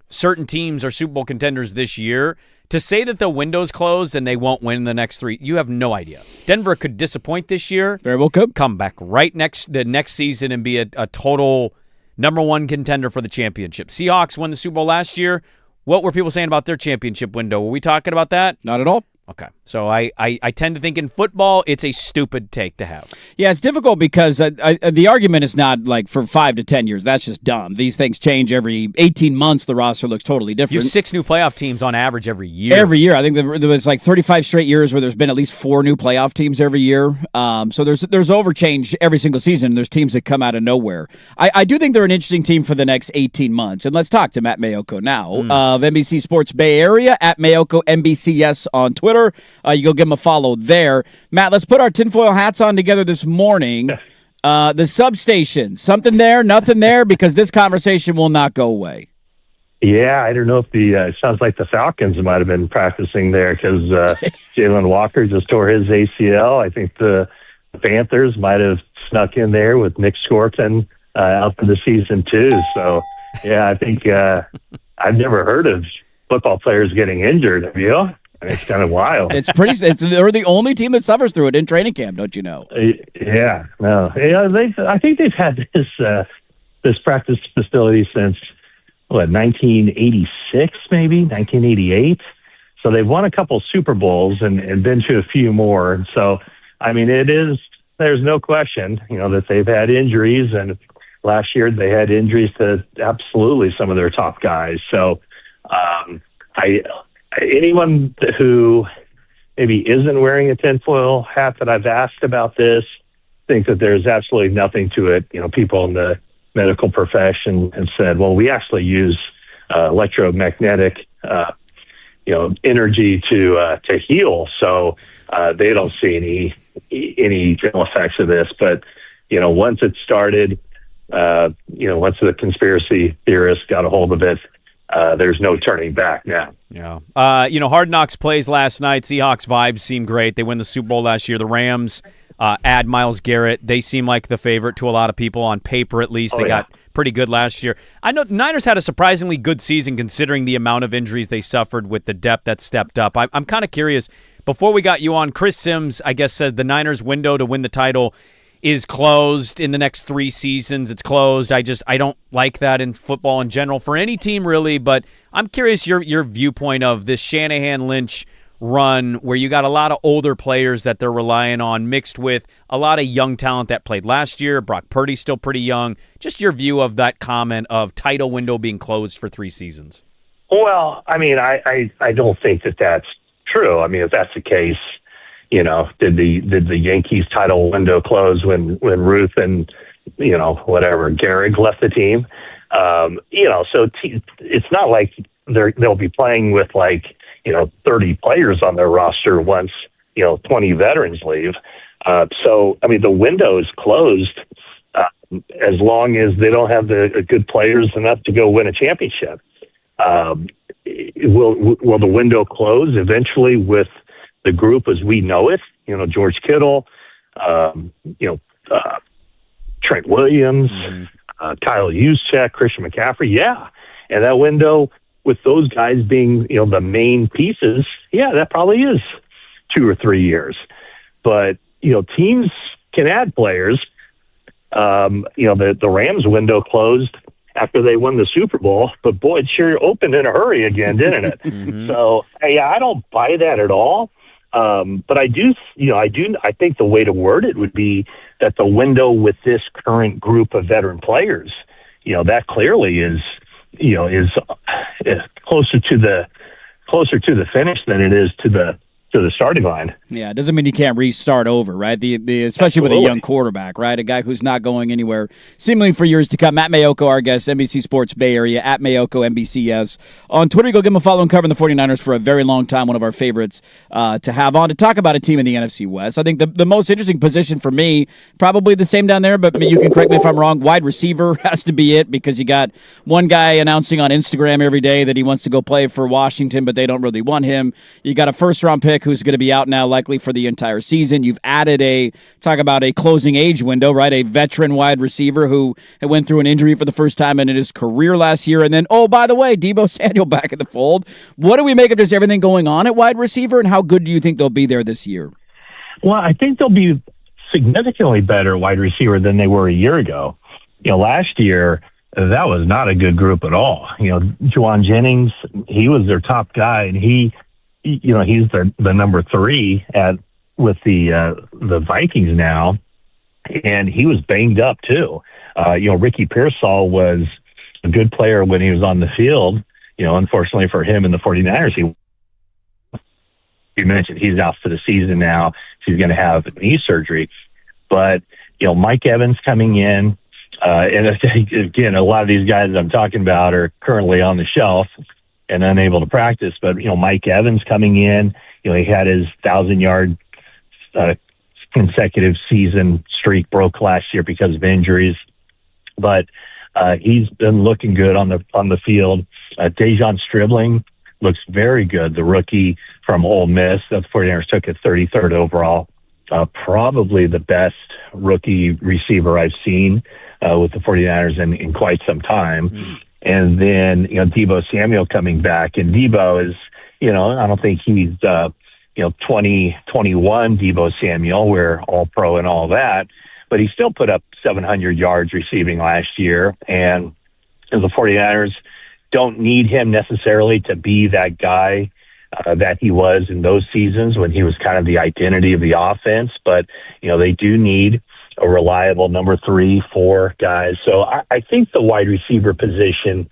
certain teams are Super Bowl contenders this year. To say that the window's closed and they won't win the next 3, you have no idea. Denver could disappoint this year. Very well could. Come back the next season and be a total number one contender for the championship. Seahawks won the Super Bowl last year. What were people saying about their championship window? Were we talking about that? Not at all. Okay. So I tend to think in football, it's a stupid take to have. Yeah, it's difficult because the argument is not like for 5 to 10 years. That's just dumb. These things change every 18 months. The roster looks totally different. You have 6 new playoff teams on average every year. Every year. I think there was like 35 straight years where there's been at least 4 new playoff teams every year. So there's overchange every single season. There's teams that come out of nowhere. I do think they're an interesting team for the next 18 months. And let's talk to Matt Mayoko now of NBC Sports Bay Area at Mayoko NBCS on Twitter. You go give him a follow there. Matt, let's put our tinfoil hats on together this morning. The substation, something there, nothing there, because this conversation will not go away. Yeah, I don't know if it sounds like the Falcons might have been practicing there because Jalen Walker just tore his ACL. I think the Panthers might have snuck in there with Nick Scorton out for the season too. So, yeah, I think I've never heard of football players getting injured. Have you? I mean, it's kind of wild. They're the only team that suffers through it in training camp, don't you know? Yeah, no. Yeah, I think they've had this practice facility since 1986, maybe 1988. So they've won a couple Super Bowls and been to a few more. So I mean, there's no question, that they've had injuries, and last year they had injuries to absolutely some of their top guys. So anyone who maybe isn't wearing a tinfoil hat that I've asked about this think that there's absolutely nothing to it. People in the medical profession have said, well, we actually use electromagnetic, energy to heal. So they don't see any ill effects of this. But, once it started, once the conspiracy theorists got a hold of it, there's no turning back now. Yeah. Hard Knocks plays last night. Seahawks vibes seem great. They win the Super Bowl last year. The Rams add Myles Garrett. They seem like the favorite to a lot of people on paper, at least. They got pretty good last year. I know Niners had a surprisingly good season considering the amount of injuries they suffered with the depth that stepped up. I'm kind of curious. Before we got you on, Chris Sims, I guess, said the Niners' window to win the title is closed in the next 3 seasons. It's closed. I don't like that in football in general for any team really, but I'm curious your viewpoint of this Shanahan-Lynch run where you got a lot of older players that they're relying on mixed with a lot of young talent that played last year. Brock Purdy's still pretty young. Just your view of that comment of title window being closed for 3 seasons. Well, I mean, I don't think that that's true. I mean, if that's the case, did the Yankees title window close when Ruth and Gehrig left the team? So it's not like they'll be playing with 30 players on their roster once 20 veterans leave. So I mean, the window is closed as long as they don't have the good players enough to go win a championship. Will the window close eventually with the group as we know it? George Kittle, Trent Williams, Kyle Juszczyk, Christian McCaffrey. Yeah. And that window with those guys being, the main pieces, yeah, that probably is 2 or 3 years. But, teams can add players. The Rams window closed after they won the Super Bowl, but boy, it sure opened in a hurry again, didn't it? So, I don't buy that at all. But I think the way to word it would be that the window with this current group of veteran players, that clearly is closer to the finish than it is to to the starting line. Yeah, it doesn't mean you can't restart over, right? The especially with a young quarterback, right? A guy who's not going anywhere seemingly for years to come. Matt Mayoko, our guest, NBC Sports Bay Area, at Mayoko NBCS. On Twitter, go give him a follow and covering the 49ers for a very long time, one of our favorites to have on to talk about a team in the NFC West. I think the most interesting position for me, probably the same down there, but you can correct me if I'm wrong, wide receiver has to be it because you got one guy announcing on Instagram every day that he wants to go play for Washington, but they don't really want him. You got a first-round pick who's going to be out now likely for the entire season. You've added talk about a closing age window, right? A veteran wide receiver who went through an injury for the first time in his career last year. And then, oh, by the way, Deebo Samuel back in the fold. What do we make of this, everything going on at wide receiver, and how good do you think they'll be there this year? Well, I think they'll be significantly better wide receiver than they were a year ago. Last year, that was not a good group at all. Juwan Jennings, he was their top guy, and he's the number 3 with the Vikings now, and he was banged up too. Ricky Pearsall was a good player when he was on the field. Unfortunately for him and the 49ers, you mentioned he's out for the season now. He's going to have knee surgery. But, Mike Evans coming in, and again, a lot of these guys I'm talking about are currently on the shelf and unable to practice. But, Mike Evans coming in, he had his 1,000-yard consecutive season streak broke last year because of injuries. But he's been looking good on the field. Dejon Stribling looks very good, the rookie from Ole Miss. The 49ers took it 33rd overall. Probably the best rookie receiver I've seen with the 49ers in quite some time. Mm-hmm. And then, Deebo Samuel coming back. And Deebo is, I don't think he's, 2021 Deebo Samuel, we're all pro and all that. But he still put up 700 yards receiving last year. And the 49ers don't need him necessarily to be that guy that he was in those seasons when he was kind of the identity of the offense. But, they do need a reliable number 3, 4 guys. So I think the wide receiver position,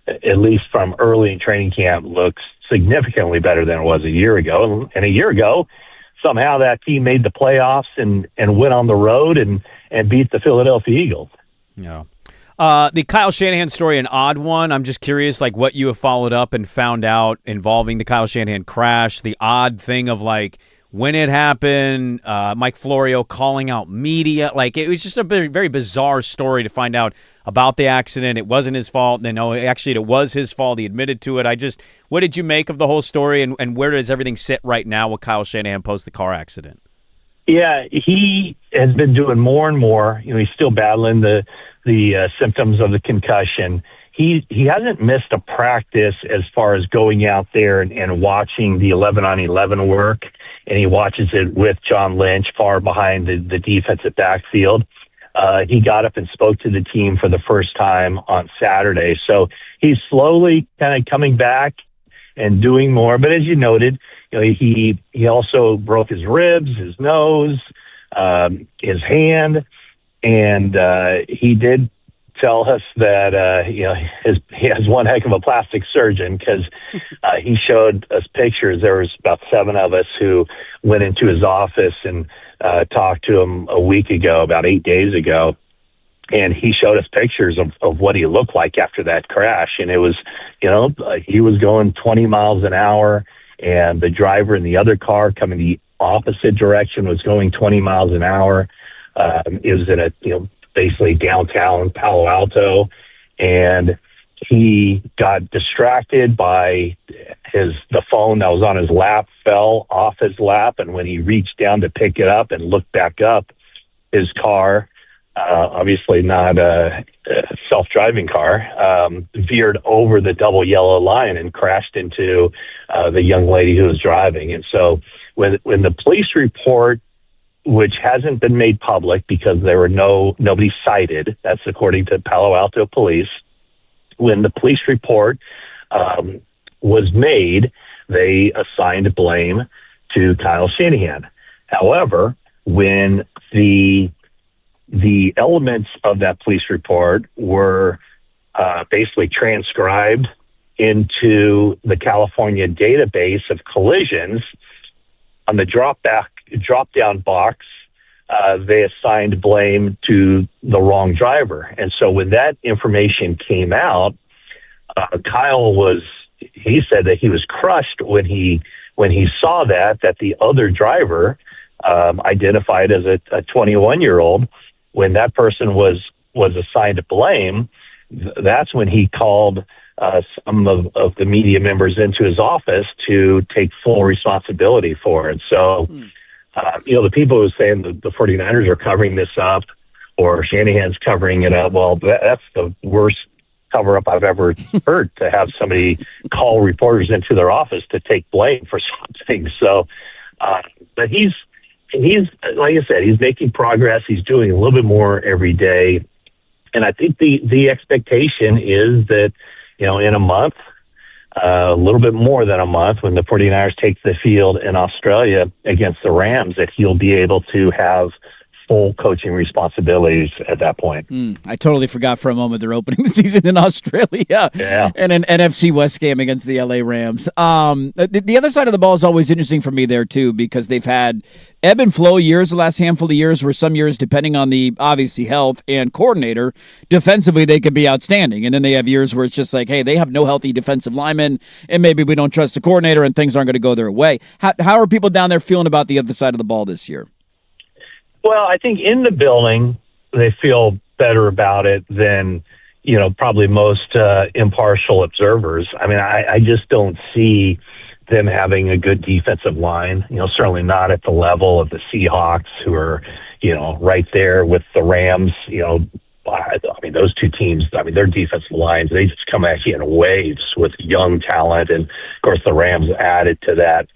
at least from early in training camp, looks significantly better than it was a year ago. And a year ago, somehow that team made the playoffs and went on the road and beat the Philadelphia Eagles. Yeah. The Kyle Shanahan story, an odd one. I'm just curious, what you have followed up and found out involving the Kyle Shanahan crash, the odd thing of, when it happened, Mike Florio calling out media. It was just a very, very bizarre story to find out about the accident. It wasn't his fault. Then, actually, it was his fault. He admitted to it. What did you make of the whole story, and where does everything sit right now with Kyle Shanahan post the car accident? Yeah, he has been doing more and more. He's still battling the symptoms of the concussion. He hasn't missed a practice as far as going out there and watching the 11-on-11 work, and he watches it with John Lynch far behind the defensive backfield. He got up and spoke to the team for the first time on Saturday. So he's slowly kind of coming back and doing more. But as you noted, he also broke his ribs, his nose, his hand, and he did tell us that he has one heck of a plastic surgeon, because he showed us pictures. There was about 7 of us who went into his office and talked to him a week ago, about 8 days ago, and he showed us pictures of what he looked like after that crash. And it was, he was going 20 miles an hour, and the driver in the other car coming the opposite direction was going 20 miles an hour. It was in a, basically downtown Palo Alto, and he got distracted by the phone that was on his lap fell off his lap, and when he reached down to pick it up and looked back up, his car, obviously not a self-driving car, veered over the double yellow line and crashed into the young lady who was driving. And so when the police report, which hasn't been made public because there were nobody cited, that's according to Palo Alto police, when the police report was made, they assigned blame to Kyle Shanahan. However, when the elements of that police report were basically transcribed into the California database of collisions, on the drop down box, they assigned blame to the wrong driver. And so when that information came out, Kyle he said that he was crushed when he saw that the other driver, identified as a 21-year-old, when that person was assigned blame, that's when he called some of the media members into his office to take full responsibility for it. So, the people who are saying the 49ers are covering this up or Shanahan's covering it up, well, that's the worst cover-up I've ever heard, to have somebody call reporters into their office to take blame for something. So, but he's like I said, he's making progress. He's doing a little bit more every day. And I think the expectation is that, in a month, a little bit more than a month, when the 49ers take the field in Australia against the Rams, that he'll be able to have full coaching responsibilities at that point. I totally forgot for a moment they're opening the season in Australia. Yeah. And an NFC West game against the LA Rams. The other side of the ball is always interesting for me there, too, because they've had ebb and flow years, the last handful of years, where some years, depending on the, obviously, health and coordinator, defensively they could be outstanding. And then they have years where it's just like, hey, they have no healthy defensive linemen, and maybe we don't trust the coordinator and things aren't going to go their way. How are people down there feeling about the other side of the ball this year? Well, I think in the building, they feel better about it than, probably most impartial observers. I mean, I just don't see them having a good defensive line, certainly not at the level of the Seahawks, who are, right there with the Rams. I mean, those two teams, their defensive lines, they just come at you in waves with young talent. And, of course, the Rams added to that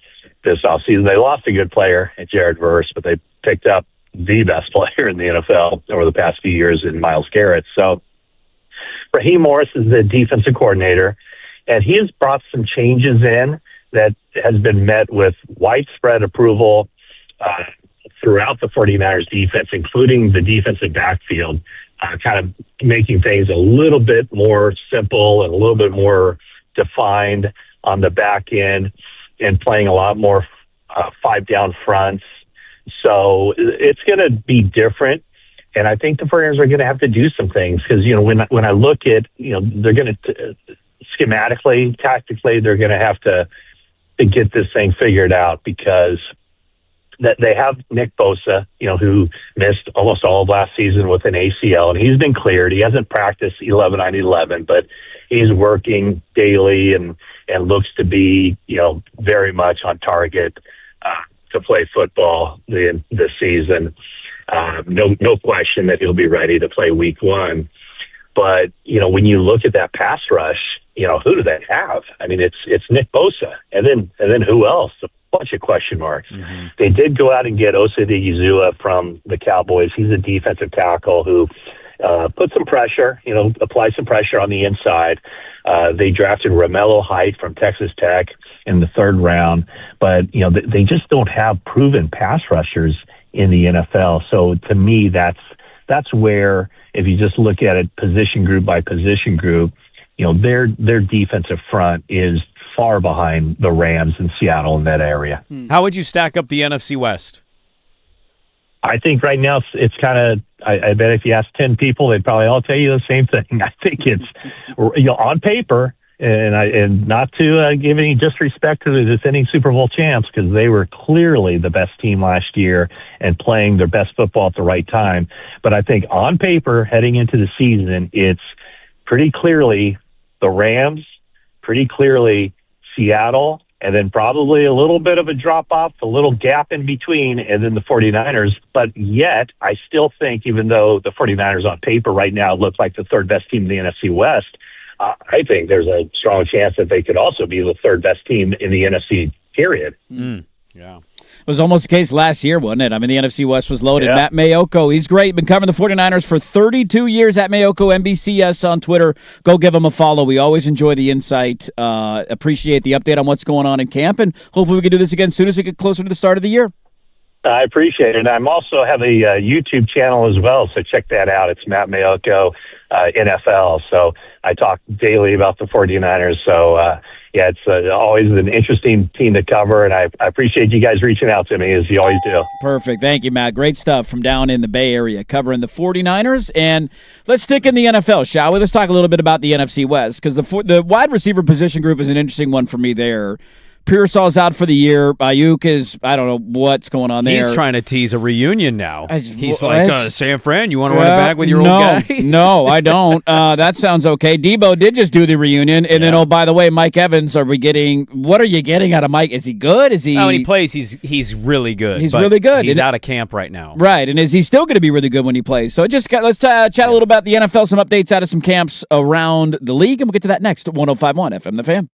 this offseason. They lost a good player at Jared Verse, but they picked up the best player in the NFL over the past few years in Myles Garrett. So Raheem Morris is the defensive coordinator, and he has brought some changes in that has been met with widespread approval throughout the 49ers defense, including the defensive backfield, kind of making things a little bit more simple and a little bit more defined on the back end, and playing a lot more 5-down fronts. So it's going to be different, and I think the 49ers are going to have to do some things, because when I look at they're going to schematically, tactically, they're going to have to get this thing figured out, because that they have Nick Bosa, who missed almost all of last season with an ACL, and he's been cleared. He hasn't practiced 11-on-11, but he's working daily and looks to be very much on target to play football this season. No question that he'll be ready to play week 1. But, when you look at that pass rush, who do they have? I mean, it's Nick Bosa. And then who else? A bunch of question marks. Mm-hmm. They did go out and get Osa Odighizuwa from the Cowboys. He's a defensive tackle who put some pressure, apply some pressure on the inside. They drafted Romello Height from Texas Tech in the 3rd round, but they just don't have proven pass rushers in the NFL. So to me, that's where, if you just look at it position group by position group, their defensive front is far behind the Rams and Seattle in that area. How would you stack up the NFC West? I think right now it's kind of, I bet if you ask 10 people, they'd probably all tell you the same thing. I think it's, on paper, and not to give any disrespect to the defending Super Bowl champs, because they were clearly the best team last year and playing their best football at the right time. But I think on paper, heading into the season, it's pretty clearly the Rams, pretty clearly Seattle, and then probably a little bit of a drop-off, a little gap in between, and then the 49ers. But yet, I still think, even though the 49ers on paper right now look like the 3rd best team in the NFC West, I think there's a strong chance that they could also be the 3rd best team in the NFC, period. Yeah. It was almost the case last year, wasn't it? I mean, the NFC West was loaded. Yeah. Matt Mayoko, he's great. Been covering the 49ers for 32 years at Mayoko MBCS on Twitter. Go give him a follow. We always enjoy the insight. Appreciate the update on what's going on in camp, and hopefully we can do this again soon as we get closer to the start of the year. I appreciate it. And I'm also have a YouTube channel as well, so check that out. It's Matt Mayoko NFL. So I talk daily about the 49ers. So, yeah, it's always an interesting team to cover, and I appreciate you guys reaching out to me, as you always do. Perfect. Thank you, Matt. Great stuff from down in the Bay Area covering the 49ers. And let's stick in the NFL, shall we? Let's talk a little bit about the NFC West, because the wide receiver position group is an interesting one for me there. Pearsall's out for the year. Ayuk is, I don't know what's going on there. He's trying to tease a reunion now. He's what? like, San Fran, you want to run it back with your old guys? No, I don't. That sounds okay. Debo did just do the reunion. And then, oh, by the way, Mike Evans, what are you getting out of Mike? Is he good? Is he? When he plays, he's really good. He's really good. He's out of camp right now. Right. And is he still going to be really good when he plays? So let's chat a little about the NFL, some updates out of some camps around the league, and we'll get to that next at 105.1 FM The Fan.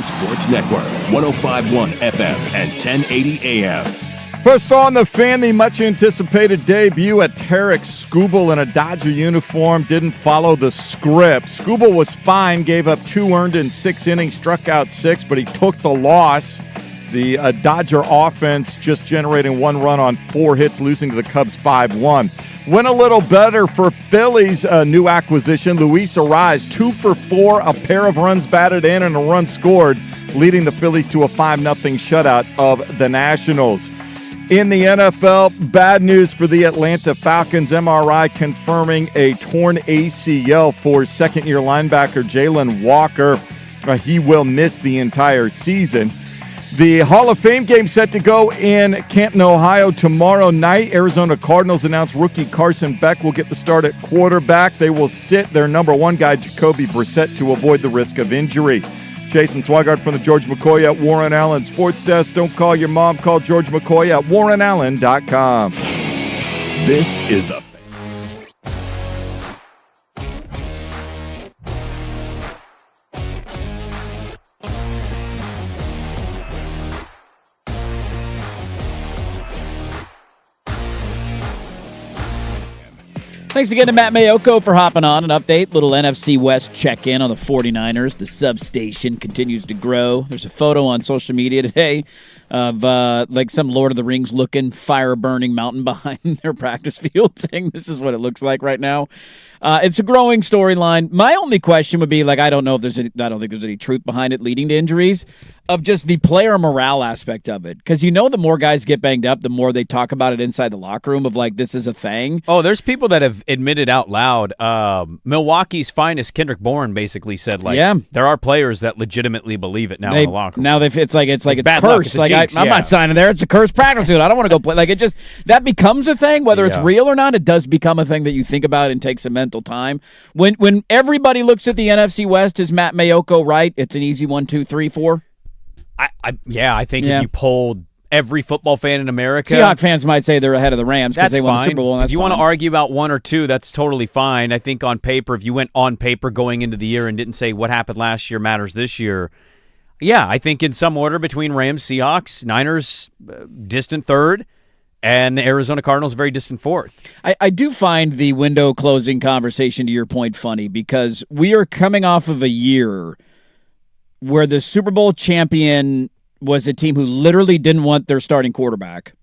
Fan Sports Network, 105.1 FM and 1080 AM. First on the Fan, the much-anticipated debut at Tarek Skubal in a Dodger uniform didn't follow the script. Skubal was fine, gave up 2 earned in 6 innings, struck out 6, but he took the loss. The Dodger offense just generating 1 run on 4 hits, losing to the Cubs 5-1. Went a little better for Phillies' new acquisition, Luis Arraez, 2 for 4, a pair of runs batted in and a run scored, leading the Phillies to a 5-0 shutout of the Nationals. In the NFL, bad news for the Atlanta Falcons. MRI confirming a torn ACL for second-year linebacker Jalen Walker. He will miss the entire season. The Hall of Fame game set to go in Canton, Ohio tomorrow night. Arizona Cardinals announced rookie Carson Beck will get the start at quarterback. They will sit their number 1 guy, Jacoby Brissett, to avoid the risk of injury. Jason Swigart from the George McCoy at Warren Allen Sports Desk. Don't call your mom. Call George McCoy at warrenallen.com. This is the Thanks again to Matt Mayoko for hopping on. An update, little NFC West check-in on the 49ers. The substation continues to grow. There's a photo on social media today of like some Lord of the Rings looking fire-burning mountain behind their practice field, saying this is what it looks like right now. It's a growing storyline. My only question would be, like, I don't think there's any truth behind it leading to injuries, of just the player morale aspect of it. Because the more guys get banged up, the more they talk about it inside the locker room of, like, this is a thing. Oh, there's people that have admitted out loud. Milwaukee's finest, Kendrick Bourne, basically said, like, there are players that legitimately believe it now in the locker room. Now it's bad luck. cursed. It's a jinx, I'm not signing there. It's a cursed practice suit. I don't want to go play. Like, it just, that becomes a thing, whether it's real or not. It does become a thing that you think about and takes some mental time. When everybody looks at the NFC West, is Matt Mayoko right? It's an easy 1, 2, 3, 4. I think if you polled every football fan in America, Seahawks fans might say they're ahead of the Rams because they won the Super Bowl. And that's if you want to argue about 1 or 2, that's totally fine. I think on paper, if you went on paper going into the year and didn't say what happened last year matters this year, I think in some order between Rams, Seahawks, Niners, distant third, and the Arizona Cardinals, very distant fourth. I do find the window closing conversation, to your point, funny because we are coming off of a year where the Super Bowl champion was a team who literally didn't want their starting quarterback.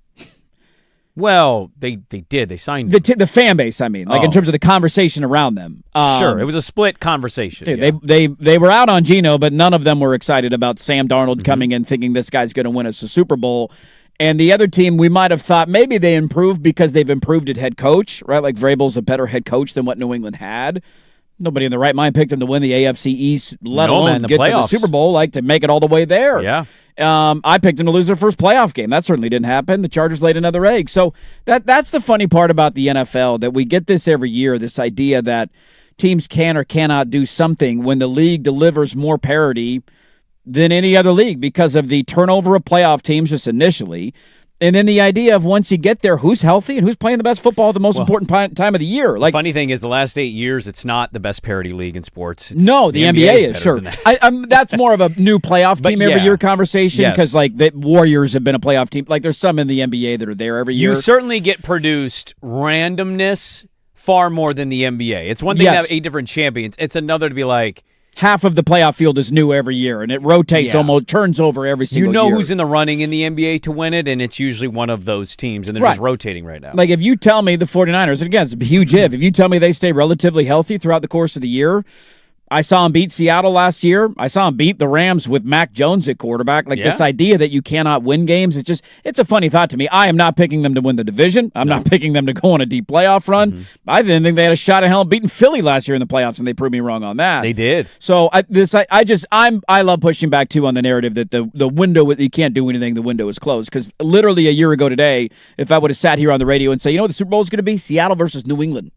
Well, they did. They signed the fan base, I mean, in terms of the conversation around them. Sure, it was a split conversation. They were out on Geno, but none of them were excited about Sam Darnold coming in thinking this guy's going to win us a Super Bowl. And the other team, we might have thought maybe they improved because they've improved at head coach, right? Like Vrabel's a better head coach than what New England had. Nobody in the right mind picked him to win the AFC East, let alone get to the Super Bowl, like to make it all the way there. Yeah. I picked them to lose their first playoff game. That certainly didn't happen. The Chargers laid another egg. So that's the funny part about the NFL, that we get this every year, this idea that teams can or cannot do something when the league delivers more parity than any other league because of the turnover of playoff teams just initially. And then the idea of once you get there, who's healthy and who's playing the best football at the most important time of the year. Like, the funny thing is, the last 8 years, it's not the best parity league in sports. No, the NBA is sure. That's more of a new playoff team every year conversation because, like, the Warriors have been a playoff team. Like, there's some in the NBA that are there every year. You certainly get produced randomness far more than the NBA. It's one thing to have 8 different champions. It's another to be like, half of the playoff field is new every year, and it rotates almost, turns over every single year. You know who's in the running in the NBA to win it, and it's usually one of those teams, and they're just rotating right now. Like, if you tell me the 49ers, and again, it's a huge if you tell me they stay relatively healthy throughout the course of the year, I saw them beat Seattle last year. I saw them beat the Rams with Mac Jones at quarterback. Like, this idea that you cannot win games, it's a funny thought to me. I am not picking them to win the division. I'm not picking them to go on a deep playoff run. I didn't think they had a shot at hell beating Philly last year in the playoffs, and they proved me wrong on that. They did. So I love pushing back too on the narrative that the window, you can't do anything, the window is closed. Because literally a year ago today, if I would have sat here on the radio and say, you know what the Super Bowl is going to be? Seattle versus New England.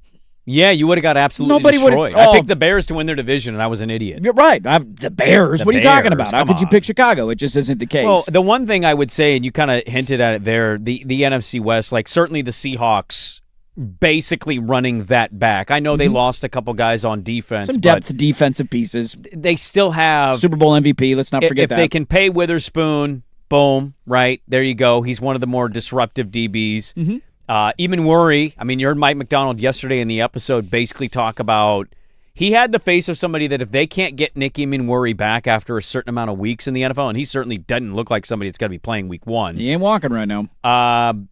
Yeah, you would have got absolutely destroyed. I picked the Bears to win their division, and I was an idiot. You're right. The Bears? What are you talking about? How could you pick Chicago? It just isn't the case. Well, the one thing I would say, and you kind of hinted at it there, the NFC West, like certainly the Seahawks basically running that back. I know they lost a couple guys on defense. Some depth defensive pieces. They still have Super Bowl MVP. Let's not forget if that. they can pay Witherspoon, boom, right? There you go. He's one of the more disruptive DBs. Even Worry, I mean, you heard Mike McDonald yesterday in the episode basically talk about he had the face of somebody that if they can't get Nick Worry back after a certain amount of weeks in the NFL, and he certainly doesn't look like somebody that's going to be playing week 1. He ain't walking right now.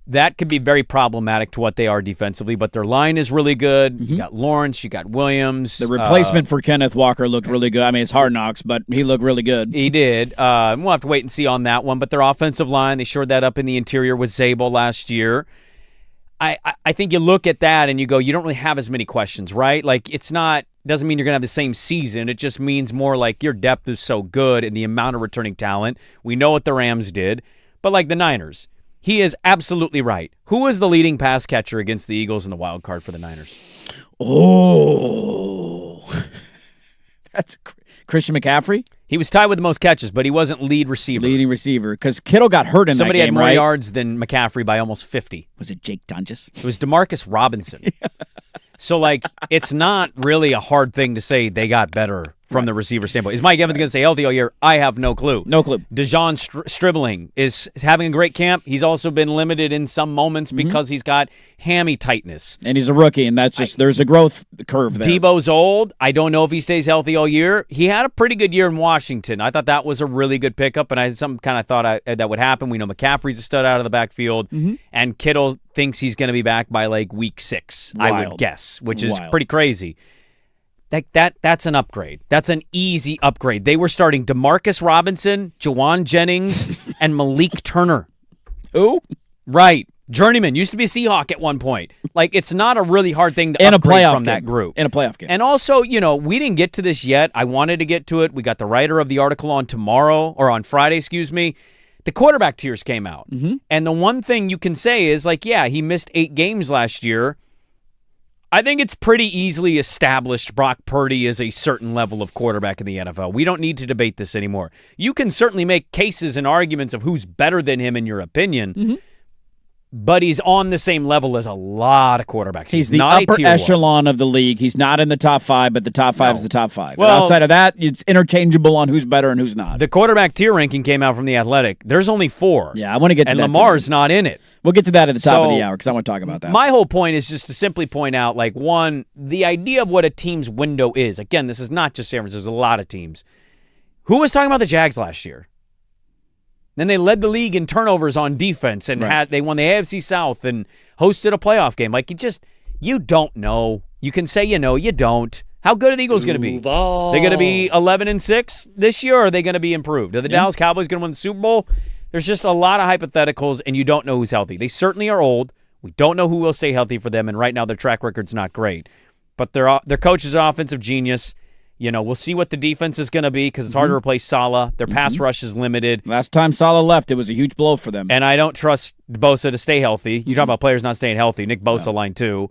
That could be very problematic to what they are defensively, but their line is really good. You got Lawrence, you got Williams. The replacement for Kenneth Walker looked really good. I mean, it's Hard Knocks, but he looked really good. He did. We'll have to wait and see on that one, but their offensive line, they shored that up in the interior with Zabel last year. I think you look at that and you go, you don't really have as many questions, right? Like, doesn't mean you're going to have the same season. It just means more like your depth is so good and the amount of returning talent. We know what the Rams did, but like the Niners, he is absolutely right. Who is the leading pass catcher against the Eagles in the wild card for the Niners? Oh, that's Christian McCaffrey? He was tied with the most catches, but he wasn't leading receiver, because Kittle got hurt in Somebody that game, had more right? yards than McCaffrey by almost 50. Was it Jake Dunges? It was DeMarcus Robinson. So, like, it's not really a hard thing to say they got better from the receiver standpoint. Is Mike Evans going to stay healthy all year? I have no clue. No clue. DeJon Stribling is having a great camp. He's also been limited in some moments because he's got hammy tightness. And he's a rookie, and that's just there's a growth curve there. Debo's old. I don't know if he stays healthy all year. He had a pretty good year in Washington. I thought that was a really good pickup, and I thought that would happen. We know McCaffrey's a stud out of the backfield, and Kittle thinks he's going to be back by like week 6, I would guess, which is pretty crazy. That's an upgrade. That's an easy upgrade. They were starting DeMarcus Robinson, Jawan Jennings, and Malik Turner. Who? Right. Journeyman used to be a Seahawk at one point. Like, it's not a really hard thing to upgrade from that group. In a playoff game. And also, we didn't get to this yet. I wanted to get to it. We got the writer of the article on on Friday, The quarterback tiers came out. And the one thing you can say is, like, yeah, he missed 8 games last year. I think it's pretty easily established Brock Purdy is a certain level of quarterback in the NFL. We don't need to debate this anymore. You can certainly make cases and arguments of who's better than him in your opinion, but he's on the same level as a lot of quarterbacks. He's the upper echelon of the league. He's not in the top 5, but the top 5 is the top 5. Well, and outside of that, it's interchangeable on who's better and who's not. The quarterback tier ranking came out from The Athletic. There's only 4. Yeah, I want to get to that. And Lamar's not in it. We'll get to that at the top of the hour because I want to talk about that. My whole point is just to simply point out, like, one, the idea of what a team's window is. Again, this is not just San Francisco. There's a lot of teams. Who was talking about the Jags last year? Then they led the league in turnovers on defense and they won the AFC South and hosted a playoff game. Like, you don't know. You can say you know, you don't. How good are the Eagles going to be? They're going to be 11-6 this year, or are they going to be improved? Are the Dallas Cowboys going to win the Super Bowl? There's just a lot of hypotheticals, and you don't know who's healthy. They certainly are old. We don't know who will stay healthy for them, and right now their track record's not great. But their coach is an offensive genius. We'll see what the defense is going to be because it's hard to replace Saleh. Their pass rush is limited. Last time Saleh left, it was a huge blow for them. And I don't trust Bosa to stay healthy. You talk about players not staying healthy. Nick Bosa line 2.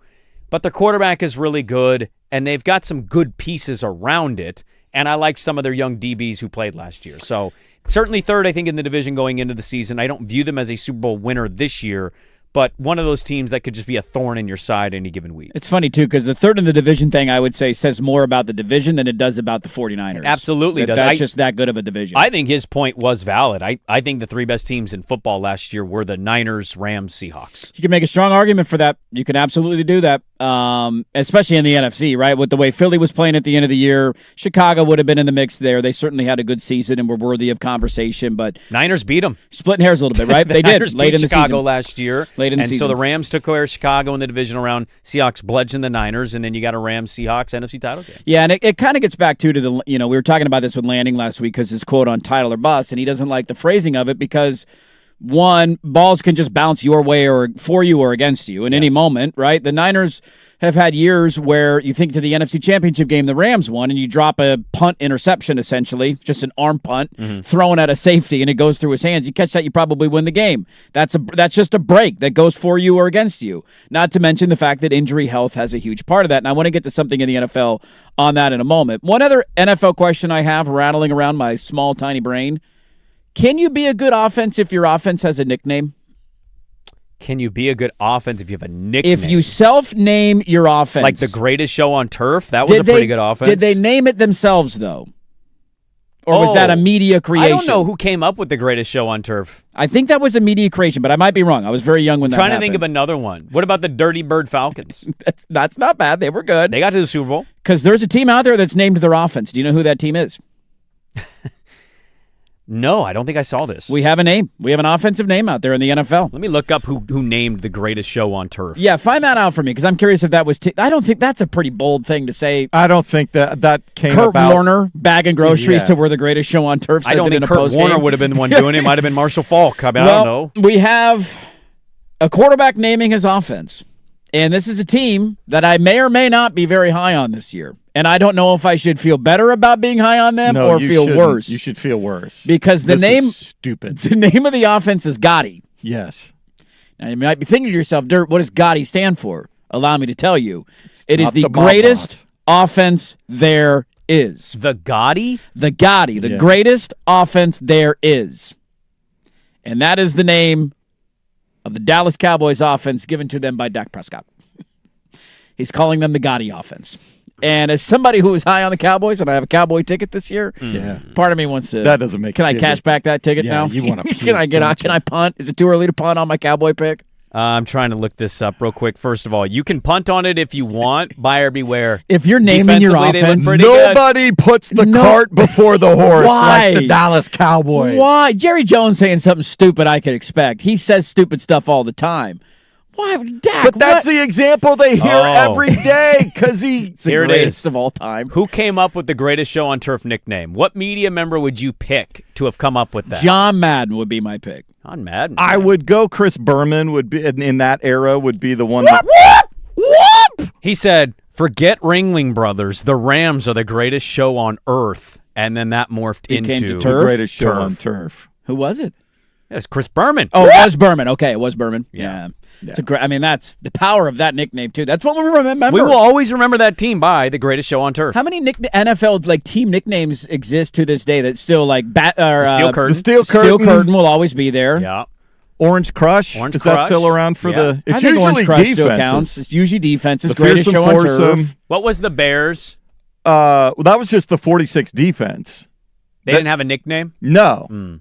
But their quarterback is really good, and they've got some good pieces around it. And I like some of their young DBs who played last year. So certainly third, I think, in the division going into the season. I don't view them as a Super Bowl winner this year, but one of those teams that could just be a thorn in your side any given week. It's funny, too, because the third in the division thing, I would say, says more about the division than it does about the 49ers. It absolutely does. That's just that good of a division. I think his point was valid. I think the 3 best teams in football last year were the Niners, Rams, Seahawks. You can make a strong argument for that. You can absolutely do that, especially in the NFC, right? With the way Philly was playing at the end of the year, Chicago would have been in the mix there. They certainly had a good season and were worthy of conversation, but Niners beat them. Splitting hairs a little bit, right? They did late in the Chicago season. Last year. Late in the season. So the Rams took care of Chicago in the divisional round. Seahawks bludgeoned the Niners, and then you got a Rams-Seahawks NFC title game. Yeah, and it kind of gets back to the, we were talking about this with Lanning last week because his quote on title or bust, and he doesn't like the phrasing of it because, one, balls can just bounce your way or for you or against you in any moment, right? The Niners have had years where you think to the NFC Championship game the Rams won and you drop a punt interception essentially, just an arm punt, thrown at a safety and it goes through his hands. You catch that, you probably win the game. That's just a break that goes for you or against you. Not to mention the fact that injury health has a huge part of that. And I want to get to something in the NFL on that in a moment. One other NFL question I have rattling around my small, tiny brain. Can you be a good offense if your offense has a nickname? Can you be a good offense if you have a nickname? If you self-name your offense. Like the greatest show on turf, that was a pretty good offense. Did they name it themselves, though? Or was that a media creation? I don't know who came up with the greatest show on turf. I think that was a media creation, but I might be wrong. I was very young when that happened. Trying to think of another one. What about the Dirty Bird Falcons? That's not bad. They were good. They got to the Super Bowl. Because there's a team out there that's named their offense. Do you know who that team is? No, I don't think I saw this. We have a name. We have an offensive name out there in the NFL. Let me look up who named the greatest show on turf. Yeah, find that out for me, because I'm curious if that was... I don't think that's a pretty bold thing to say. I don't think that came Kurt about. Warner bagging groceries to we're the greatest show on turf. I don't think Kurt Warner would have been the one doing it. It might have been Marshall Faulk. I mean, I don't know. We have a quarterback naming his offense. And this is a team that I may or may not be very high on this year. And I don't know if I should feel better about being high on them or feel worse. You should feel worse. Because this is stupid. The name of the offense is Gotti. Yes. Now, you might be thinking to yourself, Dirt, what does Gotti stand for? Allow me to tell you. It is the greatest offense there is. The Gotti? The Gotti. The greatest offense there is. And that is the name of the Dallas Cowboys offense given to them by Dak Prescott. He's calling them the Gotti offense. And as somebody who is high on the Cowboys, and I have a Cowboy ticket this year, part of me wants to. That doesn't make. Can I cash back that ticket now? You want to? Can I get out? Can I punt? Is it too early to punt on my Cowboy pick? I'm trying to look this up real quick. First of all, you can punt on it if you want. Buyer beware. If you're naming your offense, nobody puts the cart before the horse Why? like the Dallas Cowboys. Why? Jerry Jones saying something stupid I could expect. He says stupid stuff all the time. Why, Dak? But that's the example they hear every day because he's the greatest of all time. Who came up with the greatest show on turf nickname? What media member would you pick to have come up with that? John Madden would be my pick. John Madden. I would go Chris Berman would be in that era would be the one. Whoop! He said, "Forget Ringling Brothers. The Rams are the greatest show on earth." And then that morphed into the greatest show on turf. Who was it? It was Chris Berman. Oh, it was Berman. Okay, it was Berman. Yeah. It's a great. I mean, that's the power of that nickname too. That's what we remember. We will always remember that team by the greatest show on turf. How many NFL team nicknames exist to this day that still Steel Curtain? The Steel Curtain. Steel Curtain will always be there. Yeah. Orange Crush. Is that still around for the? It's usually Orange Crush defenses. still counts. It's usually defenses. The Greatest show on turf. What was the Bears? Well, that was just the 46 defense. They didn't have a nickname? No.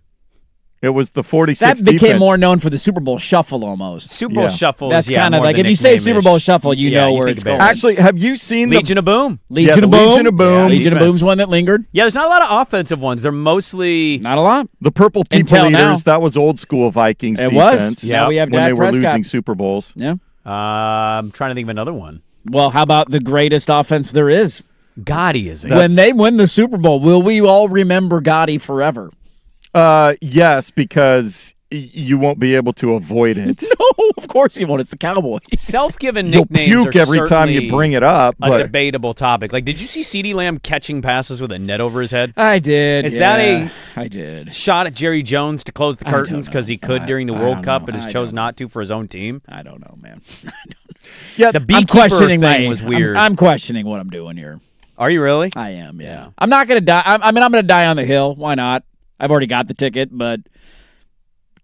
It was the 46 That became defense. more known for the Super Bowl Shuffle almost. Super Bowl Shuffle. That's is, kind of more like the if you say nickname-ish. Super Bowl Shuffle, you know where think it's Bears. going. Actually, have you seen Legion of Boom? Legion of Boom. Legion of Boom. Legion of Boom's one that lingered. Yeah, there's not a lot of offensive ones. They're mostly not a lot. The Purple People Until now. Eaters. That was old school Vikings It defense. was. Yeah, we have when Dak they were Prescott. losing Super Bowls. Yeah. I'm trying to think of another one. Well, how about the greatest offense there is? Gotti is it? When they win the Super Bowl, will we all remember Gotti forever? Yes, because you won't be able to avoid it. No, of course you won't. It's the Cowboys. Self-given You'll nicknames puke are every time you certainly bring it up. a But debatable topic. Like, did you see CeeDee Lamb catching passes with a net over his head? I did. Is that I did. shot at Jerry Jones to close the curtains because he could during the World Cup, but has I chose don't not to for his own team? I don't know, man. yeah, The I'm beekeeper questioning thing was weird. I'm questioning what I'm doing here. Are you really? I am. Yeah. I'm not gonna die. I'm gonna die on the hill. Why not? I've already got the ticket, but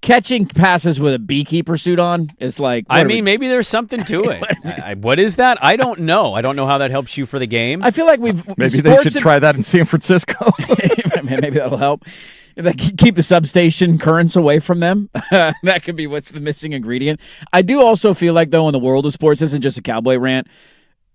catching passes with a beekeeper suit on is like. I mean, maybe there's something to it. What is that? I don't know. I don't know how that helps you for the game. I feel like we've maybe they should try that in San Francisco. Maybe that'll help. Keep the substation currents away from them. That could be what's the missing ingredient. I do also feel like, though, in the world of sports, this isn't just a Cowboy rant.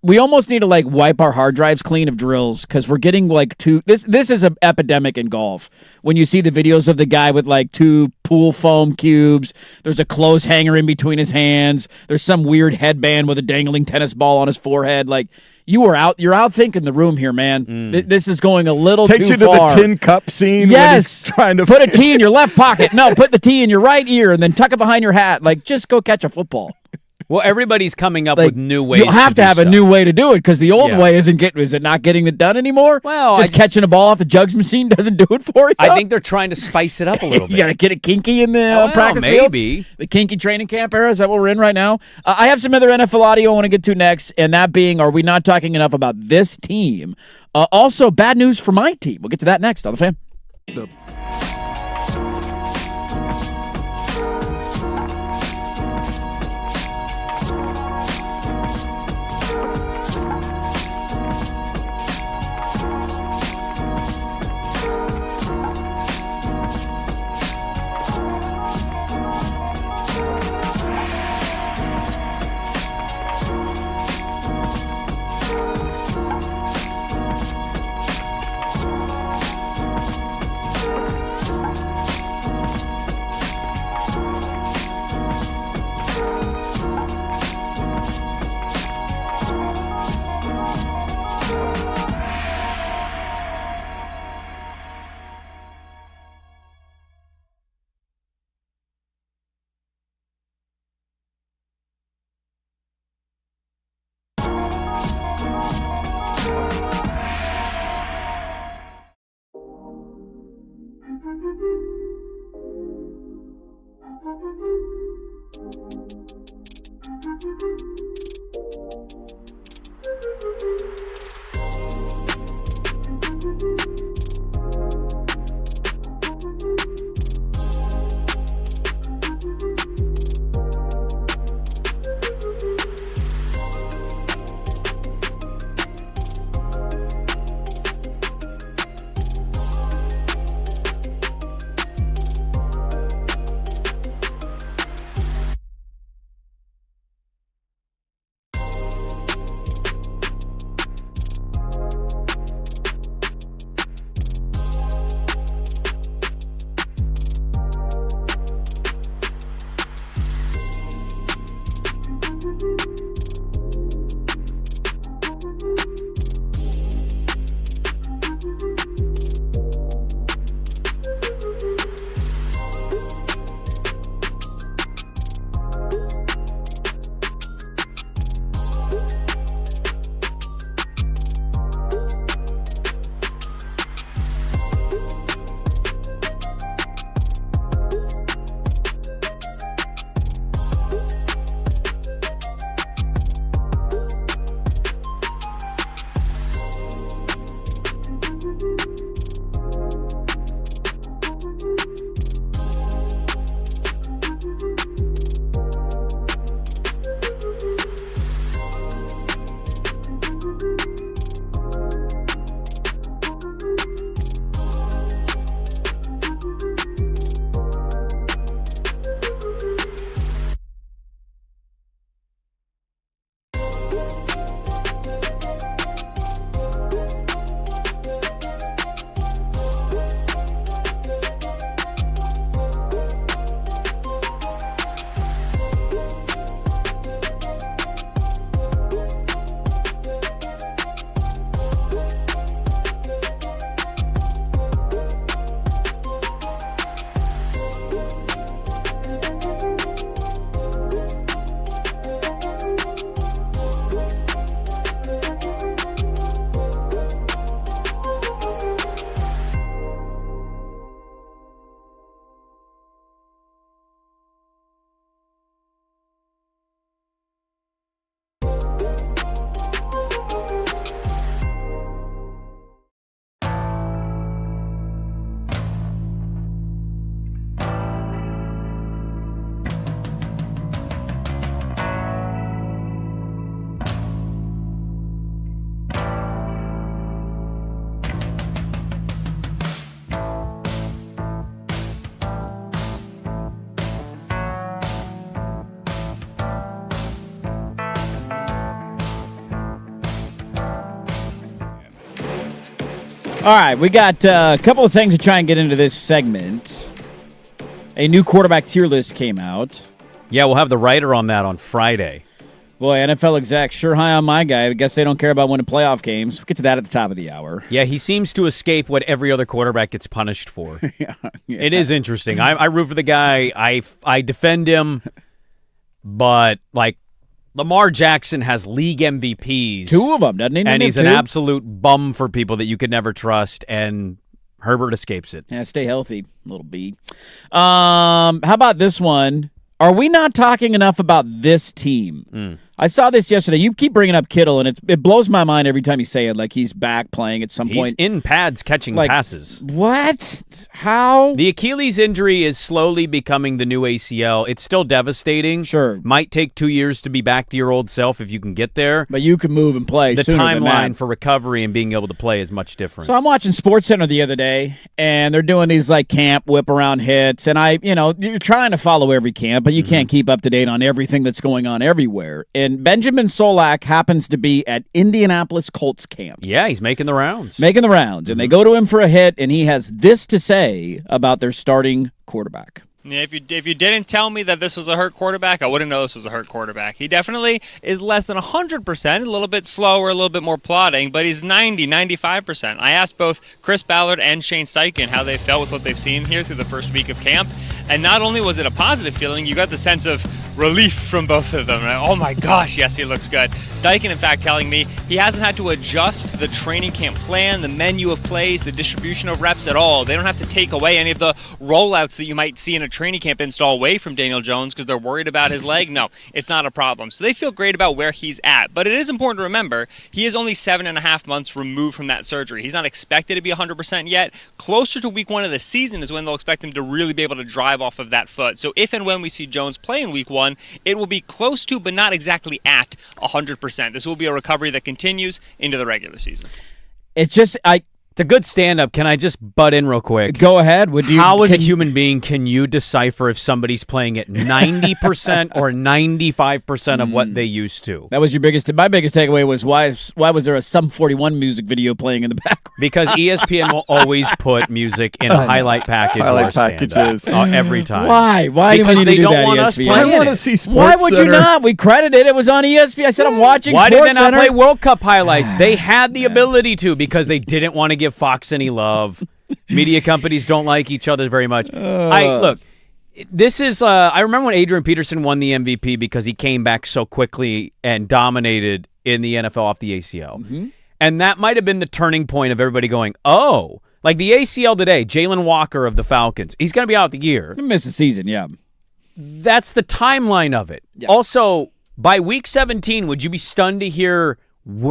We almost need to wipe our hard drives clean of drills because we're getting this is an epidemic in golf. When you see the videos of the guy with two pool foam cubes, there's a clothes hanger in between his hands. There's some weird headband with a dangling tennis ball on his forehead. You're out thinking the room here, man. This is going a little Takes too you to far. the tin cup scene. Yes, when he's trying to put a tee in your left pocket. No, put the tee in your right ear and then tuck it behind your hat. Just go catch a football. Well, everybody's coming up with new ways. You'll have to have a so. new way to do it because the old way is it not getting it done anymore? Well, just catching a ball off the jugs machine doesn't do it for you. I think they're trying to spice it up a little bit. You got to get it kinky in the practice maybe. fields. The kinky training camp era, is that what we're in right now? I have some other NFL audio I want to get to next, and that being, are we not talking enough about this team? Also, bad news for my team. We'll get to that next on The Fan. right, we got a couple of things to try and get into this segment. A new quarterback tier list came out. Yeah, we'll have the writer on that on Friday. Boy, NFL exec, sure high on my guy. I guess they don't care about winning playoff games. We'll get to that at the top of the hour. Yeah, he seems to escape what every other quarterback gets punished for. Yeah. It is interesting. I root for the guy. I defend him, but like Lamar Jackson has league MVPs. 2 of them, doesn't he? And he's an absolute bum for people that you could never trust, and Herbert escapes it. Yeah, stay healthy, little B. How about this one? Are we not talking enough about this team? I saw this yesterday. You keep bringing up Kittle, and it blows my mind every time you say it, like he's back playing at some point. He's in pads catching passes. What? How? The Achilles injury is slowly becoming the new ACL. It's still devastating. Sure. Might take 2 years to be back to your old self if you can get there. But you can move and play The sooner than timeline that. for recovery and being able to play is much different. So I'm watching SportsCenter the other day, and they're doing these like camp whip around hits, and you're trying to follow every camp, but you can't keep up to date on everything that's going on everywhere. And Benjamin Solak happens to be at Indianapolis Colts camp. Yeah, he's making the rounds. And they go to him for a hit, and he has this to say about their starting quarterback. Yeah, if you didn't tell me that this was a hurt quarterback, I wouldn't know this was a hurt quarterback. He definitely is less than 100%, a little bit slower, a little bit more plodding, but he's 95%. I asked both Chris Ballard and Shane Steichen how they felt with what they've seen here through the first week of camp, and not only was it a positive feeling, you got the sense of relief from both of them. Oh my gosh, yes, he looks good. Steichen, in fact, telling me he hasn't had to adjust the training camp plan, the menu of plays, the distribution of reps at all. They don't have to take away any of the rollouts that you might see in a training camp install away from Daniel Jones because they're worried about his leg. No, it's not a problem. So they feel great about where he's at. But it is important to remember he is only 7.5 months removed from that surgery. He's not expected to be 100% yet. Closer to week 1 of the season is when they'll expect him to really be able to drive off of that foot. So if and when we see Jones play in week 1, it will be close to, but not exactly at 100%. This will be a recovery that continues into the regular season. It's just, It's a good stand-up. Can I just butt in real quick? Go ahead. How, as a human being, can you decipher if somebody's playing at 90% or 95% of what they used to? That was my biggest takeaway was why was there a Sum 41 music video playing in the background? Because ESPN will always put music in a highlight package. Highlight packages. Every time. Why? Why do we need to do that, ESPN? I want to see Sports Why would you Center. not? We credited it was on ESPN. I said I'm watching Why did they Sports not Center. play World Cup highlights? They had the ability to because they didn't want to give Fox any love. Media companies don't like each other very much. This is I remember when Adrian Peterson won the MVP because he came back so quickly and dominated in the NFL off the ACL. And that might have been the turning point of everybody going, oh, like the ACL today, Jalen Walker of the Falcons, he's going to be out the year. He'll miss the season, yeah. That's the timeline of it. Yeah. Also, by week 17, would you be stunned to hear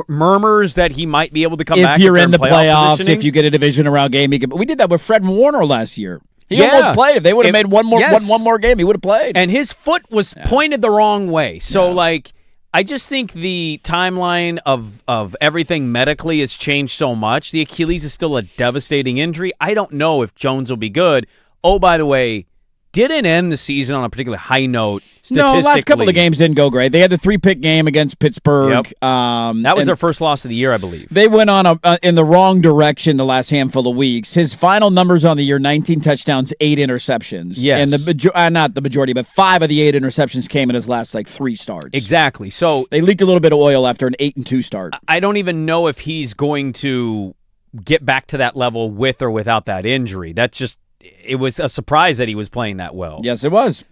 murmurs that he might be able to come back if you're in the playoffs, positioning? if you get a division round game? We did that with Fred Warner last year. He almost played. If they would have made one more game, he would have played. And his foot was pointed the wrong way. So, I just think the timeline of everything medically has changed so much. The Achilles is still a devastating injury. I don't know if Jones will be good. Oh, by the way, didn't end the season on a particularly high note. No, the last couple of games didn't go great. They had the 3-pick game against Pittsburgh. Yep. That was their first loss of the year, I believe. They went on in the wrong direction the last handful of weeks. His final numbers on the year, 19 touchdowns, 8 interceptions. Yes. And not the majority, but 5 of the 8 interceptions came in his last 3 starts. Exactly. So they leaked a little bit of oil after an 8-2 start. I don't even know if he's going to get back to that level with or without that injury. It was a surprise that he was playing that well. Yes, it was.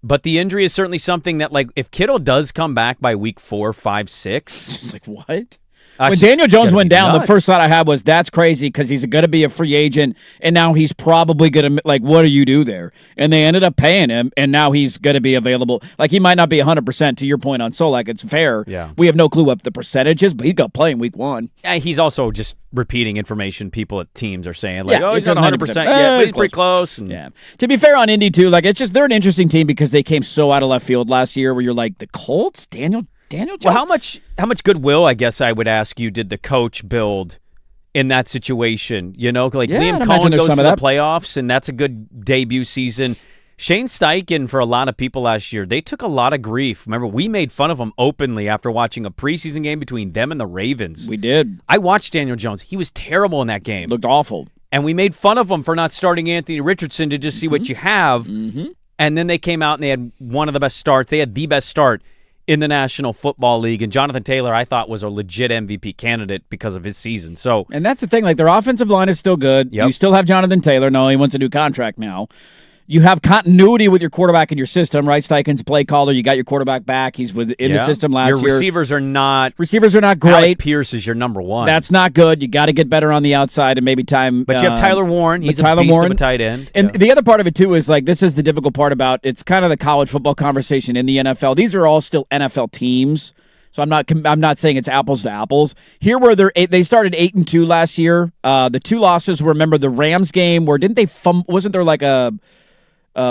But the injury is certainly something that, if Kittle does come back by week 4, 5, 6. Just what? When Daniel Jones went down, the first thought I had was, that's crazy because he's going to be a free agent, and now he's probably going to, what do you do there? And they ended up paying him, and now he's going to be available. He might not be 100%, to your point on Solak. It's fair. Yeah. We have no clue what the percentage is, but he got play in week 1. He's also just repeating information people at teams are saying. He's not 100% yet, but he's pretty close. And yeah. To be fair on Indy, too, they're an interesting team because they came so out of left field last year where you're like, the Colts? Daniel Jones? Well, how much goodwill, I guess I would ask you, did the coach build in that situation? Liam Cohen goes to the playoffs, and that's a good debut season. Shane Steichen, for a lot of people last year, they took a lot of grief. Remember, we made fun of him openly after watching a preseason game between them and the Ravens. We did. I watched Daniel Jones. He was terrible in that game. Looked awful. And we made fun of him for not starting Anthony Richardson to just see what you have. Mm-hmm. And then they came out and they had one of the best starts. They had the best start in the National Football League. And Jonathan Taylor, I thought, was a legit MVP candidate because of his season. So, and that's the thing. Like, their offensive line is still good. Yep. You still have Jonathan Taylor. No, he wants a new contract now. You have continuity with your quarterback in your system, right? Steichen's a play caller. You got your quarterback back. He's in the system last year. Your receivers are not great. Alec Pierce is your number one. That's not good. You got to get better on the outside and maybe time. But you have Tyler Warren. He's a beast of a tight end. And the other part of it, too, is like this is the difficult part about it's kind of the college football conversation in the NFL. These are all still NFL teams. So I'm not saying it's apples to apples. Here where they started 8-2 last year. The two losses were, remember, the Rams game where didn't they wasn't there like a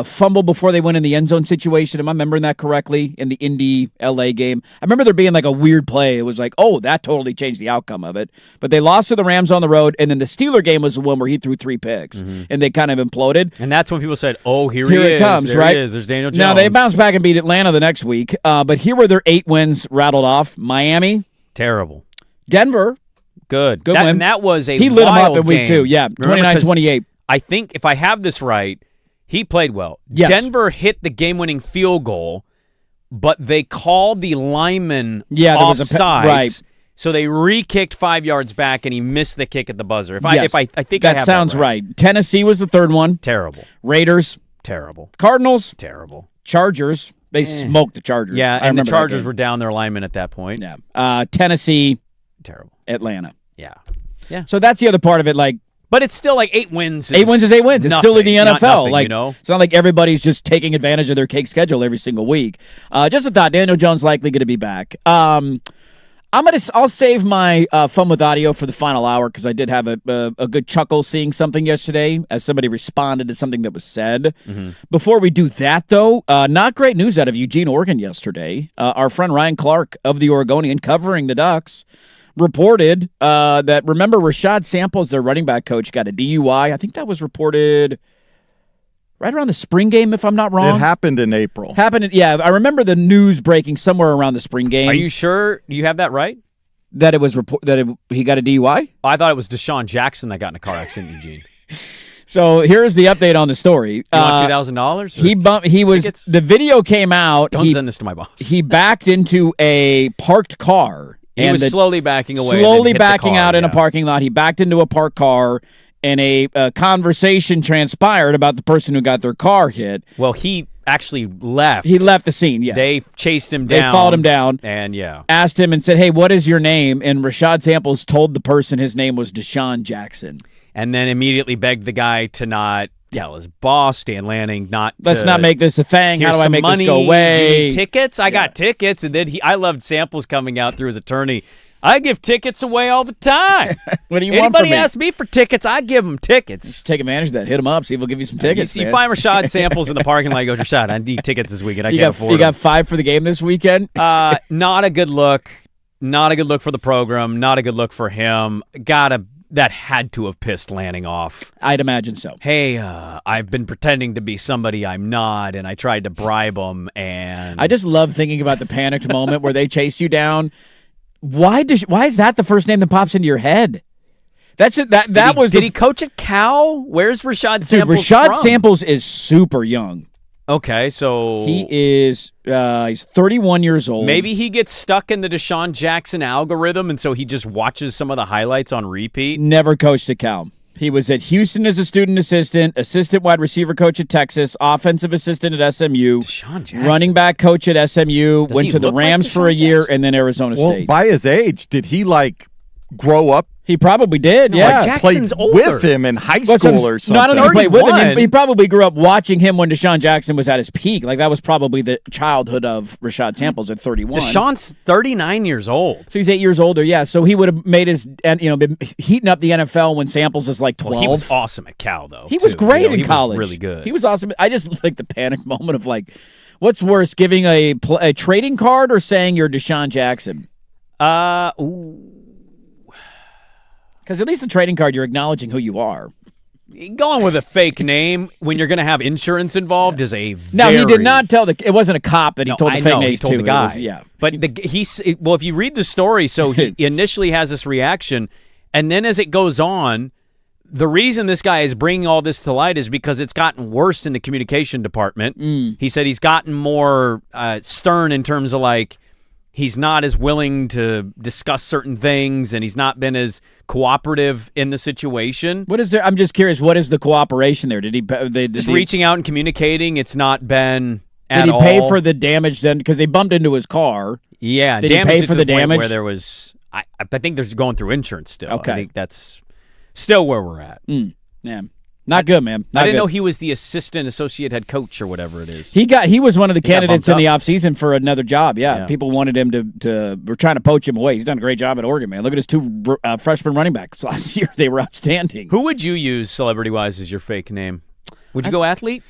fumble before they went in the end zone situation? Am I remembering that correctly? In the Indy-LA game? I remember there being like a weird play. It was like, oh, that totally changed the outcome of it. But they lost to the Rams on the road, and then the Steeler game was the one where he threw 3 picks, and they kind of imploded. And that's when people said, oh, here it comes, there right? He is. There's Daniel Jones. Now, they bounced back and beat Atlanta the next week, but here were their 8 wins rattled off. Miami. Terrible. Denver. Good win. And that was a He lit them up in game. week 2, yeah, 29-28. I think, if I have this right, he played well. Yes. Denver hit the game-winning field goal, but they called the lineman there was offsides. Right. So they re-kicked 5 yards back, and he missed the kick at the buzzer. If I think that sounds right. Tennessee was the third one. Terrible. Raiders. Terrible. Cardinals. Terrible. Chargers. They smoked the Chargers. Yeah, and the Chargers were down their lineman at that point. Yeah. Tennessee. Terrible. Atlanta. Yeah. So that's the other part of it. Like, but it's still like 8 wins. 8 wins is 8 wins. It's still in the NFL. Nothing, like, you know? It's not like everybody's just taking advantage of their cake schedule every single week. Just a thought. Daniel Jones likely going to be back. I'll save my fun with audio for the final hour because I did have a good chuckle seeing something yesterday as somebody responded to something that was said. Mm-hmm. Before we do that, though, not great news out of Eugene, Oregon yesterday. Our friend Ryan Clark of the Oregonian covering the Ducks reported that, remember, Rashad Samples, their running back coach, got a DUI. I think that was reported right around the spring game, if I'm not wrong. It happened in April. I remember the news breaking somewhere around the spring game. Are you sure you have that right? That it was he got a DUI? I thought it was Deshaun Jackson that got in a car accident in Eugene. So here's the update on the story. You want $2,000? He was. Tickets? The video came out. Don't send this to my boss. He backed into a parked car. He was slowly backing away. Slowly backing out in a parking lot. He backed into a parked car, and a conversation transpired about the person who got their car hit. Well, he actually left. He left the scene, yes. They chased him down. They followed him down. And, asked him and said, hey, what is your name? And Rashad Samples told the person his name was Deshaun Jackson. And then immediately begged the guy to not tell his boss, Dan Lanning, let's not make this a thing. How do I make this go away? Tickets? I got tickets. And then I loved Samples coming out through his attorney. I give tickets away all the time. What do you want from me? Anybody asks me for tickets, I give them tickets. Just take advantage of that. Hit them up. See if we'll give you some tickets. You find Rashad Samples in the parking lot. You go, Rashad, I need tickets this weekend. I can't afford them. You got 5 for the game this weekend? Not a good look. Not a good look for the program. Not a good look for him. That had to have pissed Lanning off. I'd imagine so. Hey, I've been pretending to be somebody I'm not, and I tried to bribe him. And I just love thinking about the panicked moment where they chase you down. Why is that the first name that pops into your head? Did he coach at Cal? Where's Rashad Samples? Dude, Rashad from? Samples is super young. Okay, so he is he's 31 years old. Maybe he gets stuck in the Deshaun Jackson algorithm, and so he just watches some of the highlights on repeat. Never coached at Cal. He was at Houston as a student assistant wide receiver coach at Texas, offensive assistant at SMU, Deshaun Jackson. running back coach at SMU, went to the Rams for a year, and then Arizona State. By his age, did he grow up? He probably did, yeah. Jackson's played with him in high school or something. Not only he played with him, he probably grew up watching him when Deshaun Jackson was at his peak. Like, that was probably the childhood of Rashad Samples at 31. Deshaun's 39 years old. So he's 8 years older, yeah. So he would have made been heating up the NFL when Samples was like 12. Well, he was awesome at Cal, though. He was great in college. He was really good. He was awesome. I just like the panic moment of like, what's worse, giving a trading card or saying you're Deshaun Jackson? Ooh. Because at least the trading card, you're acknowledging who you are. Going with a fake name when you're going to have insurance involved is a Now, he did not tell it wasn't a cop that he told the fake name. names He told to. the guy. Yeah. But if you read the story, so he initially has this reaction, and then as it goes on, the reason this guy is bringing all this to light is because it's gotten worse in the communication department. He said he's gotten more stern in terms of like, he's not as willing to discuss certain things, and he's not been as cooperative in the situation. What is there? I'm just curious. What is the cooperation there? Did he? Reaching out and communicating. It's not been at all. Did he pay for the damage then? Because they bumped into his car. Yeah. Did he pay for the damage? Where there was, I think there's going through insurance still. Okay. I think that's still where we're at. Yeah. Not good, man. I didn't know he was the associate head coach or whatever it is. He was one of the candidates in the offseason for another job. Yeah. People wanted him to were trying to poach him away. He's done a great job at Oregon, man. Look at his two freshman running backs last year. They were outstanding. Who would you use celebrity-wise as your fake name? Would you go athlete?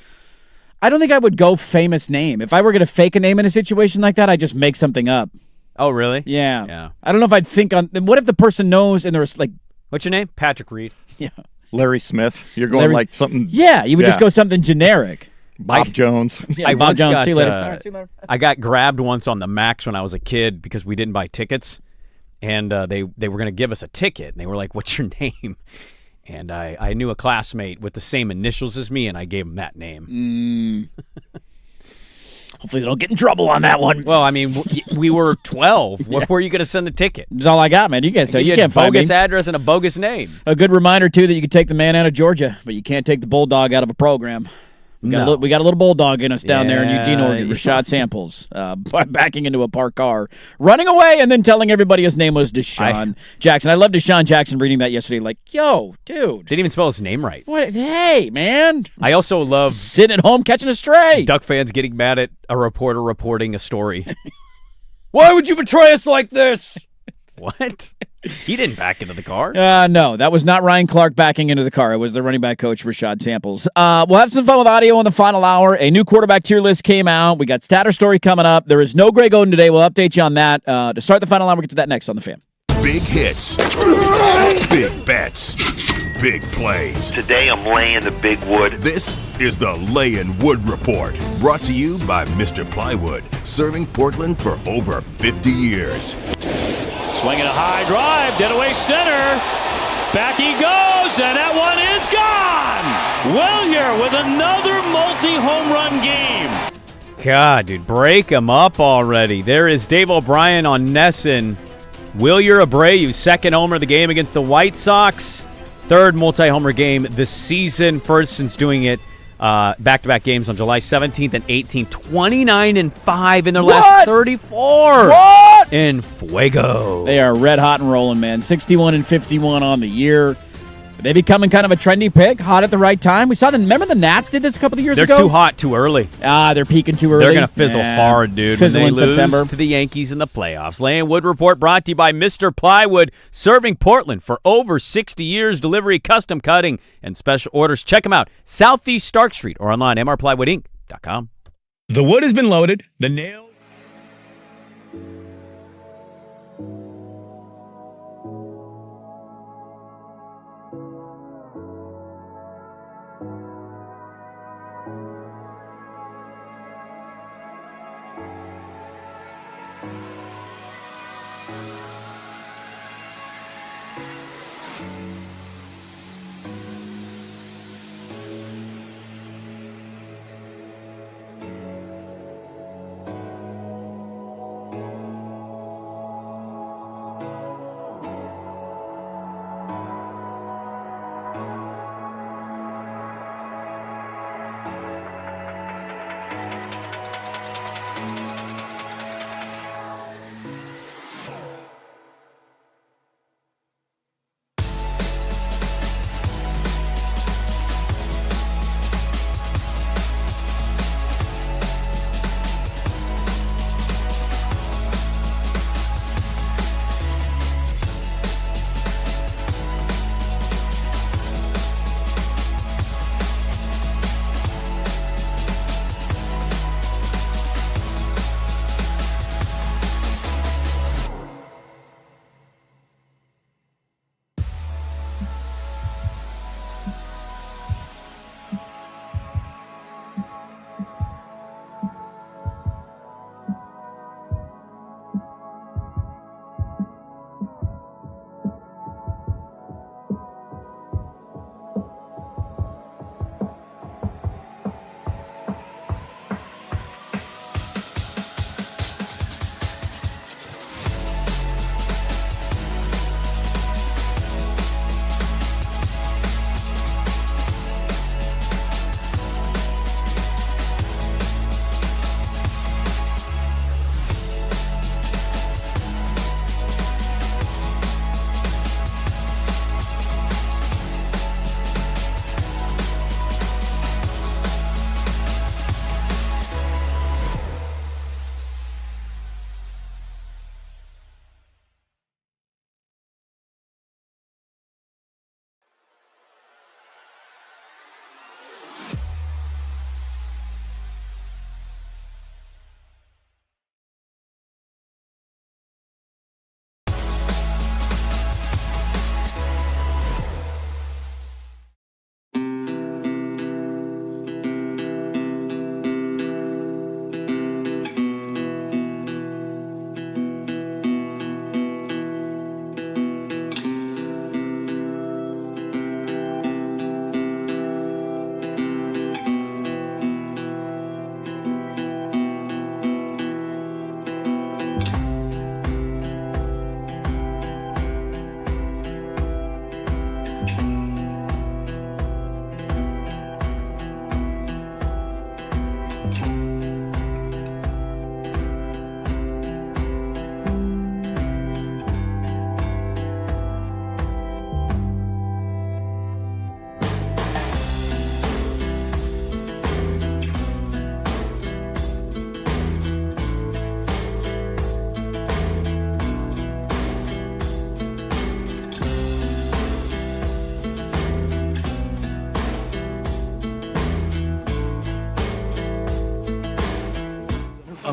I don't think I would go famous name. If I were going to fake a name in a situation like that, I'd just make something up. Oh, really? Yeah. I don't know if I'd think on – what if the person knows and there's like – what's your name? Patrick Reed. Yeah. Larry Smith. You're going like something. Yeah, you would just go something generic. Bob Jones. Yeah, Bob Jones. See you later. All right, see you later. I got grabbed once on the Max when I was a kid because we didn't buy tickets, and they were going to give us a ticket, and they were like, "What's your name?" And I knew a classmate with the same initials as me, and I gave him that name. Hopefully they don't get in trouble on that one. Well, I mean, we were 12. Where were you going to send the ticket? That's all I got, man. You can't say you can't find me. Bogus address and a bogus name. A good reminder too that you can take the man out of Georgia, but you can't take the bulldog out of a program. We got a little bulldog in us down there in Eugene, Oregon. Rashad Samples backing into a parked car, running away, and then telling everybody his name was Deshaun Jackson. I love Deshaun Jackson reading that yesterday. Like, yo, dude. Didn't even spell his name right. What? Hey, man. I also love sitting at home catching a stray. Duck fans getting mad at a reporter reporting a story. Why would you betray us like this? What? He didn't back into the car. No, that was not Ryan Clark backing into the car. It was the running back coach, Rashad Samples. We'll have some fun with audio in the final hour. A new quarterback tier list came out. We got Statter Story coming up. There is no Greg Oden today. We'll update you on that. To start the final hour, we'll get to that next on The Fan. Big hits, big bets, big plays. Today I'm laying the big wood. This is the Layin' Wood Report, brought to you by Mr. Plywood, serving Portland for over 50 years. Swinging a high drive, dead away center. Back he goes, and that one is gone. Willier with another multi-home run game. God, dude, break him up already. There is Dave O'Brien on Nesson. Willier Abreu, second homer of the game against the White Sox. Third multi-homer game this season. First since doing it back-to-back games on July 17th and 18th. 29-5 in their last 34. What? In Fuego. They are red hot and rolling, man. 61-51 on the year. Are they becoming kind of a trendy pick? Hot at the right time? We saw them. Remember the Nats did this a couple of years ago? They're too hot too early. They're peaking too early. They're going to fizzle hard, dude. Fizzle when they in lose September. To the Yankees in the playoffs. Layin' Wood Report brought to you by Mr. Plywood, serving Portland for over 60 years. Delivery, custom cutting, and special orders. Check them out. Southeast Stark Street or online, mrplywoodinc.com. The wood has been loaded. The nails.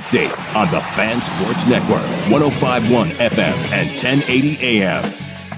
update on the Fan Sports Network, 105.1 FM and 1080 AM.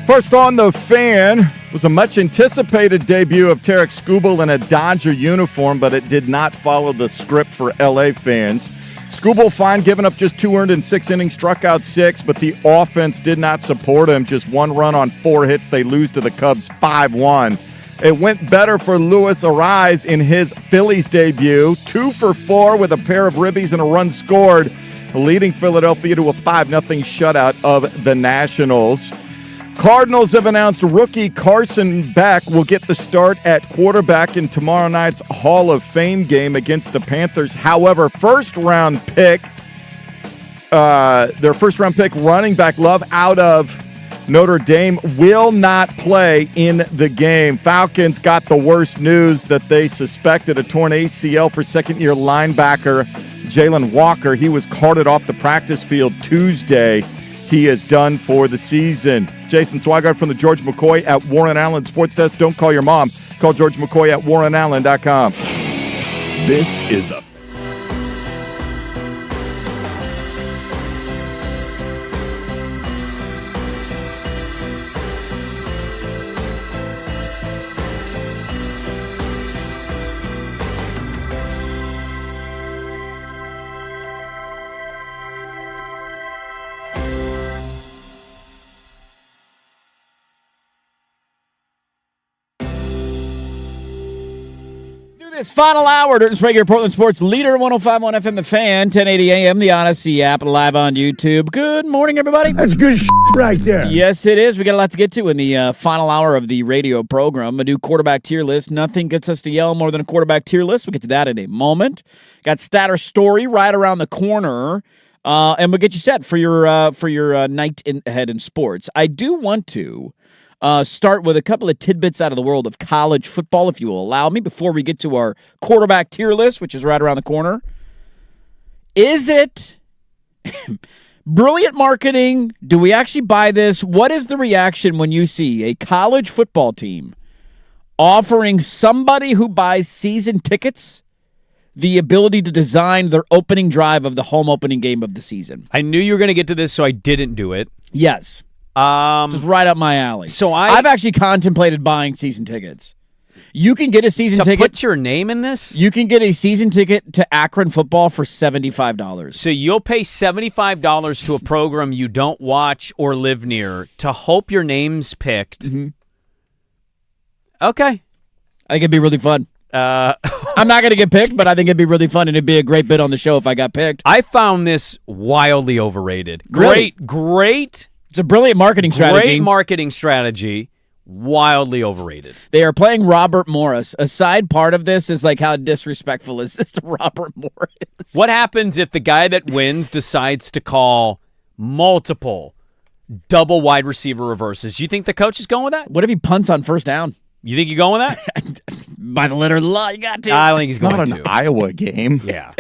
First on the Fan was a much-anticipated debut of Tarek Skubal in a Dodger uniform, but it did not follow the script for L.A. fans. Skubal fine, giving up just 2 earned in 6 innings, struck out 6, but the offense did not support him. Just 1 run on 4 hits. They lose to the Cubs 5-1. It went better for Luis Arraez in his Phillies debut. 2 for 4 with a pair of ribbies and a run scored, leading Philadelphia to a 5-0 shutout of the Nationals. Cardinals have announced rookie Carson Beck will get the start at quarterback in tomorrow night's Hall of Fame game against the Panthers. However, their first-round pick running back Love out of Notre Dame will not play in the game. Falcons got the worst news that they suspected a torn ACL for second-year linebacker Jalen Walker. He was carted off the practice field Tuesday. He is done for the season. Jason Swigart from the George McCoy at Warren Allen Sports Desk. Don't call your mom. Call George McCoy at warrenallen.com. This is the This final hour to Sprague, your Portland sports leader, 105.1 FM, The Fan, 1080 AM, the Odyssey app, live on YouTube. Good morning, everybody. That's good right there. Yes, it is. We got a lot to get to in the final hour of the radio program. A new quarterback tier list. Nothing gets us to yell more than a quarterback tier list. We'll get to that in a moment. Got Stat or Story right around the corner. And we'll get you set for your night ahead in sports. I do want to start with a couple of tidbits out of the world of college football, if you will allow me, before we get to our quarterback tier list, which is right around the corner. Is it brilliant marketing? Do we actually buy this? What is the reaction when you see a college football team offering somebody who buys season tickets the ability to design their opening drive of the home opening game of the season? I knew you were going to get to this, so I didn't do it. Yes. Just right up my alley. So I've actually contemplated buying season tickets. You can get a season ticket. Put your name in this? You can get a season ticket to Akron football for $75. So you'll pay $75 to a program you don't watch or live near to hope your name's picked. Mm-hmm. Okay. I think it'd be really fun. I'm not going to get picked, but I think it'd be really fun, and it'd be a great bit on the show if I got picked. I found this wildly overrated. Really? Great. It's a brilliant marketing strategy. Great marketing strategy. Wildly overrated. They are playing Robert Morris. A side part of this is like, how disrespectful is this to Robert Morris? What happens if the guy that wins decides to call multiple double wide receiver reverses? You think the coach is going with that? What if he punts on first down? You think you're going with that? By the letter of the law, you got to. I don't think he's going to. Not an Iowa game. Yeah.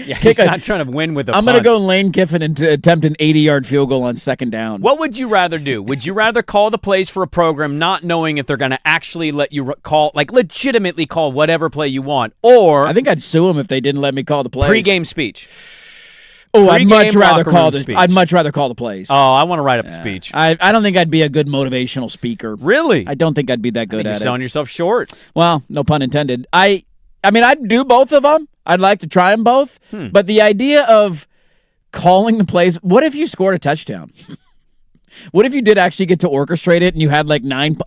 Yeah, he's not trying to win with a I'm going to go Lane Kiffin and attempt an 80-yard field goal on second down. What would you rather do? Would you rather call the plays for a program not knowing if they're going to actually let you call, like legitimately call whatever play you want, or I think I'd sue them if they didn't let me call the plays. Pre-game speech. Oh, I'd much rather call speech. I'd much rather call the plays. Oh, I want to write up the speech. I don't think I'd be a good motivational speaker. Really? I don't think I'd be that good You're at it. selling yourself short. Well, no pun intended. I mean, I'd do both of them. I'd like to try them both. But the idea of calling the plays, what if you scored a touchdown? What if you did actually get to orchestrate it and you had like a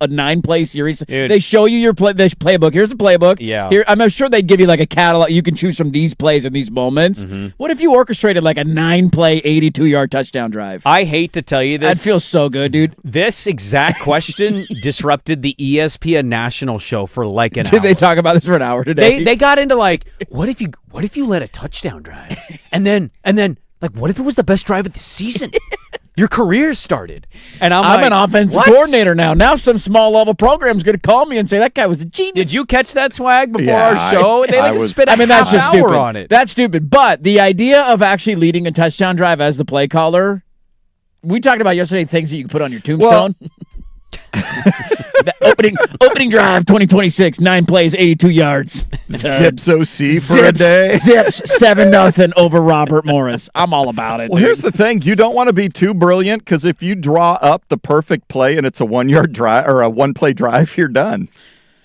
9-play series? Dude. They show you your playbook. Here's the playbook. Yeah. Here, I'm sure they'd give you like a catalog. You can choose from these plays and these moments. Mm-hmm. What if you orchestrated like a 9-play, 82-yard touchdown drive? I hate to tell you this. That feels so good, dude. This exact question disrupted the ESPN national show for like an hour. Did they talk about this for an hour today? They got into like, what if you let a touchdown drive? And then like, what if it was the best drive of the season? Your career started. And I'm like, an offensive coordinator now. Now some small-level program's going to call me and say, that guy was a genius. Did you catch that, Swag, before our show? They spent a that's just half hour stupid. on it. That's stupid. But the idea of actually leading a touchdown drive as the play caller, we talked about yesterday things that you can put on your tombstone. Opening drive 2026, 9 plays, 82 yards. Zips OC for a day. Zips 7-0 over Robert Morris. I'm all about it. Well, dude. here's the thing. You don't want to be too brilliant because if you draw up the perfect play and it's a 1-yard drive or a 1-play drive, you're done.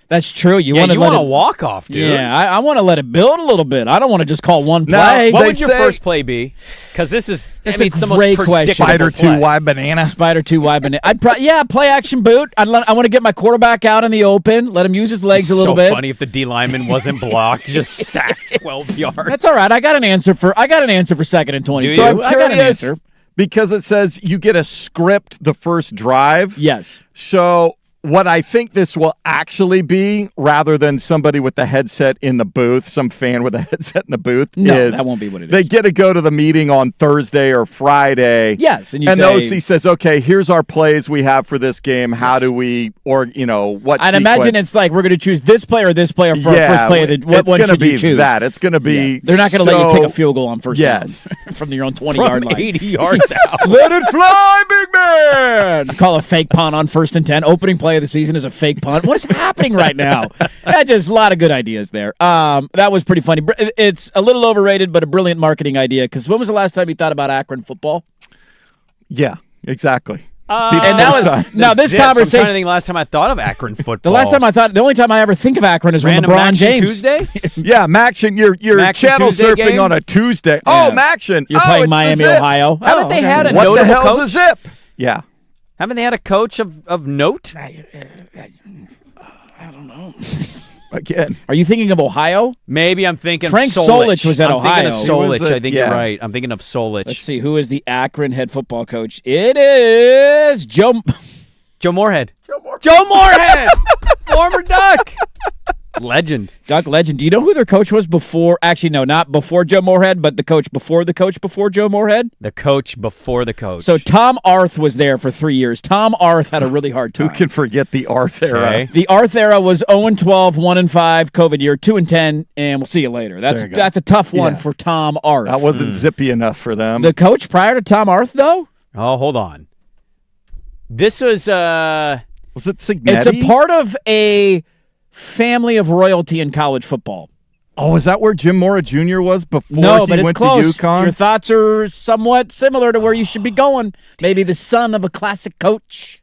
That's true. You want to to walk off, dude. Yeah, I want to let it build a little bit. I don't want to just call one play. What would your first play be? Because this is It's it's a the great most question. Spider 2 wide banana. Spider 2 wide banana. I'd play action boot. I want to get my quarterback out in the open, let him use his legs a little bit. So funny if the D lineman wasn't blocked, just sacked 12 yards. That's all right. I got an answer for 2nd and 20. So I'm I got an curious answer. because it says you get a script the first drive. Yes. So what I think this will actually be, rather than somebody with the headset in the booth, some fan with a headset in the booth, No, that won't be what it is. They get to go to the meeting on Thursday or Friday. Yes, and the say, OC says, okay, here's our plays we have for this game. How do we, or, what I'd imagine it's like we're going to choose this player or this player for our first play. What one should you choose? That. It's going to be They're not going to let you kick a field goal on first down from your own 20-yard line. 80 yards out. Let it fly, big man! Call a fake punt on 1st and 10. Opening play of the season is a fake punt. What is happening right now? Just a lot of good ideas there. That was pretty funny. It's a little overrated, but a brilliant marketing idea. Because when was the last time you thought about Akron football? Yeah, exactly. And now this Zips. conversation. I'm trying to think last time I thought of Akron football. The only time I ever think of Akron is Random when LeBron Maction James. Tuesday? Yeah, Maction, you're Maction channel Tuesday surfing game? on a Tuesday. Yeah. Oh, Maction. You're oh, playing it's the Miami, Zips. Ohio. Haven't they had a What the notable hell's coach? a zip? Yeah. Haven't they had a coach of note? I don't know. Again. Are you thinking of Ohio? Maybe I'm thinking Frank Solich. Solich was at I'm Ohio. Thinking of Solich. He was I think you're right. I'm thinking of Solich. Let's see. Who is the Akron head football coach? It is Joe Moorhead. Joe Moorhead! Former Duck. Legend. Duck legend. Do you know who their coach was before? Actually, no, not before Joe Moorhead, but the coach before Joe Moorhead? The coach before the coach. So Tom Arth was there for 3 years. Tom Arth had a really hard time. Who can forget the Arth era? Okay. The Arth era was 0-12, 1-5, COVID year, 2-10, and we'll see you later. That's a tough one for Tom Arth. That wasn't zippy enough for them. The coach prior to Tom Arth, though? Oh, hold on. This was it Signetti? It's a part of a family of royalty in college football. Oh, is that where Jim Mora Jr. was before No, he but it's went close. to UConn? Your thoughts are somewhat similar to where you should be going. Maybe the son of a classic coach.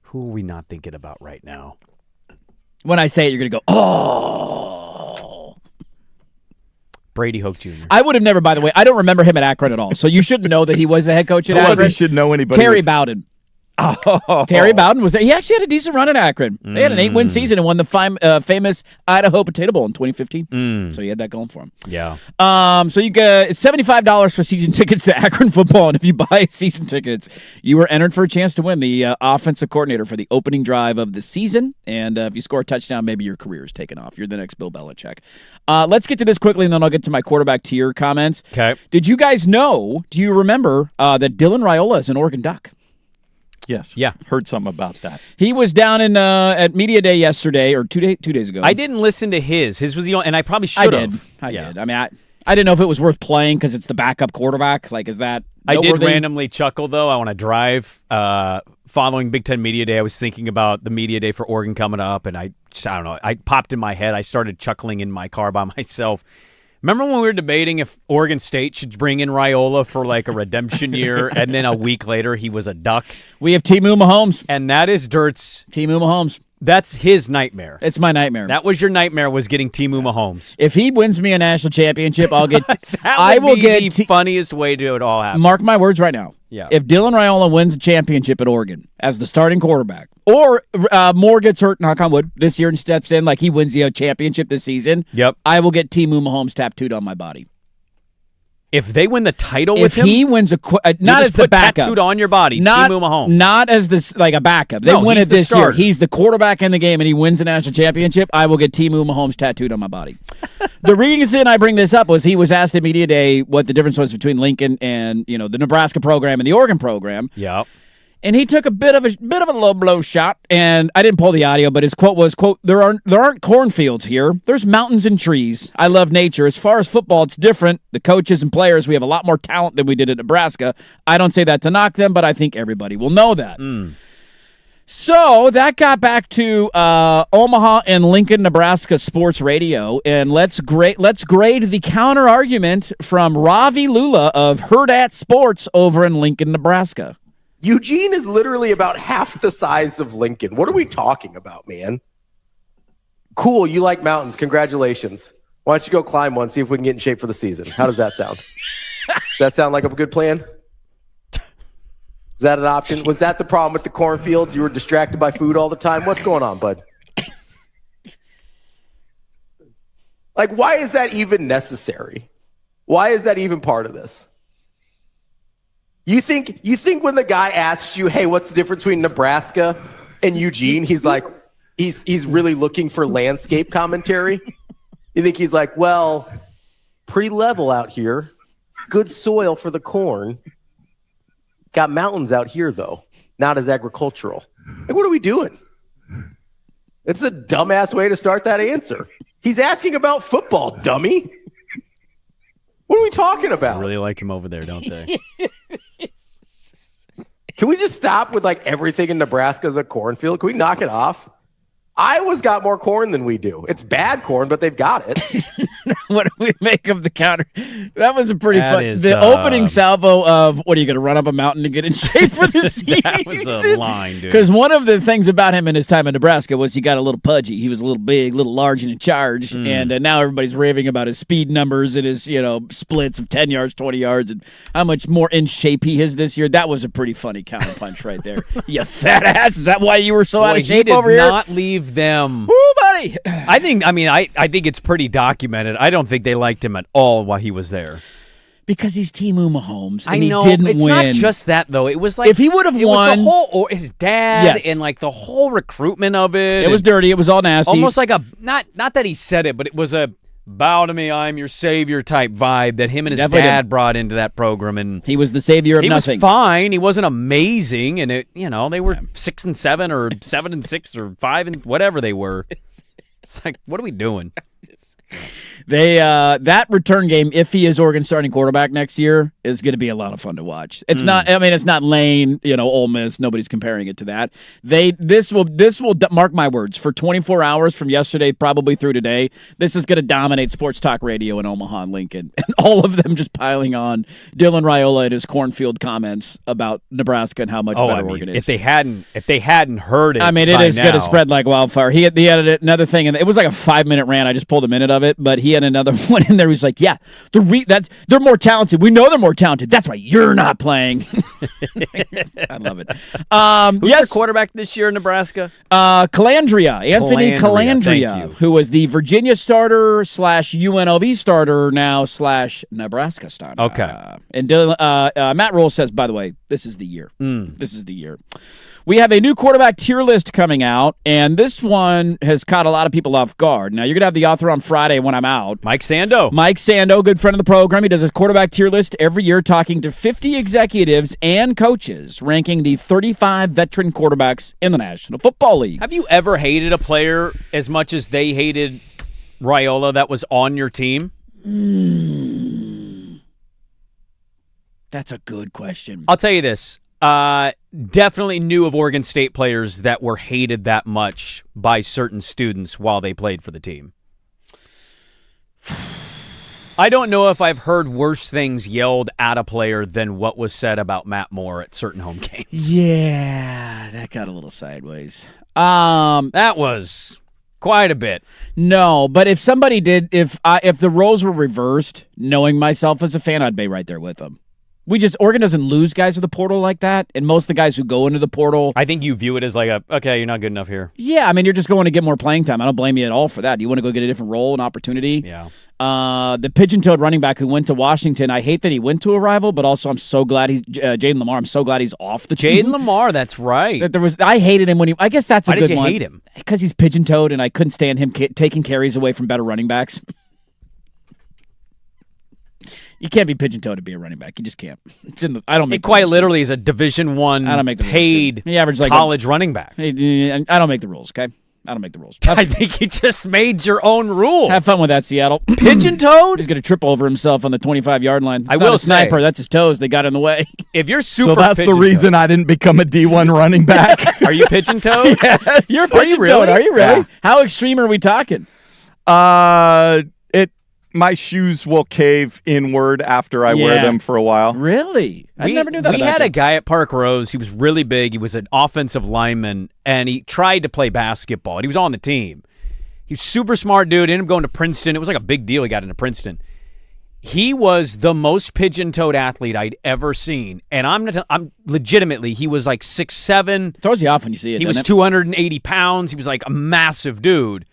Who are we not thinking about right now? When I say it, you're going to go, oh. Brady Hoke Jr. I would have never, by the way, I don't remember him at Akron at all. So you shouldn't know that he was the head coach at Akron. Nobody should know anybody. Terry Bowden. Oh. Terry Bowden was there. He actually had a decent run at Akron. They had an 8-win season and won the famous Idaho Potato Bowl in 2015. So he had that going for him. Yeah. So you get $75 for season tickets to Akron football, and if you buy season tickets, you are entered for a chance to win the offensive coordinator for the opening drive of the season. And if you score a touchdown, maybe your career is taken off. You're the next Bill Belichick. Let's get to this quickly, and then I'll get to my quarterback tier comments. Okay. Did you guys know? Do you remember that Dylan Raiola is an Oregon Duck? Yes. Yeah. Heard something about that. He was down in at Media Day yesterday, or 2 days ago. I didn't listen to his. His was the only, and I probably should have. I did. I mean, I didn't know if it was worth playing because it's the backup quarterback. Like, is that I did noteworthy? randomly chuckle, though. I want to drive. Following Big Ten Media Day, I was thinking about the Media Day for Oregon coming up, and I don't know. I popped in my head. I started chuckling in my car by myself. Remember when we were debating if Oregon State should bring in Raiola for like a redemption year, and then a week later he was a Duck? We have Timu Mahomes. And that is Dirt's. Timu Mahomes. That's his nightmare. It's my nightmare. That was your nightmare, was getting Timu Mahomes. If he wins me a national championship, I'll get. I will get the funniest way to it all happen. Mark my words right now. Yeah. If Dylan Raiola wins a championship at Oregon as the starting quarterback, or Moore gets hurt, knock on wood, this year and steps in like he wins the championship this season, yep, I will get Timu Mahomes tattooed on my body. If they win the title with him, if he wins not as the backup, tattooed on your body, Timu Mahomes, not as this like a backup. They win it this year. He's the quarterback in the game, and he wins the national championship. I will get Timu Mahomes tattooed on my body. The reason I bring this up was he was asked at Media Day what the difference was between Lincoln and the Nebraska program and the Oregon program. Yeah. And he took a bit of a low blow shot, and I didn't pull the audio, but his quote was, quote, there aren't cornfields here. There's mountains and trees. I love nature. As far as football, it's different. The coaches and players, we have a lot more talent than we did at Nebraska. I don't say that to knock them, but I think everybody will know that. So that got back to Omaha and Lincoln, Nebraska sports radio, and let's grade the counter argument from Ravi Lula of Hurrdat Sports over in Lincoln, Nebraska. Eugene is literally about half the size of Lincoln. What are we talking about, man? Cool, you like mountains. Congratulations. Why don't you go climb one, see if we can get in shape for the season? How does that sound? Does that sound like a good plan? Is that an option? Was that the problem with the cornfields? You were distracted by food all the time? What's going on, bud? Like, why is that even necessary? Why is that even part of this? You think when the guy asks you, hey, what's the difference between Nebraska and Eugene? He's like, he's really looking for landscape commentary. You think he's like, well, pretty level out here. Good soil for the corn. Got mountains out here, though. Not as agricultural. Like, what are we doing? It's a dumbass way to start that answer. He's asking about football, dummy. What are we talking about? I really like him over there, don't they? Can we just stop with like everything in Nebraska is a cornfield? Can we knock it off? Iowa's got more corn than we do. It's bad corn, but they've got it. What do we make of the counter? That was a pretty fun. Is, the opening salvo of what are you going to run up a mountain to get in shape for the season? That was a line, dude. Because one of the things about him in his time in Nebraska was he got a little pudgy. He was a little big, a little large and in charge. And now everybody's raving about his speed numbers and his splits of 10 yards, 20 yards, and how much more in shape he is this year. That was a pretty funny counterpunch right there. You fat ass. Is that why you were so out of shape over here? He did not leave them. Woo, buddy. I think it's pretty documented. I don't think they liked him at all while he was there. Because he's Timu Mahomes, and I know, he didn't it's win. Not just that, though. It was like if he would have won, was the whole, or his dad, yes. and like the whole recruitment of it. It was dirty. It was all nasty. Almost like a not that he said it, but it was a bow to me, I'm your savior type vibe that him and his dad brought into that program, and he was the savior of nothing. He was fine. He wasn't amazing, and they were 6-7 or 7-6 or 5 and whatever they were. It's like, what are we doing? That return game, if he is Oregon's starting quarterback next year, is going to be a lot of fun to watch. It's not. I mean, it's not Lane, Ole Miss. Nobody's comparing it to that. This will mark my words for 24 hours from yesterday, probably through today. This is going to dominate sports talk radio in Omaha and Lincoln, and all of them just piling on Dylan Raiola and his cornfield comments about Nebraska and how much better Oregon is. If they hadn't heard it, I mean, it is going to spread like wildfire. He had another thing, and it was like a 5-minute rant. I just pulled a minute of it, but he had another one in there. He's like, "Yeah, they're more talented. We know they're more talented. That's why you're not playing." I love it. Who's their quarterback this year in Nebraska? Anthony Calandria, who was the Virginia starter / UNLV starter now / Nebraska starter. Okay. And Matt Rule says, by the way, this is the year. This is the year. We have a new quarterback tier list coming out, and this one has caught a lot of people off guard. Now, you're going to have the author on Friday when I'm out. Mike Sando, good friend of the program. He does his quarterback tier list every year, talking to 50 executives and coaches, ranking the 35 veteran quarterbacks in the National Football League. Have you ever hated a player as much as they hated Raiola that was on your team? That's a good question. I'll tell you this. Definitely knew of Oregon State players that were hated that much by certain students while they played for the team. I don't know if I've heard worse things yelled at a player than what was said about Matt Moore at certain home games. Yeah, that got a little sideways. That was quite a bit. No, but if somebody did, if the roles were reversed, knowing myself as a fan, I'd be right there with them. Oregon doesn't lose guys to the portal like that, and most of the guys who go into the portal... I think you view it as like okay, you're not good enough here. Yeah, I mean, you're just going to get more playing time. I don't blame you at all for that. You want to go get a different role and opportunity? Yeah. The pigeon-toed running back who went to Washington, I hate that he went to a rival, but also I'm so glad Jaden Lamar, I'm so glad he's off the team. Jaden Lamar, that's right. I hated him when I guess that's a good one. Why did you hate him? Because he's pigeon-toed, and I couldn't stand him taking carries away from better running backs. You can't be pigeon-toed to be a running back. You just can't. I don't make. It quite literally is a Division I paid college running back. I don't make the rules, okay? I don't make the rules. I think you just made your own rule. Have fun with that, Seattle. Pigeon-toed? He's going to trip over himself on the 25-yard line. It's I not will a sniper. say, That's his toes. They got in the way. If you're super So that's the reason I didn't become a D1 running back. Are you pigeon-toed? Yes. You're Are you pigeon-toed. really? Are you really? Yeah. How extreme are we talking? My shoes will cave inward after I wear them for a while. Really? I never knew that We about had you. a guy at Park Rose. He was really big. He was an offensive lineman, and he tried to play basketball, and he was on the team. He was super smart dude. Ended up going to Princeton. It was like a big deal he got into Princeton. He was the most pigeon-toed athlete I'd ever seen, and I'm legitimately, he was like 6'7". Throws you off when you see it, He was doesn't it? 280 pounds. He was like a massive dude.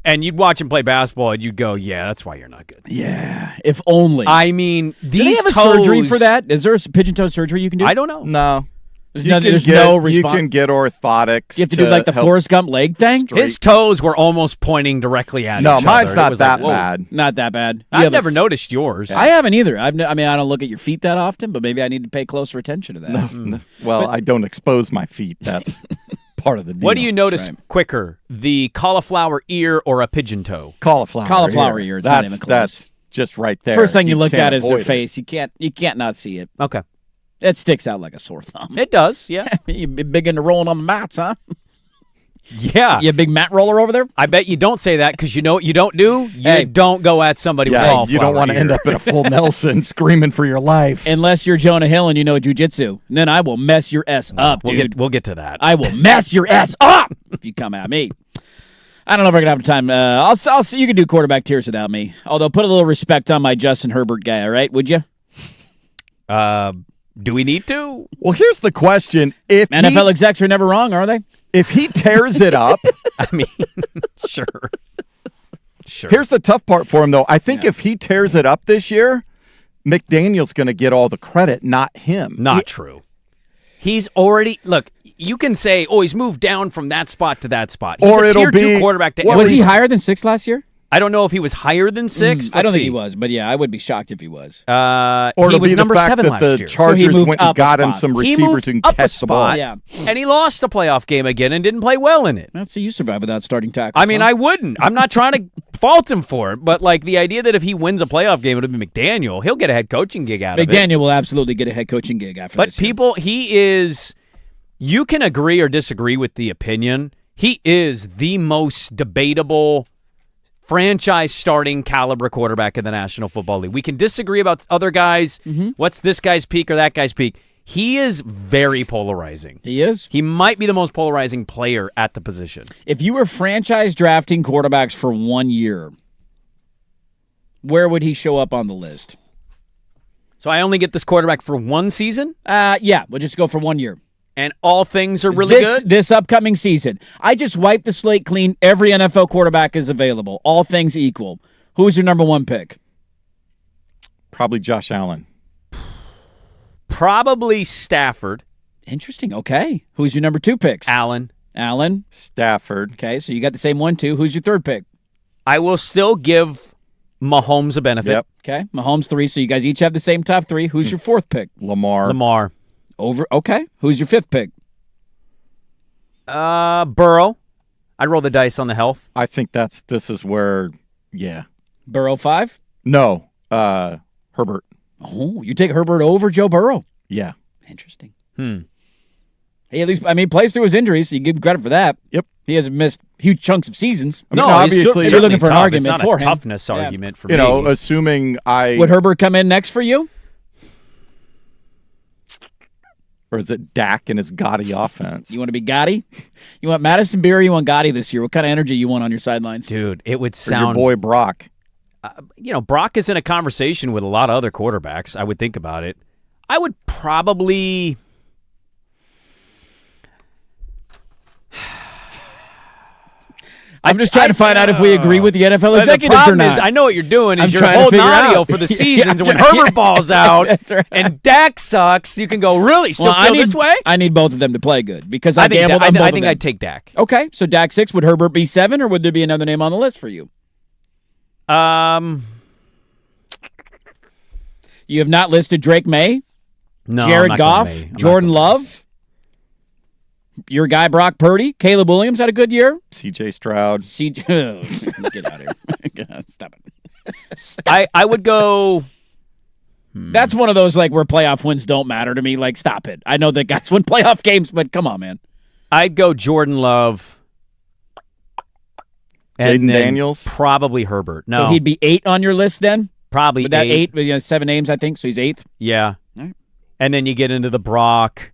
And you'd watch him play basketball, and you'd go, yeah, that's why you're not good. Yeah, if only. I mean, Do these they have a toes, surgery for that? Is there a pigeon-toe surgery you can do? I don't know. No. There's You no, can there's get- no You response. can get orthotics. You have to do like the help Forrest Gump leg thing? His toes were almost pointing directly at No, each mine's other. It not was that like, whoa. bad. Not that bad. You I've have a never s- noticed yours. I haven't either. I mean, I don't look at your feet that often, but maybe I need to pay closer attention to that. No. Well, I don't expose my feet. That's part of the deal. What do you notice right. quicker, the cauliflower ear or a pigeon toe? Cauliflower ear. It's That's, not even close. That's just right there. First thing you look can't at is their avoid it. face. You can't not see it. Okay. It sticks out like a sore thumb. It does, yeah. You big into rolling on the mats, huh? Yeah. You a big mat roller over there? I bet you don't say that because you know what you don't do? You Hey. don't go at somebody with Yeah, cauliflower you don't want to ear. end up in a full Nelson screaming for your life. Unless you're Jonah Hill and you know jujitsu. Then I will mess your ass up, dude. We'll get to that. I will mess your ass up if you come at me. I don't know if we're going to have time. I'll see. You can do quarterback tiers without me. Although, put a little respect on my Justin Herbert guy, all right? Would you? Do we need to? Well, here's the question. If NFL execs are never wrong, are they? If he tears it up, I mean, sure. Sure. Here's the tough part for him, though. I think if he tears it up this year, McDaniel's going to get all the credit, not him. Not true. He's already look. You can say, "Oh, he's moved down from that spot to that spot." He's Or a it'll tier 2 be- quarterback to Was he everybody. higher than 6 last year? I don't know if he was higher than 6. I don't Let's think see. he was, but yeah, I would be shocked if he was. Or he it'll was be number the fact 7 that last the year. Chargers So he moved went and up a got him spot. some He receivers moved who can up a catch the ball. spot, Yeah. and he lost a playoff game again and didn't play well in it. Let's see you survive without starting tackles. I mean, I wouldn't. I'm not trying to fault him for it, but like the idea that if he wins a playoff game, it'll be McDaniel. He'll get a head coaching gig out of it. McDaniel will absolutely get a head coaching gig after But this year. people, he is. You can agree or disagree with the opinion. He is the most debatable franchise starting caliber quarterback in the National Football League. We can disagree about other guys. What's this guy's peak or that guy's peak? He is very polarizing. He is. He might be the most polarizing player at the position. If you were franchise drafting quarterbacks for 1 year, where would he show up on the list? So I only get this quarterback for one season, Yeah, we'll just go for 1 year. and all things are really good. This upcoming season. I just wiped the slate clean. Every NFL quarterback is available. All things equal. Who's your number 1 pick? Probably Josh Allen. Probably Stafford, Interesting. Okay. Who's your number 2 picks? Allen. Allen. Stafford. Okay, so you got the same 1, 2. Who's your 3rd pick? I will still give Mahomes a benefit. Yep. Okay, Mahomes 3. So you guys each have the same top 3. Who's your 4th pick? Lamar. Okay. Who's your 5th pick? Burrow. I'd roll the dice on the health. I think this is where, yeah. Burrow 5. No, Herbert. Oh, you take Herbert over Joe Burrow. Yeah. Interesting. Hmm. He at least, I mean, he plays through his injuries, so you give him credit for that. Yep. He hasn't missed huge chunks of seasons. I mean, he's obviously, if you're looking certainly for an tough. argument it's not for a him. toughness Yeah. argument for you me. know, assuming Would Herbert come in next for you? or is it Dak and his gaudy offense? You want to be Gotti? You want Madison Beer or you want Gotti this year? What kind of energy you want on your sidelines? Dude, it would Or your sound. boy Brock. Brock is in a conversation with a lot of other quarterbacks. I would think about it. I would probably. I'm just trying to find out if we agree with the NFL The executives or problem not. is, I know what you're doing. Is I'm you're trying to holding figure audio out. for the Yeah, seasons. I'm When trying- Herbert balls out That's right. and Dak sucks, you can go, really? Still Well, feel this way? I need both of them to play good because I think gambled on both I of think them. I'd take Dak. Okay, so Dak 6, would Herbert be 7, or would there be another name on the list for you? You have not listed Drake May, No, I'm Jared not going Goff, May. I'm not Jordan going Love. Your guy Brock Purdy, Caleb Williams had a good year. C.J. Stroud. Get out of here! Stop it. I would go. That's one of those like where playoff wins don't matter to me. Like, stop it. I know that guys win playoff games, but come on, man. I'd go Jordan Love. Jaden Daniels. Probably Herbert. No. So he'd be 8 on your list then? Probably With that 8, 7 names, I think. So he's 8th. Yeah. All right. And then you get into the Brock.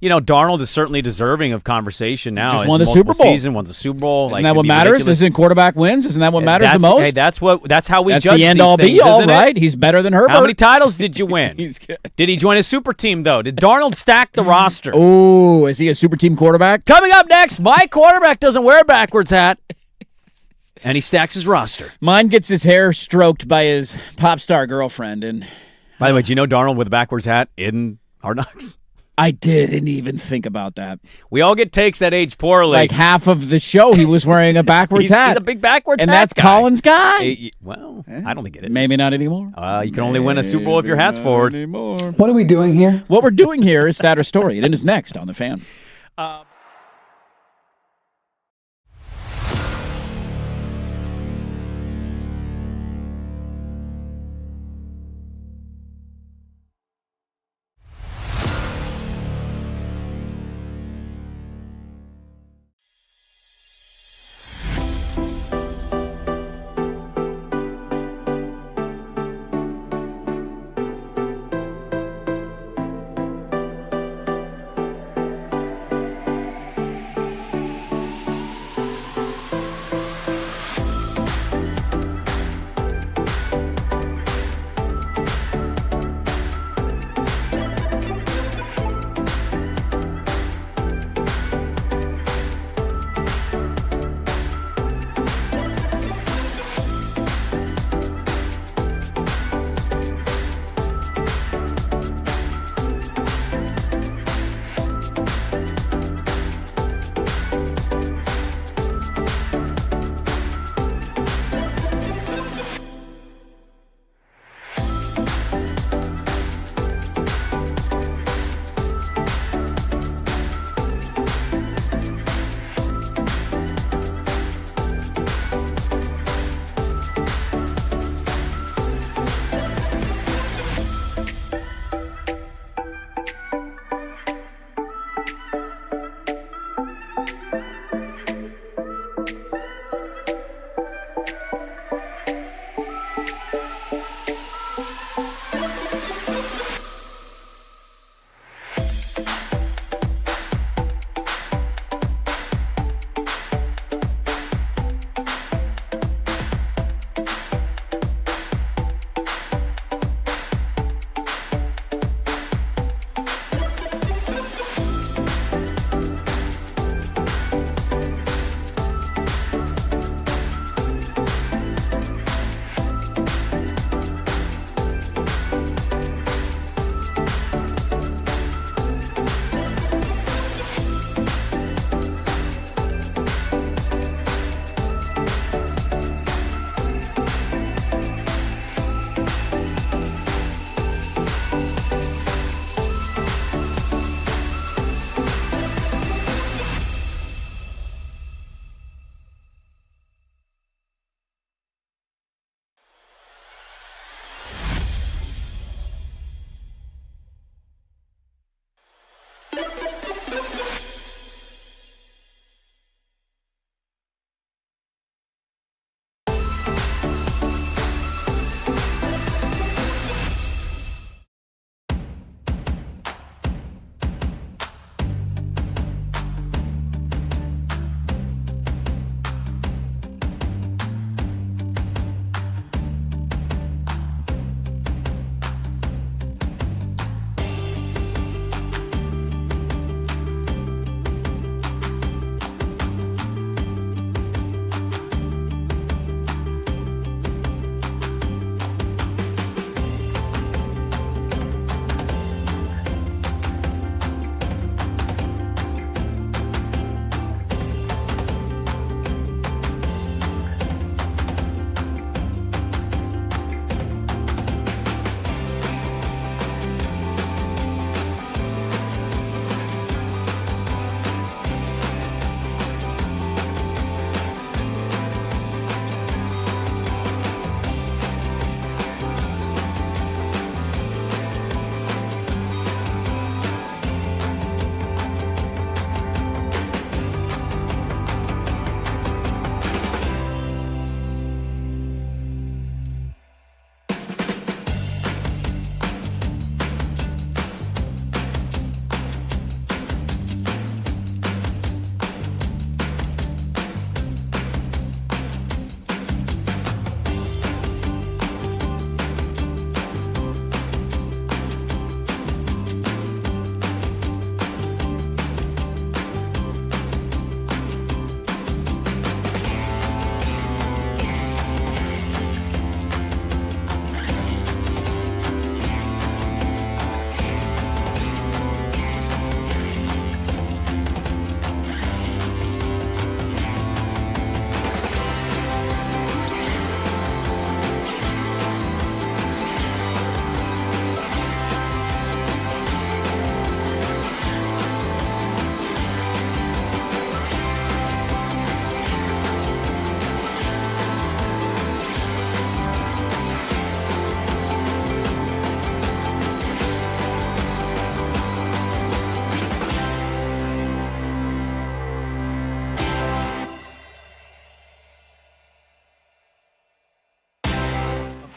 Darnold is certainly deserving of conversation now. Just His won the multiple Super Bowl. Season, won the Super Bowl. Isn't that what matters? Isn't quarterback wins? Isn't that what matters the most? Hey, that's how we That's judge the end these all things, be all, isn't it? right? He's better than Herbert. How many titles did you win? He's good. Did he join a super team, though? Did Darnold stack the roster? Oh, is he a super team quarterback? Coming up next, my quarterback doesn't wear a backwards hat. And he stacks his roster. Mine gets his hair stroked by his pop star girlfriend. And by the way, do you know Darnold with a backwards hat in Hard Knocks? I didn't even think about that. We all get takes that age poorly. Like half of the show, he was wearing a backwards hat. He's a big backwards and hat that's guy. Colin's guy. I don't think it is. Maybe not anymore. You can only win a Super Bowl if your hat's forward. What are we doing here? What we're doing here is Stat or Story. It is next on The Fan.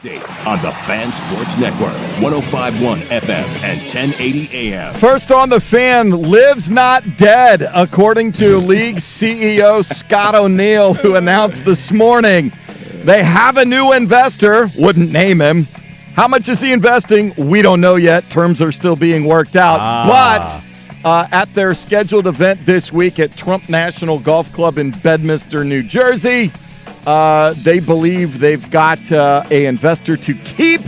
State on the Fan Sports Network, 105.1 FM and 1080 AM. First on the Fan, lives not dead, according to league CEO Scott O'Neill, who announced this morning they have a new investor, wouldn't name him. How much is he investing? We don't know yet. Terms are still being worked out. But at their scheduled event this week at Trump National Golf Club in Bedminster, New Jersey, they believe they've got an investor to keep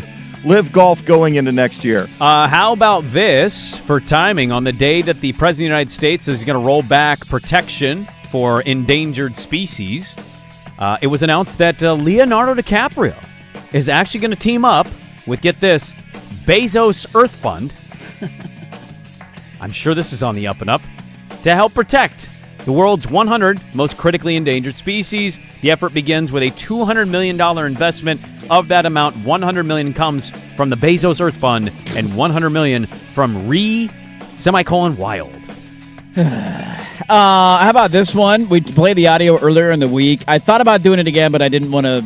Live Golf going into next year. How about this for timing on the day that the President of the United States is going to roll back protection for endangered species? It was announced that Leonardo DiCaprio is actually going to team up with, get this, Bezos Earth Fund. I'm sure this is on the up and up, to help protect the world's 100 most critically endangered species. The effort begins with a $200 million investment. Of that amount, $100 million comes from the Bezos Earth Fund and $100 million from Wild. How about this one? We played the audio earlier in the week. I thought about doing it again, but I didn't want to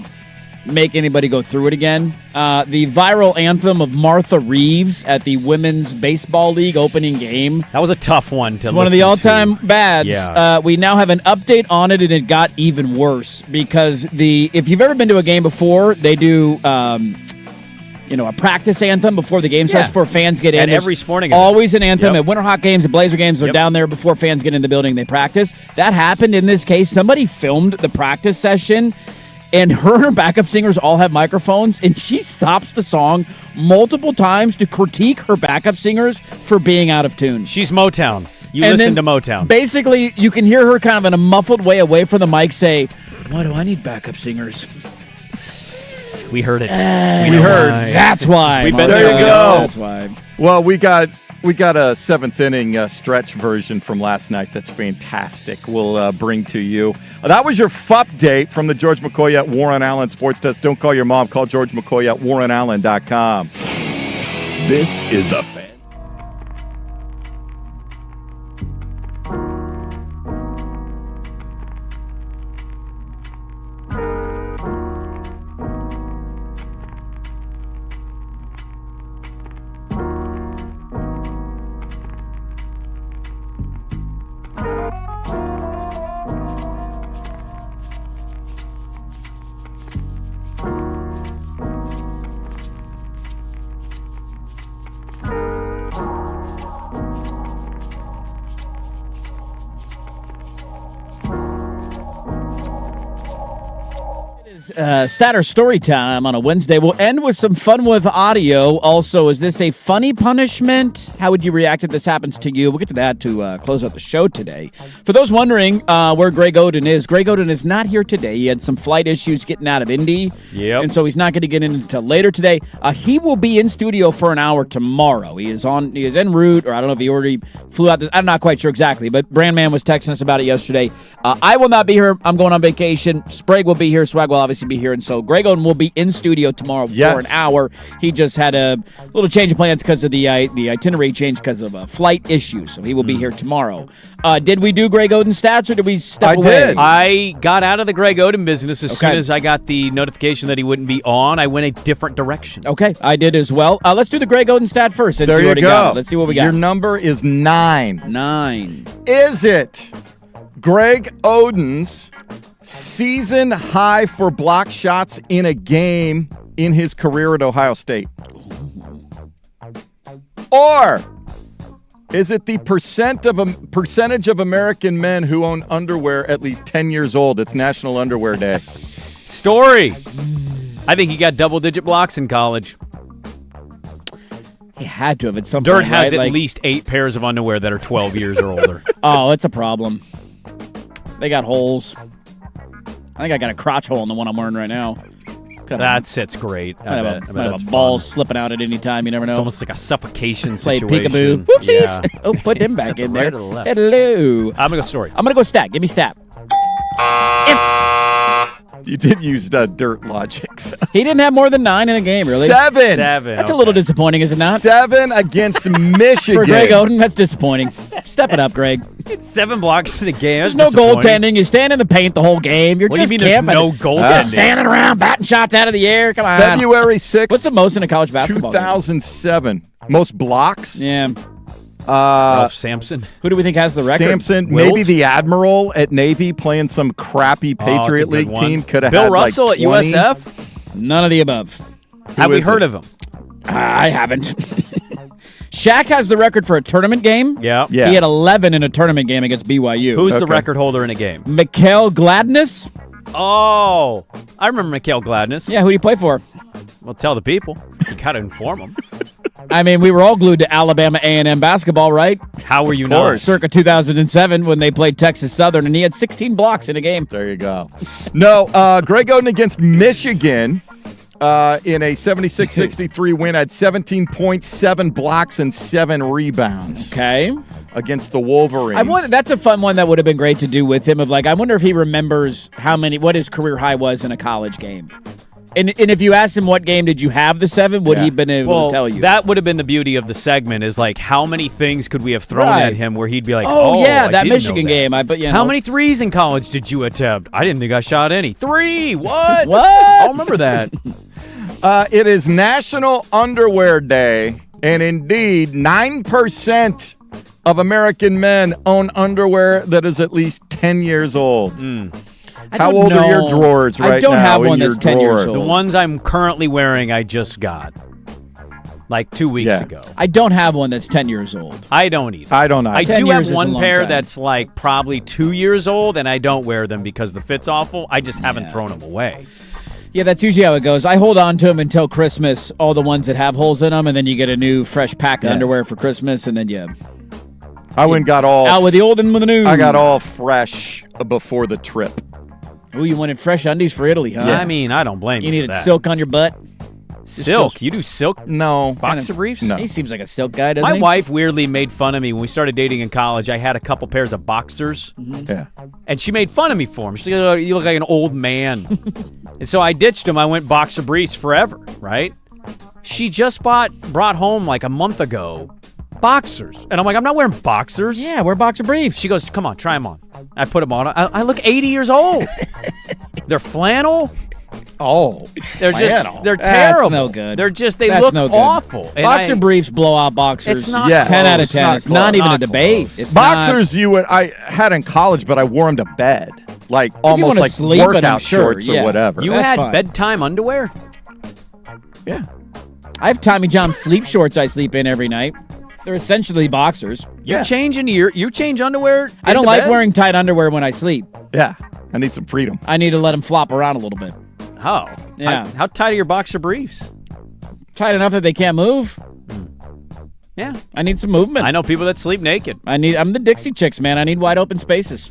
make anybody go through it again. The viral anthem of Martha Reeves at the Women's Baseball League opening game. That was a tough one to listen to. One of the all-time bads. Yeah. We now have an update on it, and it got even worse because if you've ever been to a game before, they do a practice anthem before the game starts before fans get in. At every sporting event. Always an anthem. At Winterhawk games and Blazer games, they're down there before fans get in the building. They practice. That happened in this case. Somebody filmed the practice session, and her and her backup singers all have microphones, and she stops the song multiple times to critique her backup singers for being out of tune. She's Motown. You listen to Motown. Basically, you can hear her kind of in a muffled way away from the mic say, "Why do I need backup singers?" We heard it. We heard. That's why. We've been there. You go. That's why. Well, we got a seventh inning stretch version from last night that's fantastic. We'll bring to you. That was your FUP date from the George McCoy at Warren Allen Sports Desk. Don't call your mom. Call George McCoy at warrenallen.com. This is the Fan. Stat or story time on a Wednesday. We'll end with some fun with audio. Also, is this a funny punishment? How would you react if this happens to you? We'll get to that to close out the show today. For those wondering where Greg Oden is, Greg Oden is not here today. He had some flight issues getting out of Indy. Yep. And so he's not going to get in until later today. He will be in studio for an hour tomorrow. He is en route, or I don't know if he already flew out. I'm not quite sure exactly, but Brandman was texting us about it yesterday. I will not be here. I'm going on vacation. Sprague will be here. Swag will obviously be here. And so Greg Oden will be in studio tomorrow for an hour. He just had a little change of plans because of the itinerary change because of a flight issue. So he will be here tomorrow. Did we do Greg Oden stats, or did we step away? did. I got out of the Greg Oden business as soon as I got the notification that he wouldn't be on. I went a different direction. Okay, I did as well. Let's do the Greg Oden stat first. There you go. Let's see what we got. Your number is 9. 9. Is it Greg Oden's season high for block shots in a game in his career at Ohio State? Or is it the percentage of American men who own underwear at least 10 years old? It's National Underwear Day. Story. I think he got double-digit blocks in college. He had to have at some Dirt point, has right? at least 8 pairs of underwear that are 12 years or older. Oh, it's a problem. They got holes. I think I got a crotch hole in the one I'm wearing right now. That sits great. I have a ball slipping out at any time. You never know. It's almost like a suffocation Play situation. Peekaboo. Whoopsies. Yeah. Oh, put him back in there. Right or the left? Hello. I'm going to go story. I'm going to go stat. Give me stat. You did use Dirt logic. He didn't have more than 9 in a game, really. 7. That's a little disappointing, is it not? 7 against Michigan. For Greg Oden, that's disappointing. Step it up, Greg. Get 7 blocks in a game. There's That's no disappointing. goaltending. You stand in the paint the whole game. You're What do you just mean there's camping. no goaltending? Just standing around, batting shots out of the air. Come on. February 6th. What's the most in a college basketball game? 2007. Most blocks? Yeah. Ralph Sampson. Who do we think has the record? Sampson, Wilt? maybe the Admiral at Navy playing some crappy Oh, it's a Patriot good League one. team could have Bill had Russell like at 20. USF? None of the above. Have we is heard it? of him? I haven't. Shaq has the record for a tournament game. Yeah. Yeah. He had 11 in a tournament game against BYU. Who's the Okay. record holder in a game? Mikael Gladness? Oh, I remember Mikael Gladness. Yeah, who do you play for? Well, tell the people. You got to inform them. I mean, we were all glued to Alabama A&M basketball, right? How were you not? Circa 2007 when they played Texas Southern, and he had 16 blocks in a game. There you go. No, Greg Oden against Michigan in a 76-63 win had 17.7 blocks and 7 rebounds. Okay. Against the Wolverines. I wonder, that's a fun one that would have been great to do with him. Of like, I wonder if he remembers what his career high was in a college game. And if you asked him what game did you have the 7, would he have been able to tell you? That would have been the beauty of the segment is like how many things could we have thrown Right. at him where he'd be like, Oh, yeah, I that didn't Michigan know that. game. But How many threes in college did you attempt? I didn't think I shot any. 3? What? What? I don't remember that. It is National Underwear Day, and indeed, 9% of American men own underwear that is at least 10 years old. How old are your drawers right now? I don't have in one your that's 10 years drawer? The old. ones I'm currently wearing, I just got like 2 weeks Yeah. ago. I don't have one that's 10 years old. I don't either. I don't know. I 10 do years have is a one long pair time. that's like probably 2 years old, and I don't wear them because the fit's awful. I just haven't thrown them away. Yeah, that's usually how it goes. I hold on to them until Christmas, all the ones that have holes in them, and then you get a new fresh pack of underwear for Christmas, and then I went and got all out with the old and with the new. I got all fresh before the trip. Ooh, you wanted fresh undies for Italy, huh? I mean, I don't blame you. You for needed that. silk on your butt. Silk? You do silk? No. Boxer briefs? No. He seems like a silk guy, doesn't My he? wife weirdly made fun of me when we started dating in college. I had a couple pairs of boxers, Yeah. and she made fun of me for them. She's like, "Oh, you look like an old man." And so I ditched them. I went boxer briefs forever, right? She just brought home like a month ago boxers. And I'm like, I'm not wearing boxers. Yeah, wear boxer briefs. She goes, come on, try them on. I put them on. I look 80 years old. They're flannel. Oh, They're flannel. they're That's terrible. no good. They're just, they That's look no good. awful. And Boxer briefs blow out boxers. It's not Yeah. 10 out of It's 10. not It's not close. even a Not debate. close. It's Boxers I had in college, but I wore them to bed. Like almost wanna like sleep in 'em, workout sure, shorts yeah. or whatever. You That's had fine. bedtime underwear? Yeah. I have Tommy John sleep shorts I sleep in every night. They're essentially boxers. You change underwear? I don't into like bed? wearing tight underwear when I sleep. Yeah. I need some freedom. I need to let them flop around a little bit. How? Yeah. How tight are your boxer briefs? Tight enough that they can't move. Yeah. I need some movement. I know people that sleep naked. I'm the Dixie Chicks, man. I need wide open spaces.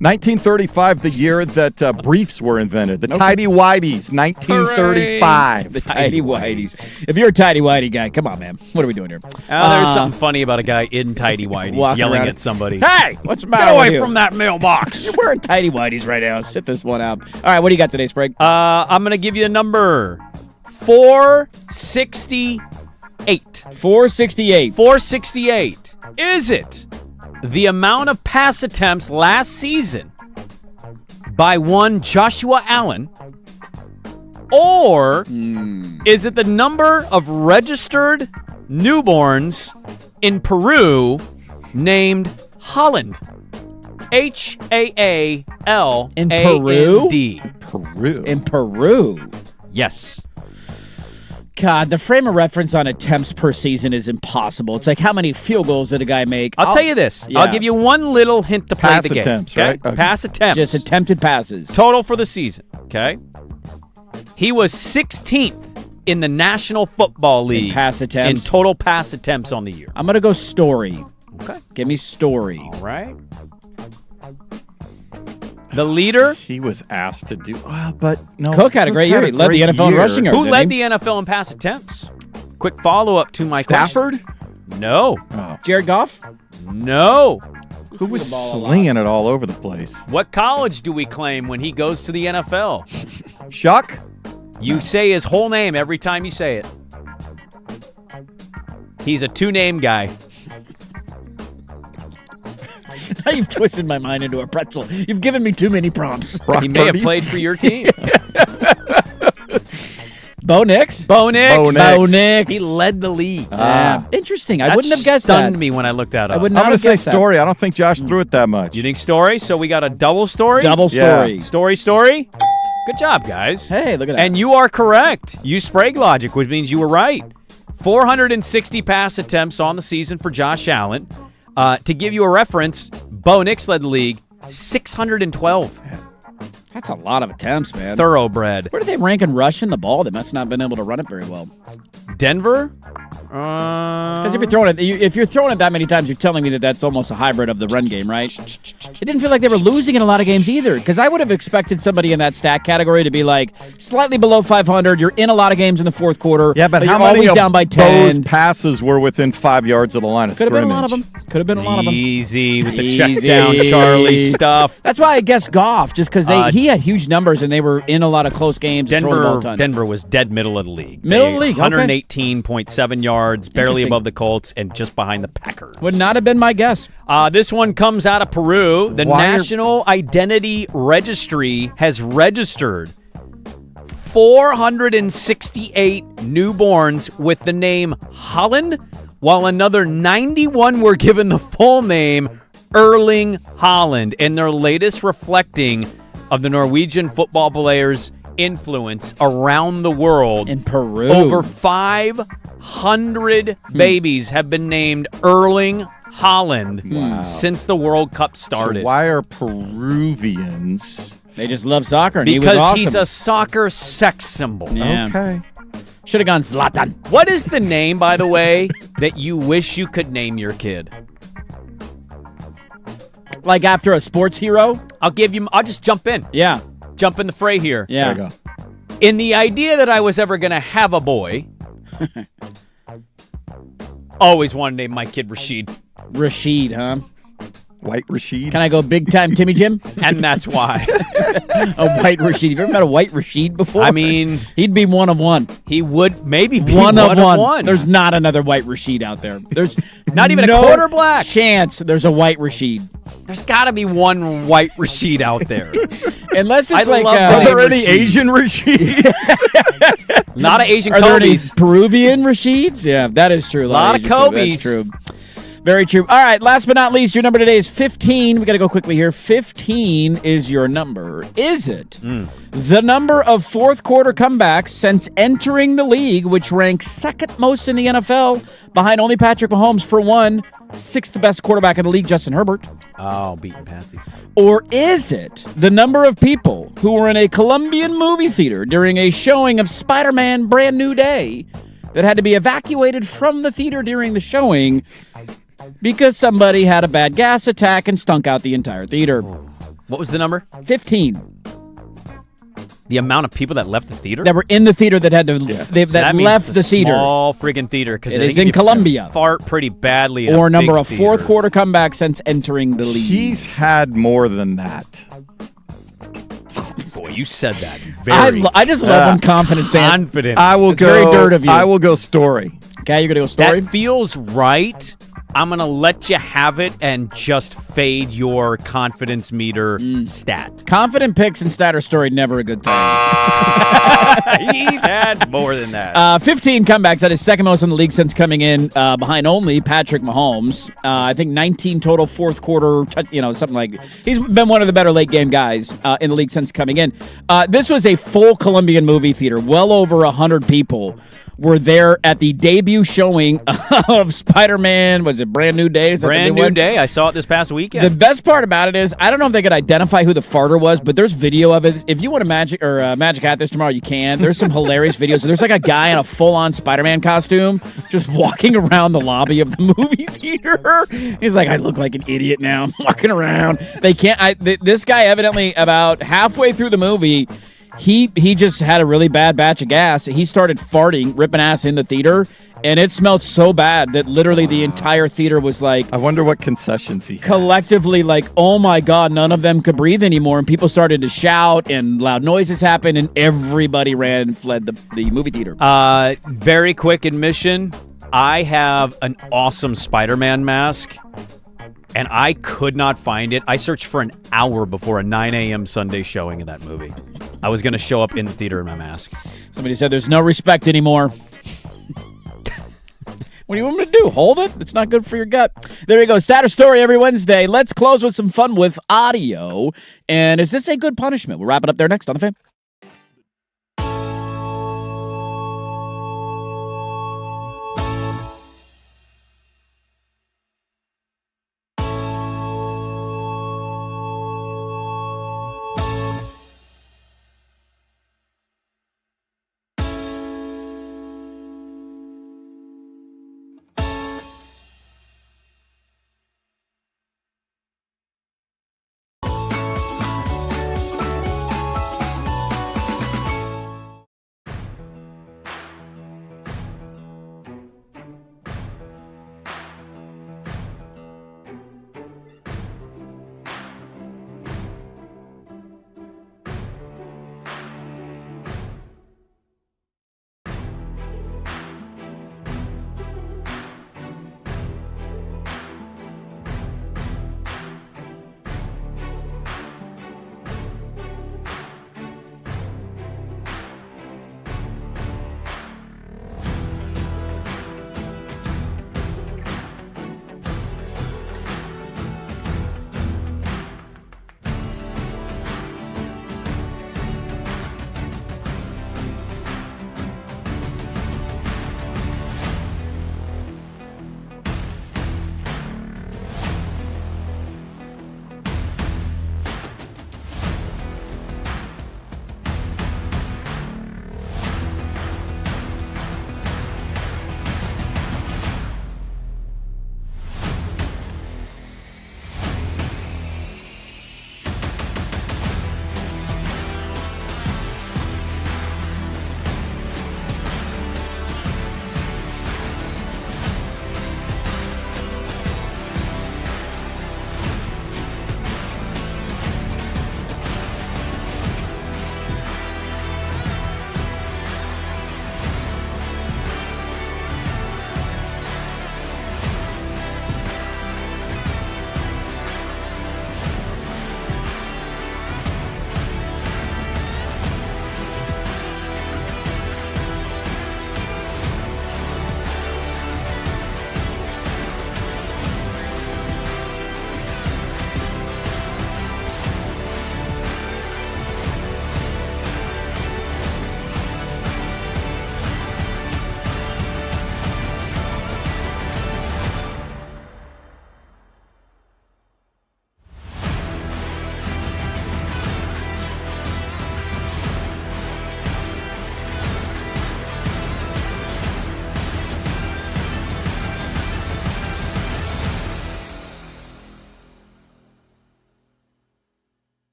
1935, the year that briefs were invented. The tidy whities, 1935. The tidy whities. If you're a tidy whitey guy, come on, man. What are we doing here? There's something funny about a guy in tidy whities Walking yelling around. at somebody. Hey, what's the matter Get away with you? from that mailbox. You're wearing tidy whities right now. Sit this one out. All right, what do you got today, Sprague? I'm going to give you a number. 468. 468. 468. Is it the amount of pass attempts last season by one Joshua Allen, or is it the number of registered newborns in Peru named Holland? H-A-A-L-A-N-D. In Peru? Peru. In Peru. Yes. God, the frame of reference on attempts per season is impossible. It's like how many field goals did a guy make? I'll tell you this. Yeah. I'll give you one little hint to play Pass the game. attempts, okay? right? Okay. Pass attempts. Just attempted passes. Total for the season, okay? He was 16th in the National Football League pass attempts? in total pass attempts on the year. I'm going to go Story. Okay. Give me Story. All right. The leader. He was asked to do, but no. Cook had a great year. He led the NFL in rushing yards. Who didn't led he? the NFL in pass attempts? Quick follow-up to my Stafford? question. No. Oh. Jared Goff? No. Who was slinging it all over the place? What college do we claim when he goes to the NFL? Shuck? You say his whole name every time you say it. He's a two-name guy. Now you've twisted my mind into a pretzel. You've given me too many prompts. He may have played for your team. Bo Nix? Bo Nix. Bo Nix. He led the league. Interesting. I That wouldn't have guessed that. stunned me when I looked that up. I would I'm not going to have say guessed that. Story. I don't think Josh threw it that much. You think Story? So we got a double story? Double story. Yeah. Story. Good job, guys. Hey, look at that. And you are correct. You Sprague logic, which means you were right. 460 pass attempts on the season for Josh Allen. To give you a reference, Bo Nix led the league 612. That's a lot of attempts, man. Thoroughbred. Where do they rank in rushing the ball? They must not have been able to run it very well. Denver? Because if you're throwing it that many times, you're telling me that that's almost a hybrid of the run game, right? It didn't feel like they were losing in a lot of games either. Because I would have expected somebody in that stat category to be like slightly below 500. You're in a lot of games in the fourth quarter. Yeah, but how you're many always of down by those 10? passes were within 5 yards of the line of Could have scrimmage? been a lot of them. Could have been a lot of them. Easy with the check Easy. down Charlie stuff. That's why I guess Goff, just because he had huge numbers and they were in a lot of close games. and throwing the ball a ton. Denver was dead middle of the league. Middle of the league, okay. 118.7 yards, barely Interesting. above the Colts, and just behind the Packers. Would not have been my guess. This one comes out of Peru. The National Identity Registry has registered 468 newborns with the name Holland, while another 91 were given the full name Erling Haaland, in their latest reflecting of the Norwegian football players' influence around the world. In Peru. Over 500 babies have been named Erling Haaland since the World Cup started. So why are Peruvians? They just love soccer, and Because he was awesome. he's a soccer sex symbol. Yeah. Okay. Should have gone Zlatan. What is the name, by the way, that you wish you could name your kid? Like after a sports hero? I'll just jump in. Yeah. Jump in the fray here. Yeah. There you go. In the idea that I was ever going to have a boy, always wanted to name my kid Rashid. Rashid, huh? White Rashid? Can I go big time Timmy Jim? And that's why. A white Rashid. Have you ever met a white Rashid before? I mean, he'd be one of one. He would maybe be one of one. There's not another white Rashid out there. There's not even no a quarter black chance there's a white Rashid. There's got to be one white Rashid out there. Unless it's I like love the Are name there any Rashid. Asian Rashids? Not an Asian Are there any Kobe's. Peruvian Rashids? Yeah, that is true. A Lot of Asian Kobe. Kobe's. That's true. Very true. All right, last but not least, your number today is 15. We got to go quickly here. 15 is your number. Is it the number of fourth quarter comebacks since entering the league, which ranks second most in the NFL, behind only Patrick Mahomes for one, sixth best quarterback in the league, Justin Herbert? Oh, beating Patsies. Or is it the number of people who were in a Colombian movie theater during a showing of Spider-Man Brand New Day that had to be evacuated from the theater during the showing because somebody had a bad gas attack and stunk out the entire theater? What was the number? 15. The amount of people that left the theater? That were in the theater that had to So that that means left it's the a theater. Small friggin' theater. Because It is in Colombia. Fart pretty badly. In Or a number big of fourth theater. quarter comeback since entering the league. He's had more than that. Boy, you said that very I just love when confidence confident. I will It's go. very dirt of you. I will go Story. Okay, you're going to go Story? That feels right. I'm going to let you have it and just fade your confidence meter stat. Confident picks and Statter Story, never a good thing. He's had more than that. 15 comebacks. That is second most in the league since coming in, behind only Patrick Mahomes. I think 19 total fourth quarter, something like. He's been one of the better late game guys in the league since coming in. This was a full Colombian movie theater. Well over 100 people were there at the debut showing of Spider-Man. Was it Brand New Day? Is that the Brand new new one? day. I saw it this past weekend. The best part about it is, I don't know if they could identify who the farter was, but there's video of it. If you want to magic hat this tomorrow, you can. There's some hilarious videos. There's like a guy in a full-on Spider-Man costume just walking around the lobby of the movie theater. He's like, I look like an idiot now. I'm walking around. They can't. This guy evidently about halfway through the movie, he just had a really bad batch of gas. He started farting, ripping ass in the theater, and it smelled so bad that literally the entire theater was like, I wonder what concessions he had. collectively like, oh my God, none of them could breathe anymore. And people started to shout and loud noises happened and everybody ran and fled the movie theater. Very quick admission. I have an awesome Spider-Man mask. and I could not find it. I searched for an hour before a 9 a.m. Sunday showing of that movie. I was going to show up in the theater in my mask. Somebody said there's no respect anymore. What do you want me to do? Hold it? It's not good for your gut. There you go. Sadder story every Wednesday. Let's close with some fun with audio. And is this a good punishment? We'll wrap it up there next on The Fan.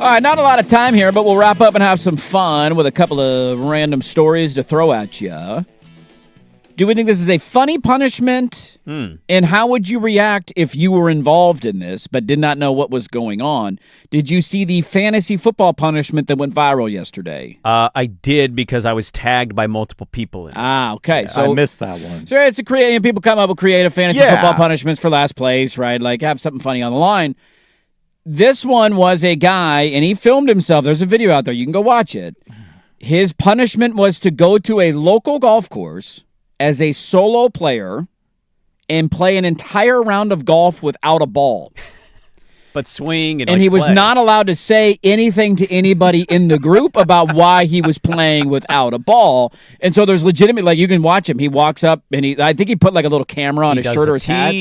All right, not a lot of time here, but we'll wrap up and have some fun with a couple of random stories to throw at you. Do we think this is a funny punishment? And how would you react if you were involved in this but did not know what was going on? Did you see the fantasy football punishment that went viral yesterday? I did because I was tagged by multiple people in it. Okay. So I missed that one. So it's people come up with creative fantasy football punishments for last place, right? Like have something funny on the line. This one was a guy, and he filmed himself. There's a video out there. You can go watch it. His punishment was to go to a local golf course as a solo player and play an entire round of golf without a ball. But swing and he was not allowed to say anything to anybody in the group about why he was playing without a ball. And so there's legitimate, like you can watch him. He walks up and I think he put like a little camera on his shirt or his hat.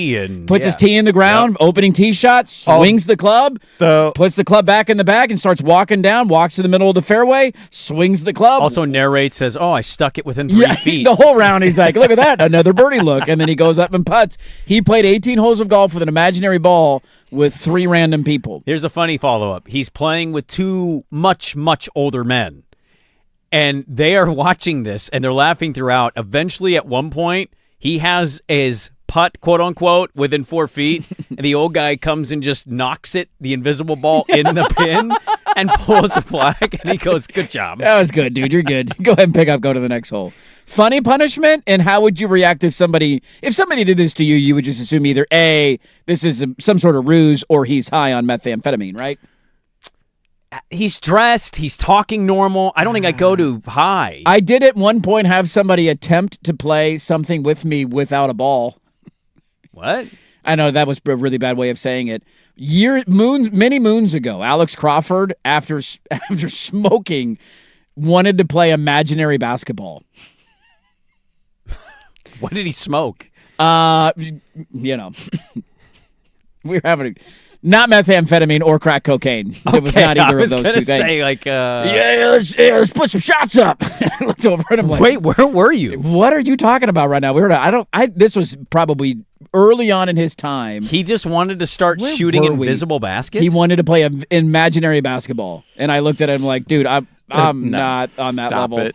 Puts his tee in the ground, opening tee shot, swings the club, puts the club back in the bag and starts walking down, walks in the middle of the fairway, swings the club. Also narrates, says, I stuck it within 3 feet. The whole round he's like, look at that, another birdie look. And then he goes up and putts. He played 18 holes of golf with an imaginary ball with 3 random people. Here's a funny follow-up. He's playing with 2 much, much older men, and they are watching this, and they're laughing throughout. Eventually, at one point, he has his putt, quote-unquote, within 4 feet, and the old guy comes and just knocks it, the invisible ball, in the pin and pulls the flag, and he goes, good job. That was good, dude. You're good. Go ahead and pick up, go to the next hole. Funny punishment, and how would you react if somebody did this to you? You would just assume either A, this is some sort of ruse, or he's high on methamphetamine, right? He's dressed. He's talking normal. I don't think I go too high. I did at one point have somebody attempt to play something with me without a ball. What? I know that was a really bad way of saying it. Many moons ago, Alex Crawford, after smoking, wanted to play imaginary basketball. What did he smoke? We were having not methamphetamine or crack cocaine. It was not either of those two things. Say, like, let's put some shots up. I looked over at him like, wait, where were you? What are you talking about right now? This was probably early on in his time. He just wanted to start shooting invisible baskets? He wanted to play an imaginary basketball. And I looked at him like, dude, I'm not on that level. It.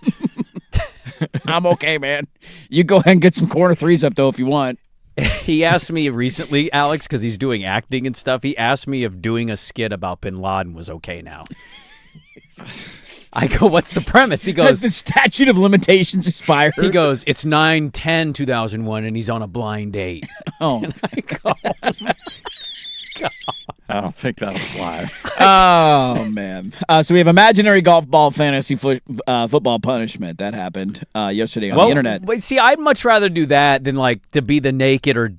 I'm okay, man. You go ahead and get some corner threes up, though, if you want. He asked me recently, Alex, because he's doing acting and stuff, he asked me if doing a skit about Bin Laden was okay now. I go, what's the premise? He goes, has the statute of limitations expired? He goes, it's 9/10/2001, and he's on a blind date. Oh. And I go, God. I don't think that'll fly. Oh, man. So we have imaginary golf ball fantasy football punishment. That happened yesterday on the internet. But see, I'd much rather do that than like to be the naked or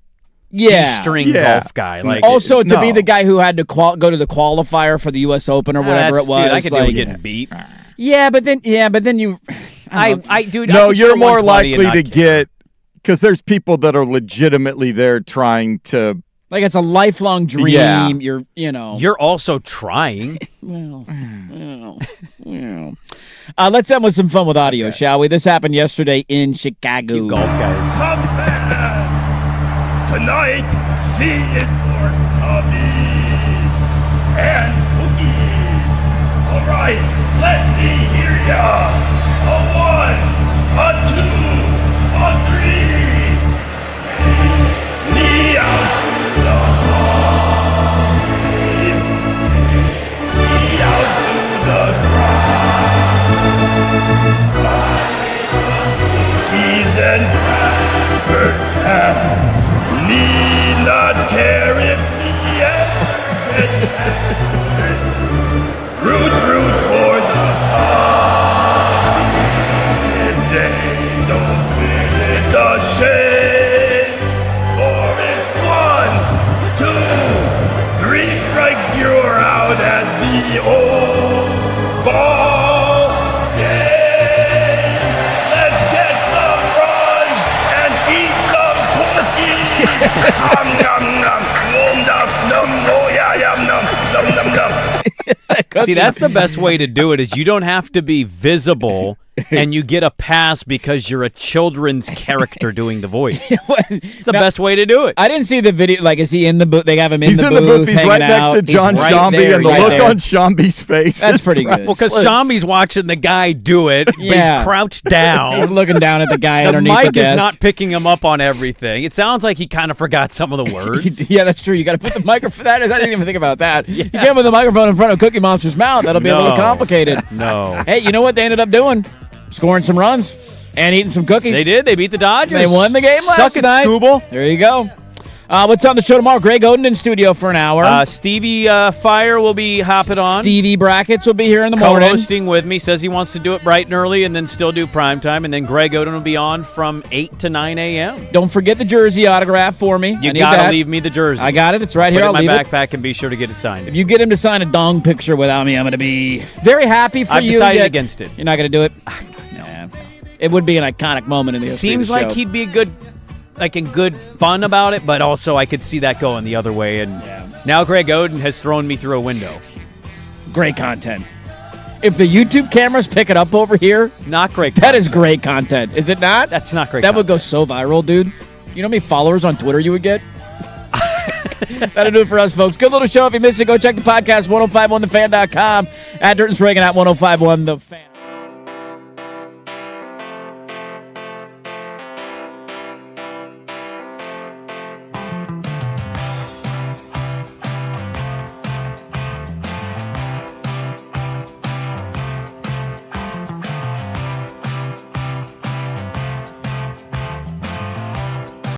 G-string golf guy. Like, also, to be the guy who had to go to the qualifier for the U.S. Open or whatever it was. Dude, I could deal with getting beat. Yeah, but then you... Dude, no, you're more likely to get... Because there's people that are legitimately there trying to... Like it's a lifelong dream. Yeah. You're also trying. Let's end with some fun with audio, shall we? This happened yesterday in Chicago. You golf guys. Cub fans, tonight C is for cubbies and cookies. All right, let me hear ya. A 1, a 2, a 3. Take me out. And need not care if we ever get back. Root for the cause. If they don't win it, the shame. For it's 1, 2, 3 strikes, you're out at the old ball game. Let's get some runs and eat some cookies. Nom, nom, nom, nom, nom, oh yeah, yum, nom, nom, nom, nom. See, that's the best way to do it is you don't have to be visible and you get a pass because you're a children's character doing the voice. It's the best way to do it. I didn't see the video. Like, is he in the booth? They have him in He's the in booth. the booth. He's right next to out. John right Shambi, there, and the right look there. on Shambi's face. That's is pretty good. Well, because priceless. Shambi's watching the guy do it, but Yeah. he's crouched down. He's looking down at the guy The underneath the mic desk. is not picking him up on everything. It sounds like he kind of forgot some of the words. Yeah, that's true. You got to put the microphone. I didn't even think about that. You can't put the microphone in front of Cookie Monster's mouth. That'll be a little No. complicated. No. Hey, you know what they ended up doing? Scoring some runs and eating some cookies. They did. They beat the Dodgers. They won the game last Suck it, night. Scooble. There you go. What's on the show tomorrow? Greg Oden in studio for an hour. Stevie Fire will be hopping on. Stevie Brackets will be here in the morning. Co-hosting with me. Says he wants to do it bright and early and then still do prime time. And then Greg Oden will be on from 8 to 9 a.m. Don't forget the jersey autograph for me. You I need got to that. leave me the jersey. I got it. It's right Put here. it I'll in leave my it. backpack and be sure to get it signed. If you get him to sign a dong picture without me, I'm going to be very happy for I've you. decided yet against it. You're not going to do it? No. It would be an iconic moment in the history Seems of the like show. he'd be in good fun about it, but also I could see that going the other way. And now Greg Oden has thrown me through a window. Great content. If the YouTube cameras pick it up over here, not great. That is great content, is it not? That's not great. That would go so viral, dude. You know how many followers on Twitter you would get? That'll do it for us, folks. Good little show. If you missed it, go check the podcast, 1051thefan.com, at Dirt and Sprague and at 1051 The Fan.